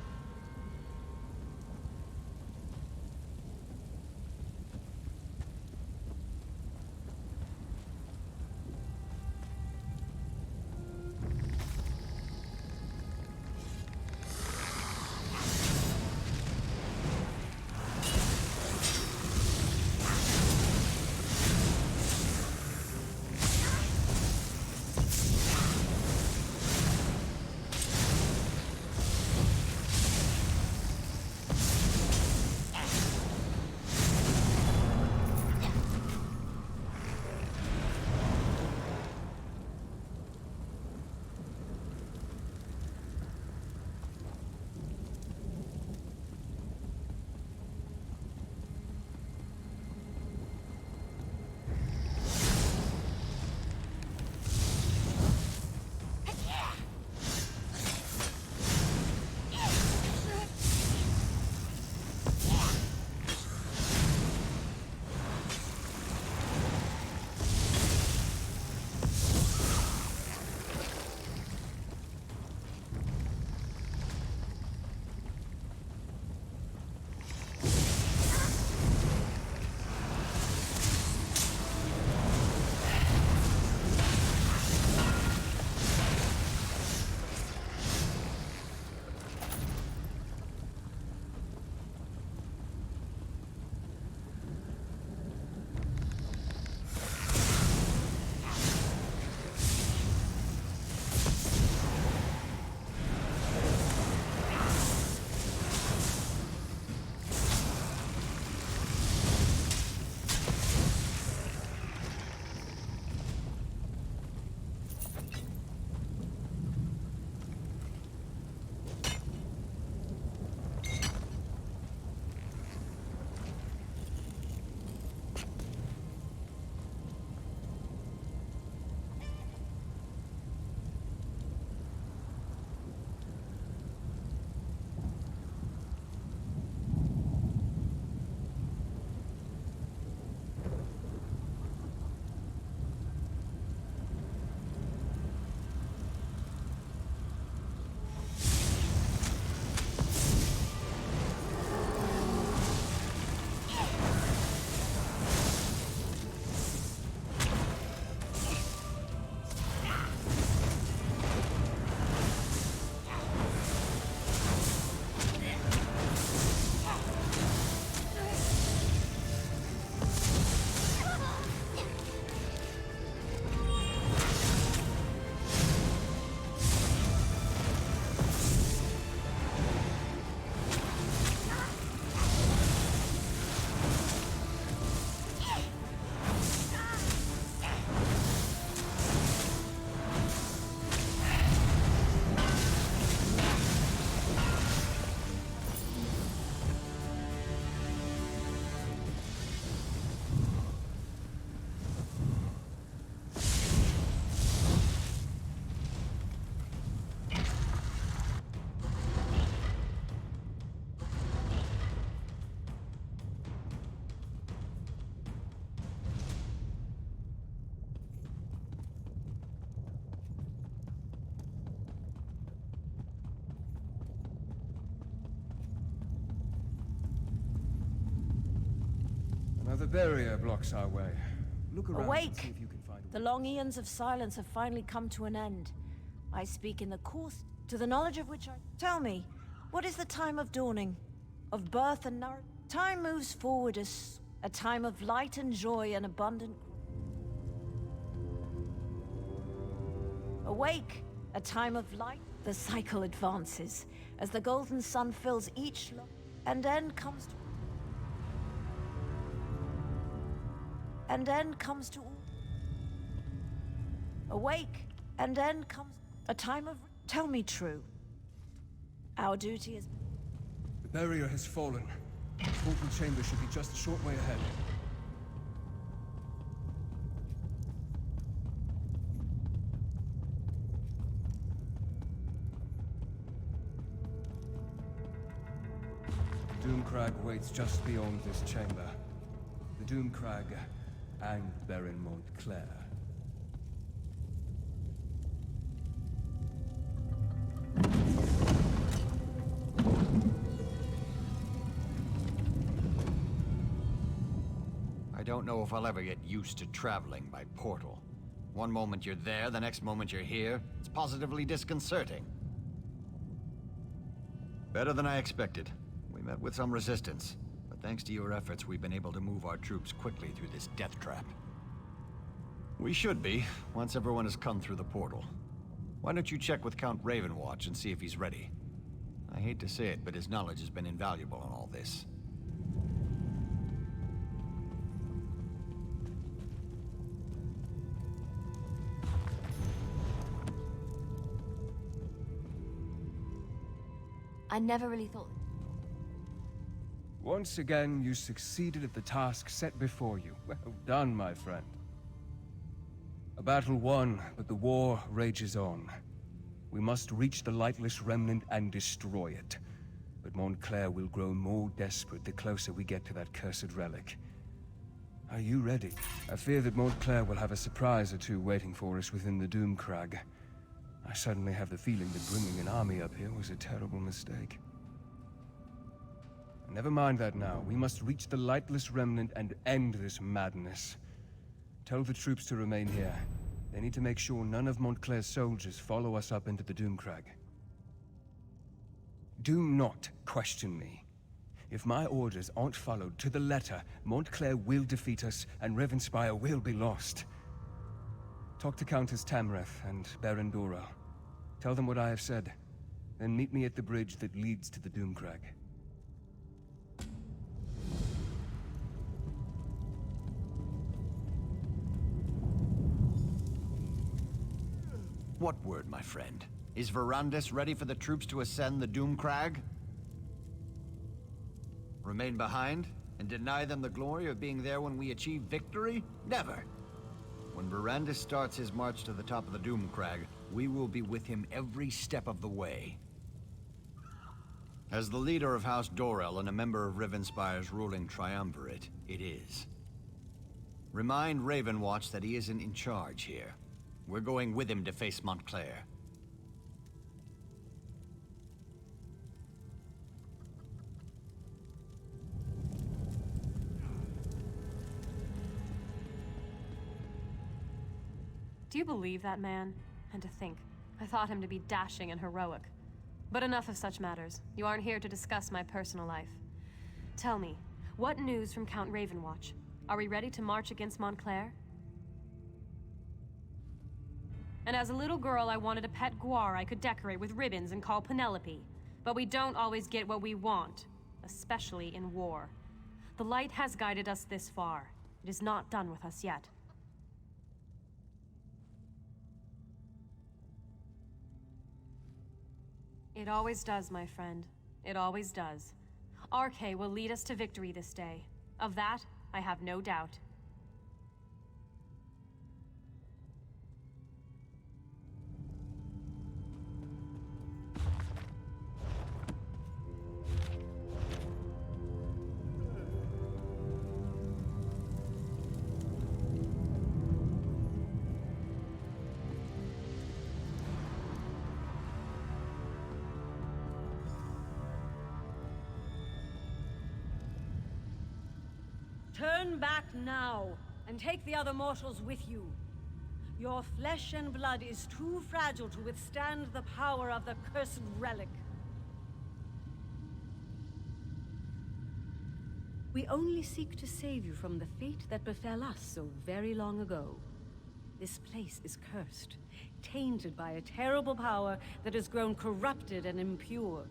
barrier blocks our way. Look around and Awake! see if you can find a The long eons of silence have finally come to an end. I speak in the course, to the knowledge of which I... Tell me, what is the time of dawning? Of birth and nourishment? Time moves forward as a time of light and joy and abundant... Awake! A time of light. The cycle advances, as the golden sun fills each and end comes to... And end comes to all. Awake, and end comes a time of... Tell me true. Our duty is... The barrier has fallen. The portal chamber should be just a short way ahead. The Doomcrag waits just beyond this chamber. The Doomcrag and Baron Montclair. I don't know if I'll ever get used to traveling by portal. One moment you're there, the next moment you're here. It's positively disconcerting. Better than I expected. We met with some resistance, but thanks to your efforts, we've been able to move our troops quickly through this death trap. We should be, once everyone has come through the portal. Why don't you check with Count Ravenwatch and see if he's ready? I hate to say it, but his knowledge has been invaluable in all this. I never really thought... Once again, you succeeded at the task set before you. Well done, my friend. A battle won, but the war rages on. We must reach the Lightless Remnant and destroy it. But Montclair will grow more desperate the closer we get to that cursed relic. Are you ready? I fear that Montclair will have a surprise or two waiting for us within the Doomcrag. I suddenly have the feeling that bringing an army up here was a terrible mistake. Never mind that now. We must reach the Lightless Remnant and end this madness. Tell the troops to remain here. They need to make sure none of Montclair's soldiers follow us up into the Doomcrag. Do not question me. If my orders aren't followed to the letter, Montclair will defeat us and Ravenspire will be lost. Talk to Countess Tamreth and Baron Doral. Tell them what I have said. Then meet me at the bridge that leads to the Doomcrag. What word, my friend? Is Verandis ready for the troops to ascend the Doomcrag? Remain behind and deny them the glory of being there when we achieve victory? Never! When Verandis starts his march to the top of the Doomcrag, we will be with him every step of the way. As the leader of House Dorel and a member of Ravenspire's ruling triumvirate, it is. Remind Ravenwatch that he isn't in charge here. We're going with him to face Montclair. Do you believe that man? And to think, I thought him to be dashing and heroic. But enough of such matters. You aren't here to discuss my personal life. Tell me, what news from Count Ravenwatch? Are we ready to march against Montclair? And as a little girl, I wanted a pet guar I could decorate with ribbons and call Penelope. But we don't always get what we want, especially in war. The light has guided us this far. It is not done with us yet. It always does, my friend. It always does. RK will lead us to victory this day. Of that, I have no doubt. Turn back now, and take the other mortals with you. Your flesh and blood is too fragile to withstand the power of the cursed relic. We only seek to save you from the fate that befell us so very long ago. This place is cursed, tainted by a terrible power that has grown corrupted and impure.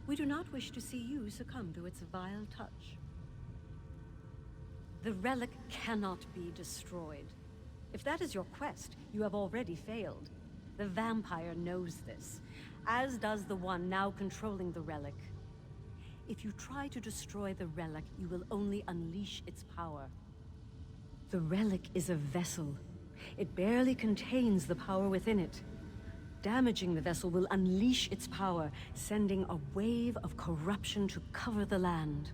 We do not wish to see you succumb to its vile touch. The relic cannot be destroyed. If that is your quest, you have already failed. The vampire knows this, as does the one now controlling the relic. If you try to destroy the relic, you will only unleash its power. The relic is a vessel. It barely contains the power within it. Damaging the vessel will unleash its power, sending a wave of corruption to cover the land.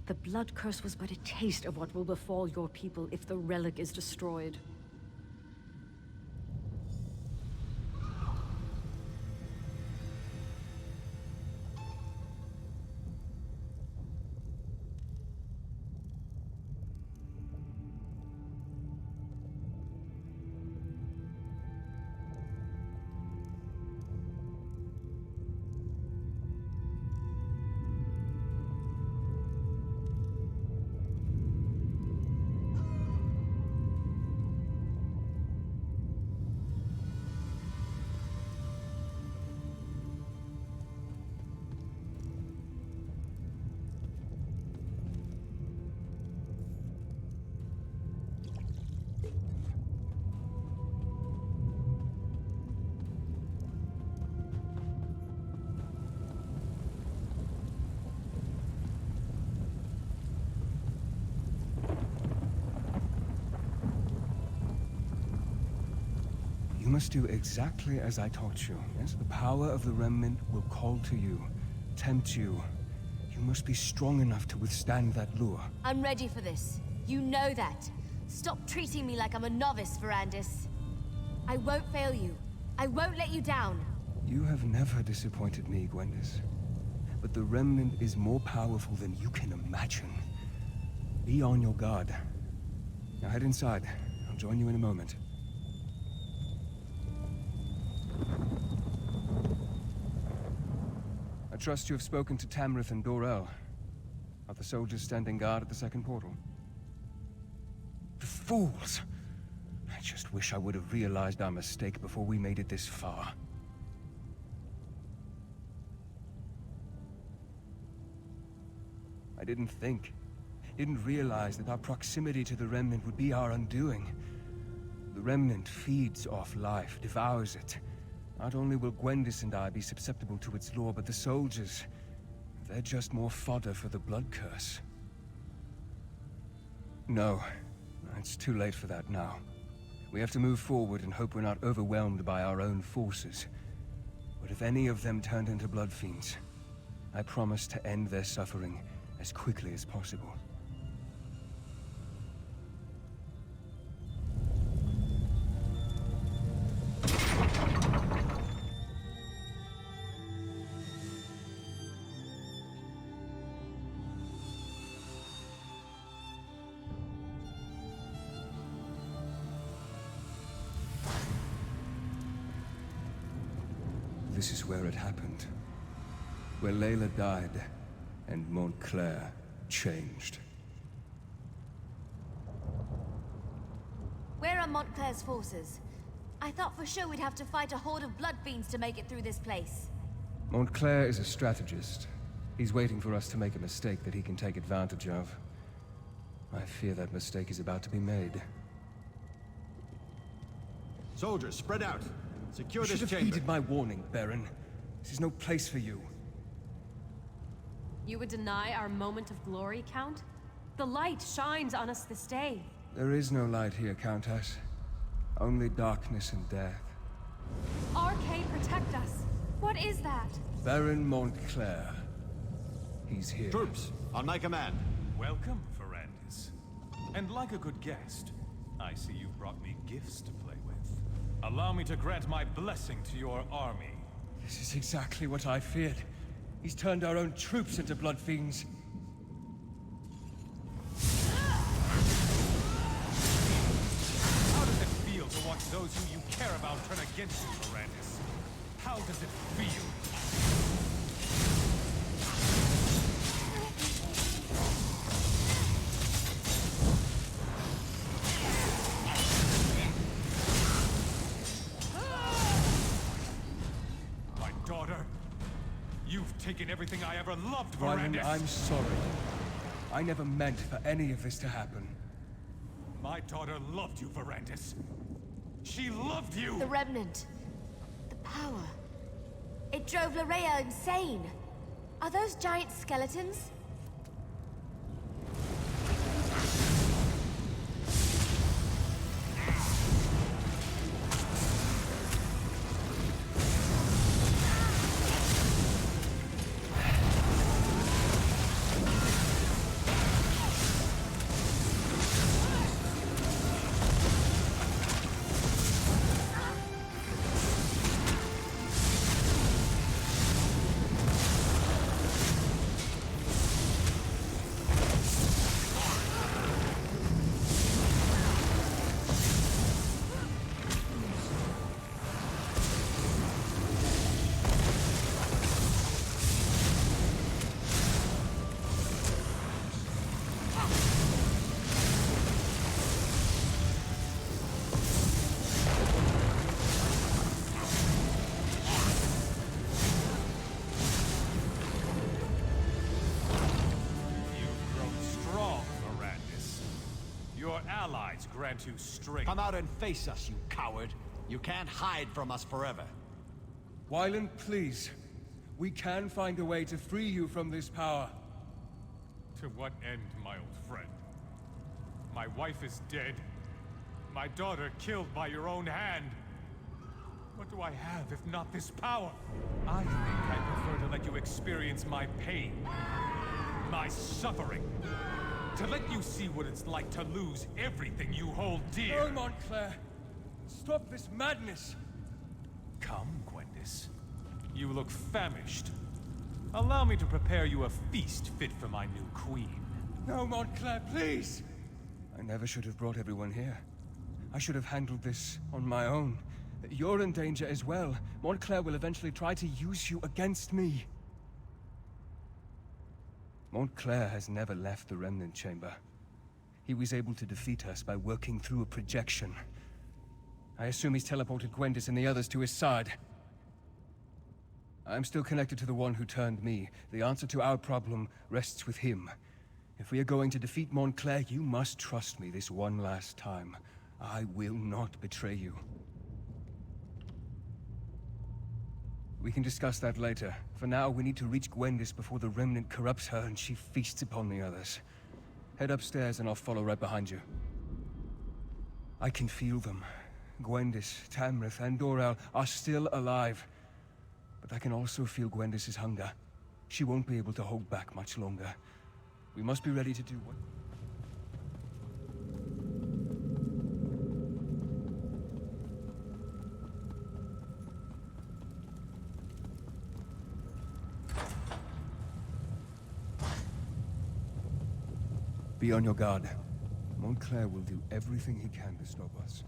The blood curse was but a taste of what will befall your people if the relic is destroyed. You must do exactly as I taught you. Yes, the power of the Remnant will call to you, tempt you. You must be strong enough to withstand that lure. I'm ready for this. You know that. Stop treating me like I'm a novice, Verandis. I won't fail you. I won't let you down. You have never disappointed me, Gwendis. But the Remnant is more powerful than you can imagine. Be on your guard. Now head inside. I'll join you in a moment. I trust you have spoken to Tamrith and Dorel. Are the soldiers standing guard at the second portal? The fools! I just wish I would have realized our mistake before we made it this far. I didn't realize that our proximity to the Remnant would be our undoing. The Remnant feeds off life, devours it. Not only will Gwendis and I be susceptible to its lore, but the soldiers, they're just more fodder for the blood curse. No, it's too late for that now. We have to move forward and hope we're not overwhelmed by our own forces. But if any of them turned into blood fiends, I promise to end their suffering as quickly as possible. This is where it happened. Where Layla died, and Montclair changed. Where are Montclair's forces? I thought for sure we'd have to fight a horde of blood fiends to make it through this place. Montclair is a strategist. He's waiting for us to make a mistake that he can take advantage of. I fear that mistake is about to be made. Soldiers, spread out. Secure You this should have chamber. heeded my warning, Baron. This is no place for you. You would deny our moment of glory, Count? The light shines on us this day. There is no light here, Countess. Only darkness and death. RK, protect us. What is that? Baron Montclair. He's here. Troops, on my command. Welcome, Verandis. And like a good guest, I see you've brought me gifts to play with. Allow me to grant my blessing to your army. This is exactly what I feared. He's turned our own troops into blood fiends. those who you care about turn against you, Mirandus. How does it feel? My daughter, you've taken everything I ever loved, Wyland, Mirandus. I'm sorry. I never meant for any of this to happen. My daughter loved you, Mirandus. She loved you! The Remnant. The power. It drove Larea insane. Are those giant skeletons? Allies grant you strength. Come out and face us, you coward. You can't hide from us forever. Wyland, please. We can find a way to free you from this power. To what end, my old friend? My wife is dead. My daughter killed by your own hand. What do I have if not this power? I think I prefer to let you experience my pain. My suffering. To let you see what it's like to lose everything you hold dear. No, Montclair. Stop this madness. Come, Gwendis. You look famished. Allow me to prepare you a feast fit for my new queen. No, Montclair, please! I never should have brought everyone here. I should have handled this on my own. You're in danger as well. Montclair will eventually try to use you against me. Montclair has never left the Remnant Chamber. He was able to defeat us by working through a projection. I assume he's teleported Gwendis and the others to his side. I'm still connected to the one who turned me. The answer to our problem rests with him. If we are going to defeat Montclair, you must trust me this one last time. I will not betray you. We can discuss that later. For now, we need to reach Gwendis before the Remnant corrupts her and she feasts upon the others. Head upstairs and I'll follow right behind you. I can feel them. Gwendis, Tamrith, and Dor-El are still alive. But I can also feel Gwendis' hunger. She won't be able to hold back much longer. We must be ready to do what... Be on your guard. Montclair will do everything he can to stop us.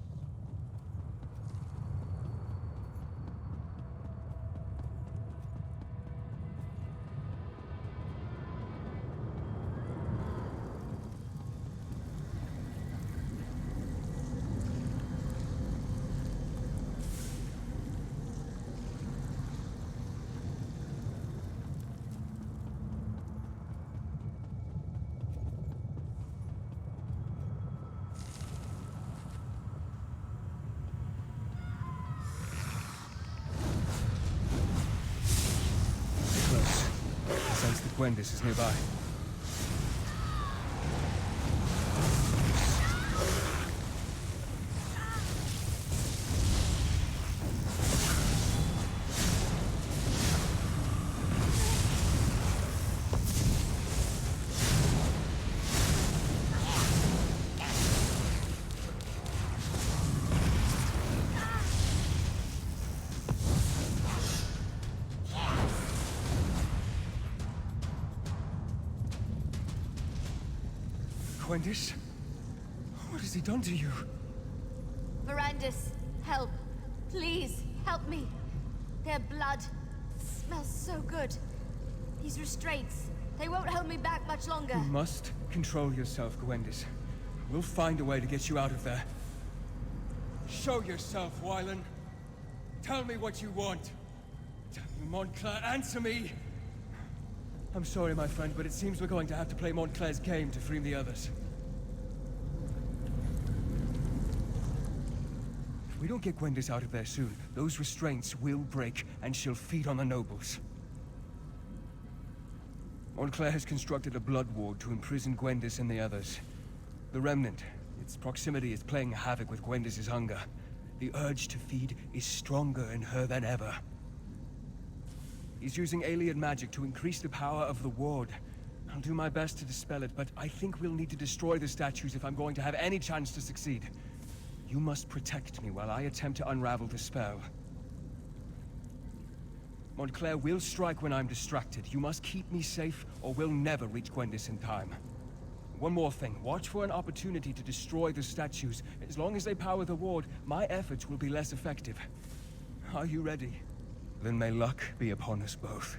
Gwendis is nearby. Gwendis? What has he done to you? Mirandus, Help. Please, help me. Their blood smells so good. These restraints, they won't hold me back much longer. You must control yourself, Gwendis. We'll find a way to get you out of there. Show yourself, Wylan. Tell me what you want. Tell me, Montclair, answer me! I'm sorry, my friend, but it seems we're going to have to play Montclair's game to free the others. If we don't get Gwendis out of there soon, those restraints will break, and she'll feed on the nobles. Montclair has constructed a blood ward to imprison Gwendis and the others. The Remnant, its proximity is playing havoc with Gwendis' hunger. The urge to feed is stronger in her than ever. He's using alien magic to increase the power of the ward. I'll do my best to dispel it, but I think we'll need to destroy the statues if I'm going to have any chance to succeed. You must protect me while I attempt to unravel the spell. Montclair will strike when I'm distracted. You must keep me safe, or we'll never reach Gwendis in time. One more thing. Watch for an opportunity to destroy the statues. As long as they power the ward, my efforts will be less effective. Are you ready? Then may luck be upon us both.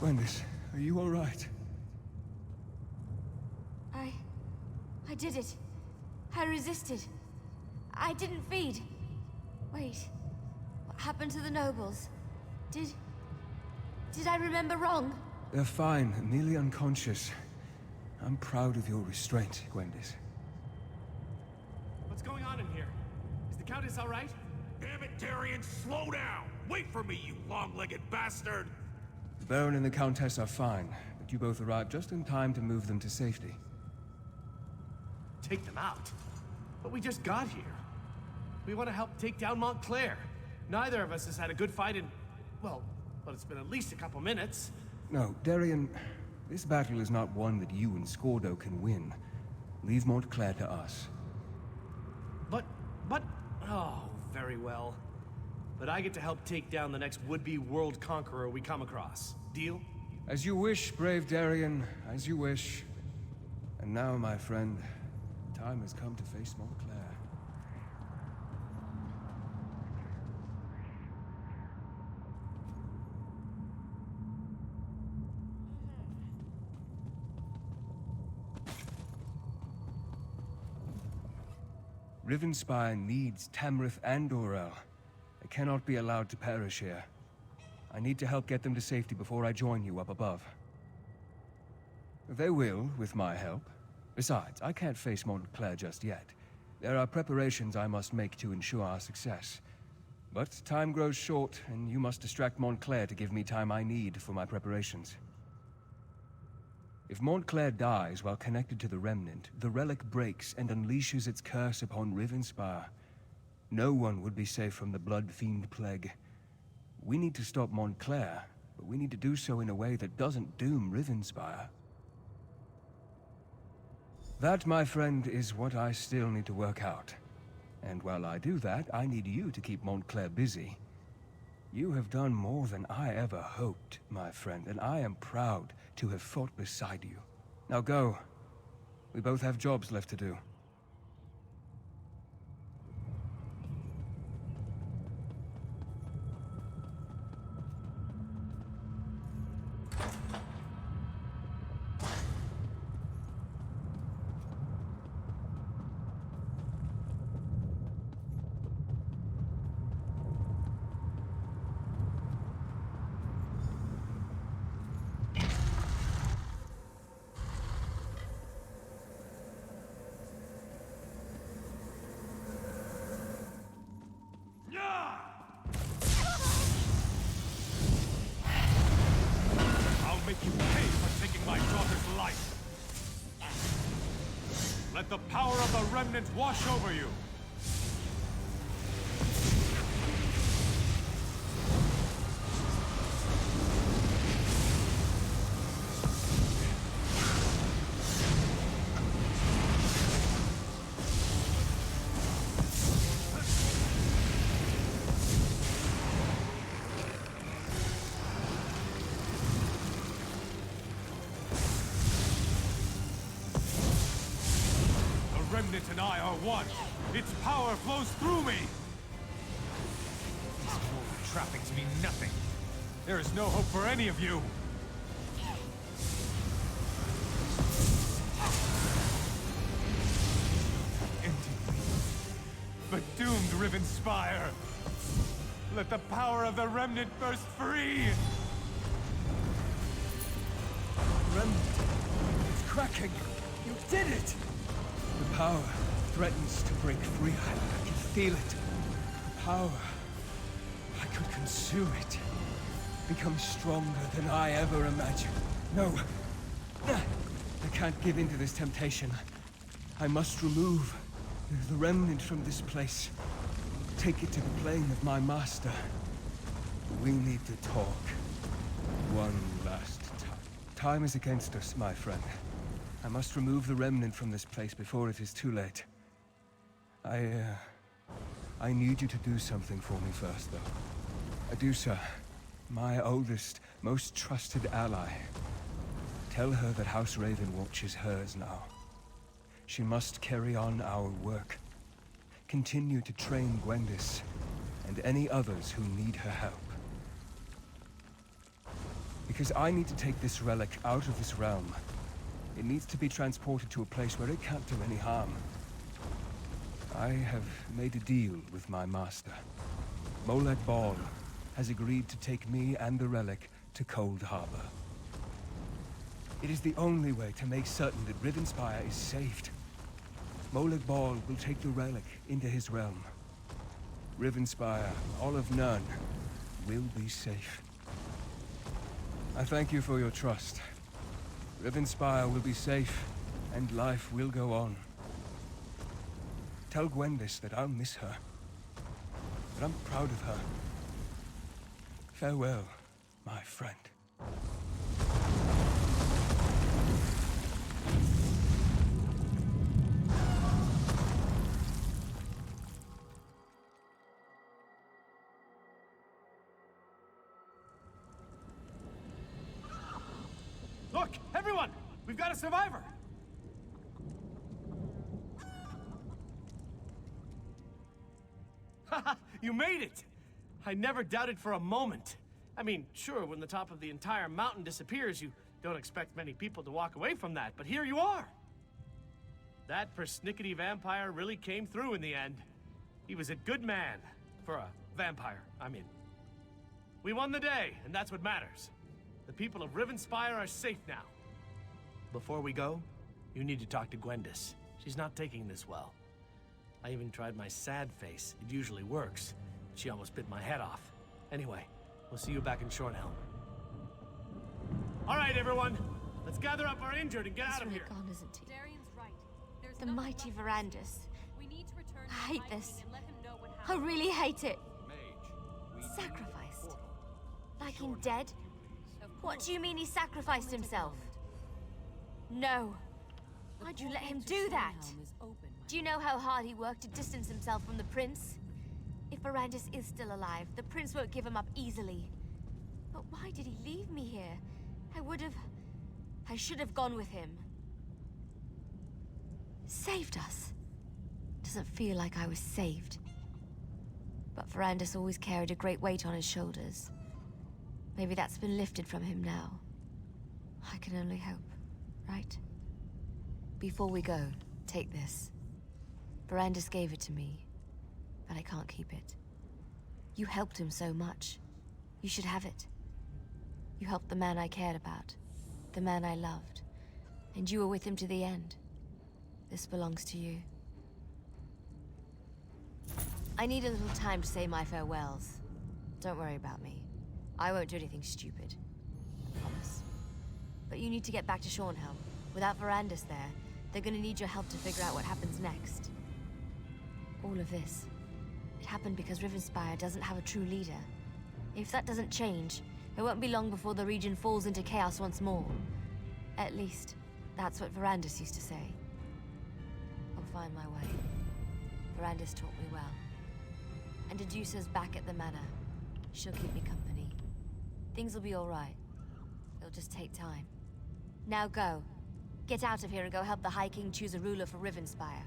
Gwendis, are you all right? I did it. I resisted. I didn't feed. Wait. What happened to the nobles? Did I remember wrong? They're fine, nearly unconscious. I'm proud of your restraint, Gwendis. What's going on in here? Is the Countess all right? Damn it, Darian, slow down! Wait for me, you long-legged bastard! The Baron and the Countess are fine, but you both arrived just in time to move them to safety. Take them out? But we just got here. We want to help take down Montclair. Neither of us has had a good fight in... well, it's been at least a couple minutes. No, Darian, this battle is not one that you and Scordo can win. Leave Montclair to us. But... oh, very well. But I get to help take down the next would-be world conqueror we come across. Deal? As you wish, brave Darian, as you wish. And now, my friend, time has come to face Montclair. Rivenspire needs Tamrith and Dorel. They cannot be allowed to perish here. I need to help get them to safety before I join you up above. They will, with my help. Besides, I can't face Montclair just yet. There are preparations I must make to ensure our success. But time grows short, and you must distract Montclair to give me time I need for my preparations. If Montclair dies while connected to the Remnant, the relic breaks and unleashes its curse upon Rivenspire. No one would be safe from the Blood Fiend Plague. We need to stop Montclair, but we need to do so in a way that doesn't doom Rivenspire. That, my friend, is what I still need to work out. And while I do that, I need you to keep Montclair busy. You have done more than I ever hoped, my friend, and I am proud to have fought beside you. Now go. We both have jobs left to do. Let the power of the Remnant wash over you! The Remnant and I are one. Its power flows through me. These mortal trappings mean nothing. There is no hope for any of you. Empty, but doomed Riven Spire. Let the power of the Remnant burst free. Remnant, it's cracking. You did it! The power threatens to break free. I can feel it. The power. I could consume it. Become stronger than I ever imagined. No. I can't give in to this temptation. I must remove the Remnant from this place. Take it to the plane of my master. We need to talk. One last time. Time is against us, my friend. I must remove the Remnant from this place before it is too late. I need you to do something for me first, though. Adusa, my oldest, most trusted ally. Tell her that House Ravenwatch is hers now. She must carry on our work. Continue to train Gwendis, and any others who need her help. Because I need to take this relic out of this realm. It needs to be transported to a place where it can't do any harm. I have made a deal with my master. Molag Bal has agreed to take me and the relic to Cold Harbor. It is the only way to make certain that Rivenspire is saved. Molag Bal will take the relic into his realm. Rivenspire, all of Nurn, will be safe. I thank you for your trust. Rivenspire will be safe, and life will go on. Tell Gwendis that I'll miss her, but I'm proud of her. Farewell, my friend. Look, everyone! We've got a survivor! Haha, you made it! I never doubted for a moment. I mean, sure, when the top of the entire mountain disappears, you don't expect many people to walk away from that, but here you are! That persnickety vampire really came through in the end. He was a good man. For a vampire, I mean. We won the day, and that's what matters. The people of Rivenspire are safe now. Before we go, you need to talk to Gwendis. She's not taking this well. I even tried my sad face. It usually works. She almost bit my head off. Anyway, we'll see you back in Shornhelm. All right, everyone. Let's gather up our injured and get out of here. Gone, isn't he? Darian's right. There's The nothing mighty left to Verandis. We need to return to I hate the this. and let him know what I happened. really hate it. Mage, we Sacrificed? Like him dead? What do you mean he sacrificed himself? No. Why'd you let him do that? Do you know how hard he worked to distance himself from the prince? If Verandis is still alive, the prince won't give him up easily. But why did he leave me here? I should have gone with him. Saved us. Doesn't feel like I was saved. But Verandis always carried a great weight on his shoulders. Maybe that's been lifted from him now. I can only hope, right? Before we go, take this. Verandis gave it to me, but I can't keep it. You helped him so much. You should have it. You helped the man I cared about, the man I loved, and you were with him to the end. This belongs to you. I need a little time to say my farewells. Don't worry about me. I won't do anything stupid. I promise. But you need to get back to Shornhelm. Without Verandis there, They're gonna need your help to figure out what happens next. All of this, it happened because Rivenspire doesn't have a true leader. If that doesn't change, it won't be long before the region falls into chaos once more. At least, that's what Verandis used to say. I'll find my way. Verandis taught me well. And Dedusa's back at the manor. She'll keep me company. Things will be all right. It'll just take time. Now go. Get out of here and go help the High King choose a ruler for Rivenspire.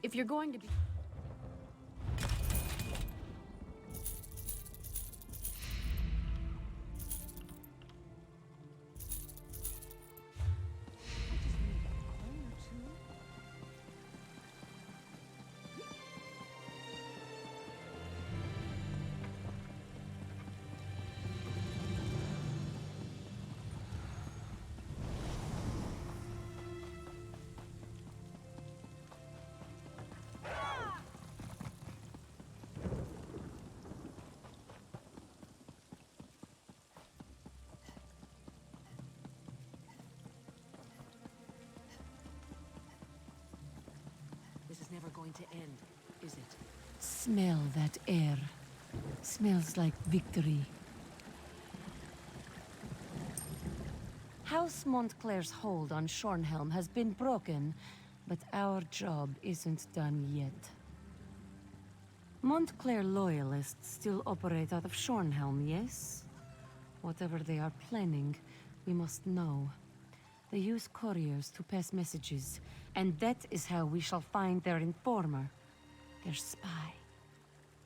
If you're going to be... This is never going to end, is it? Smell that air. Smells like victory. House Montclair's hold on Shornhelm has been broken, but our job isn't done yet. Montclair loyalists still operate out of Shornhelm, yes? Whatever they are planning, we must know. They use couriers to pass messages, and that is how we shall find their informer, their spy.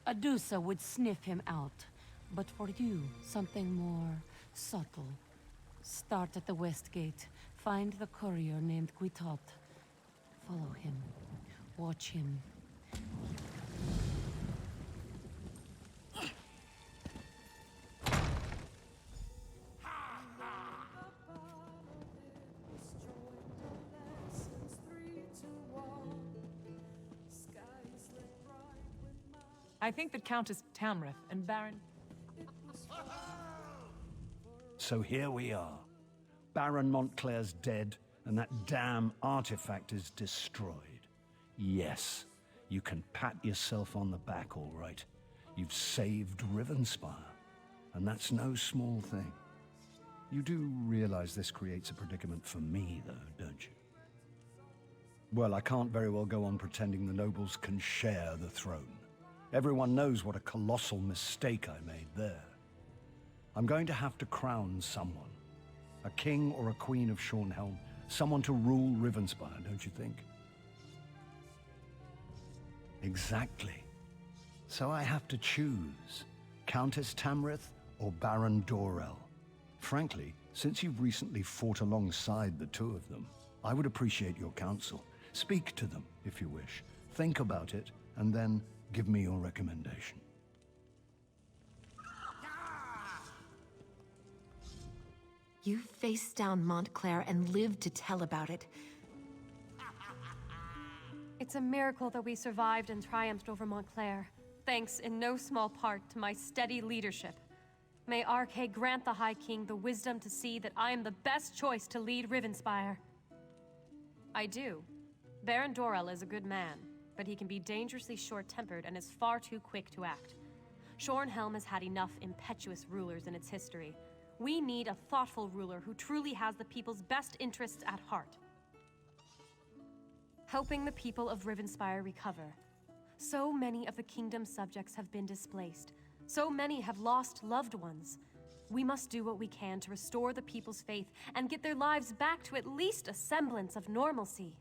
Adusa would sniff him out, but for you, something more subtle. Start at the west gate, find the courier named Guitot. Follow him, watch him. I think that Countess Tamrith and Baron... So here we are. Baron Montclair's dead, and that damn artifact is destroyed. Yes, you can pat yourself on the back, all right. You've saved Rivenspire, and that's no small thing. You do realize this creates a predicament for me, though, don't you? Well, I can't very well go on pretending the nobles can share the throne. Everyone knows what a colossal mistake I made there. I'm going to have to crown someone. A king or a queen of Shornhelm. Someone to rule Rivenspire, don't you think? Exactly. So I have to choose. Countess Tamrith or Baron Dorell. Frankly, since you've recently fought alongside the two of them, I would appreciate your counsel. Speak to them, if you wish. Think about it, and then give me your recommendation. You faced down Montclair and lived to tell about it. It's a miracle that we survived and triumphed over Montclair, thanks in no small part to my steady leadership. May Arche grant the High King the wisdom to see that I am the best choice to lead Rivenspire. I do. Baron Dorell is a good man, but he can be dangerously short-tempered and is far too quick to act. Shornhelm has had enough impetuous rulers in its history. We need a thoughtful ruler who truly has the people's best interests at heart. Helping the people of Rivenspire recover. So many of the kingdom's subjects have been displaced. So many have lost loved ones. We must do what we can to restore the people's faith and get their lives back to at least a semblance of normalcy.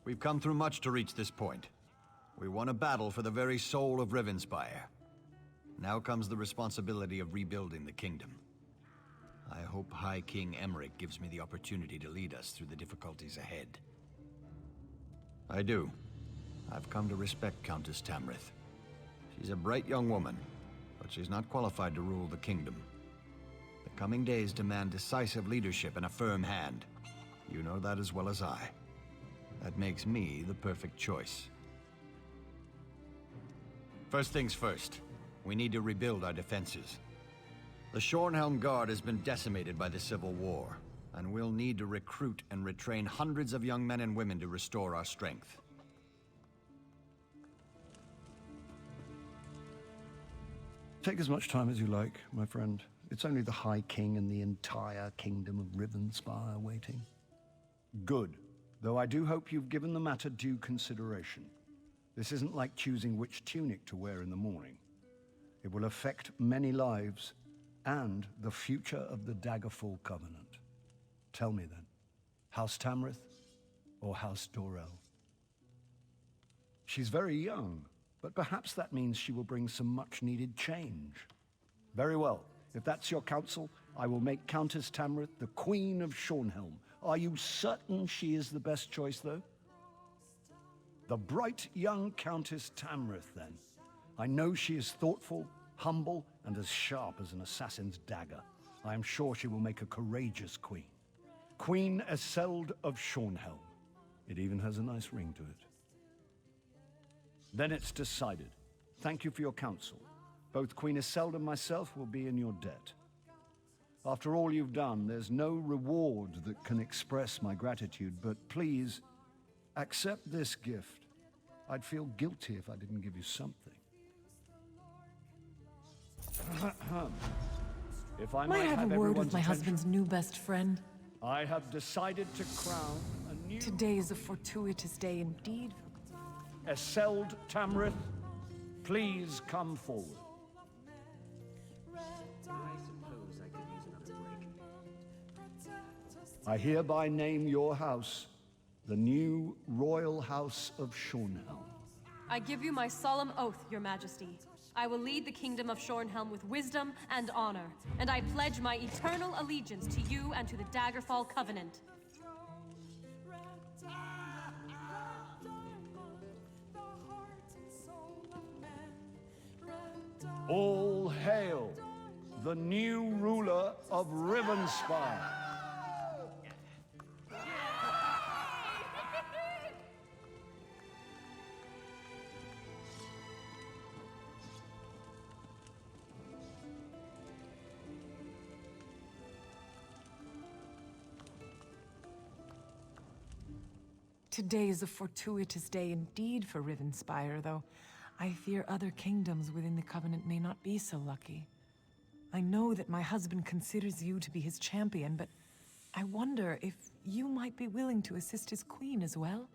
We've come through much to reach this point. We won a battle for the very soul of Rivenspire. Now comes the responsibility of rebuilding the kingdom. I hope High King Emmerich gives me the opportunity to lead us through the difficulties ahead. I do. I've come to respect Countess Tamrith. She's a bright young woman, but she's not qualified to rule the kingdom. The coming days demand decisive leadership and a firm hand. You know that as well as I. That makes me the perfect choice. First things first, we need to rebuild our defenses. The Shornhelm Guard has been decimated by the Civil War, and we'll need to recruit and retrain hundreds of young men and women to restore our strength. Take as much time as you like, my friend. It's only the High King and the entire kingdom of Rivenspire waiting. Good. Though I do hope you've given the matter due consideration. This isn't like choosing which tunic to wear in the morning. It will affect many lives and the future of the Daggerfall Covenant. Tell me then, House Tamrith or House Dorell? She's very young, but perhaps that means she will bring some much-needed change. Very well. If that's your counsel, I will make Countess Tamrith the Queen of Shornhelm. Are you certain she is the best choice, though? The bright young Countess Tamrith, then. I know she is thoughtful, humble, and as sharp as an assassin's dagger. I am sure she will make a courageous queen. Queen Eseld of Shornhelm. It even has a nice ring to it. Then it's decided. Thank you for your counsel. Both Queen Eseld and myself will be in your debt. After all you've done, there's no reward that can express my gratitude, but please, accept this gift. I'd feel guilty if I didn't give you something. If I Might I have a word with my everyone's husband's new best friend? I have decided to crown a new... Today is a fortuitous day indeed. Eseld Tamrith, please come forward. I hereby name your house the new Royal House of Shornhelm. I give you my solemn oath, Your Majesty. I will lead the kingdom of Shornhelm with wisdom and honor, and I pledge my eternal allegiance to you and to the Daggerfall Covenant. All hail the new ruler of Rivenspire. Today is a fortuitous day indeed for Rivenspire, though I fear other kingdoms within the Covenant may not be so lucky. I know that my husband considers you to be his champion, but I wonder if you might be willing to assist his queen as well?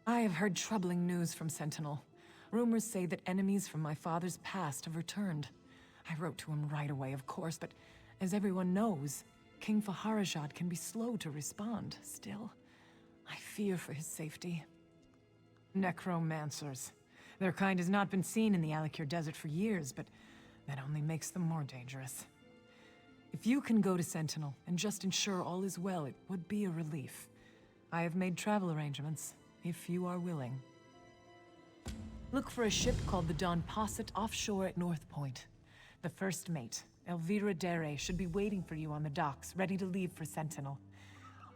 I have heard troubling news from Sentinel. Rumors say that enemies from my father's past have returned. I wrote to him right away, of course, but as everyone knows, King Faharajad can be slow to respond. Still, I fear for his safety. Necromancers. Their kind has not been seen in the Alikir Desert for years, but that only makes them more dangerous. If you can go to Sentinel and just ensure all is well, it would be a relief. I have made travel arrangements, if you are willing. Look for a ship called the Don Posset offshore at North Point. The first mate, Elvira Dere, should be waiting for you on the docks, ready to leave for Sentinel.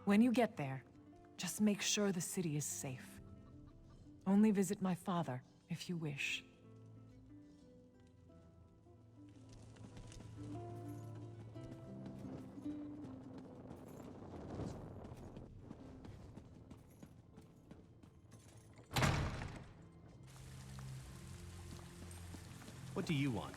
When you get there, just make sure the city is safe. Only visit my father, if you wish. What do you want?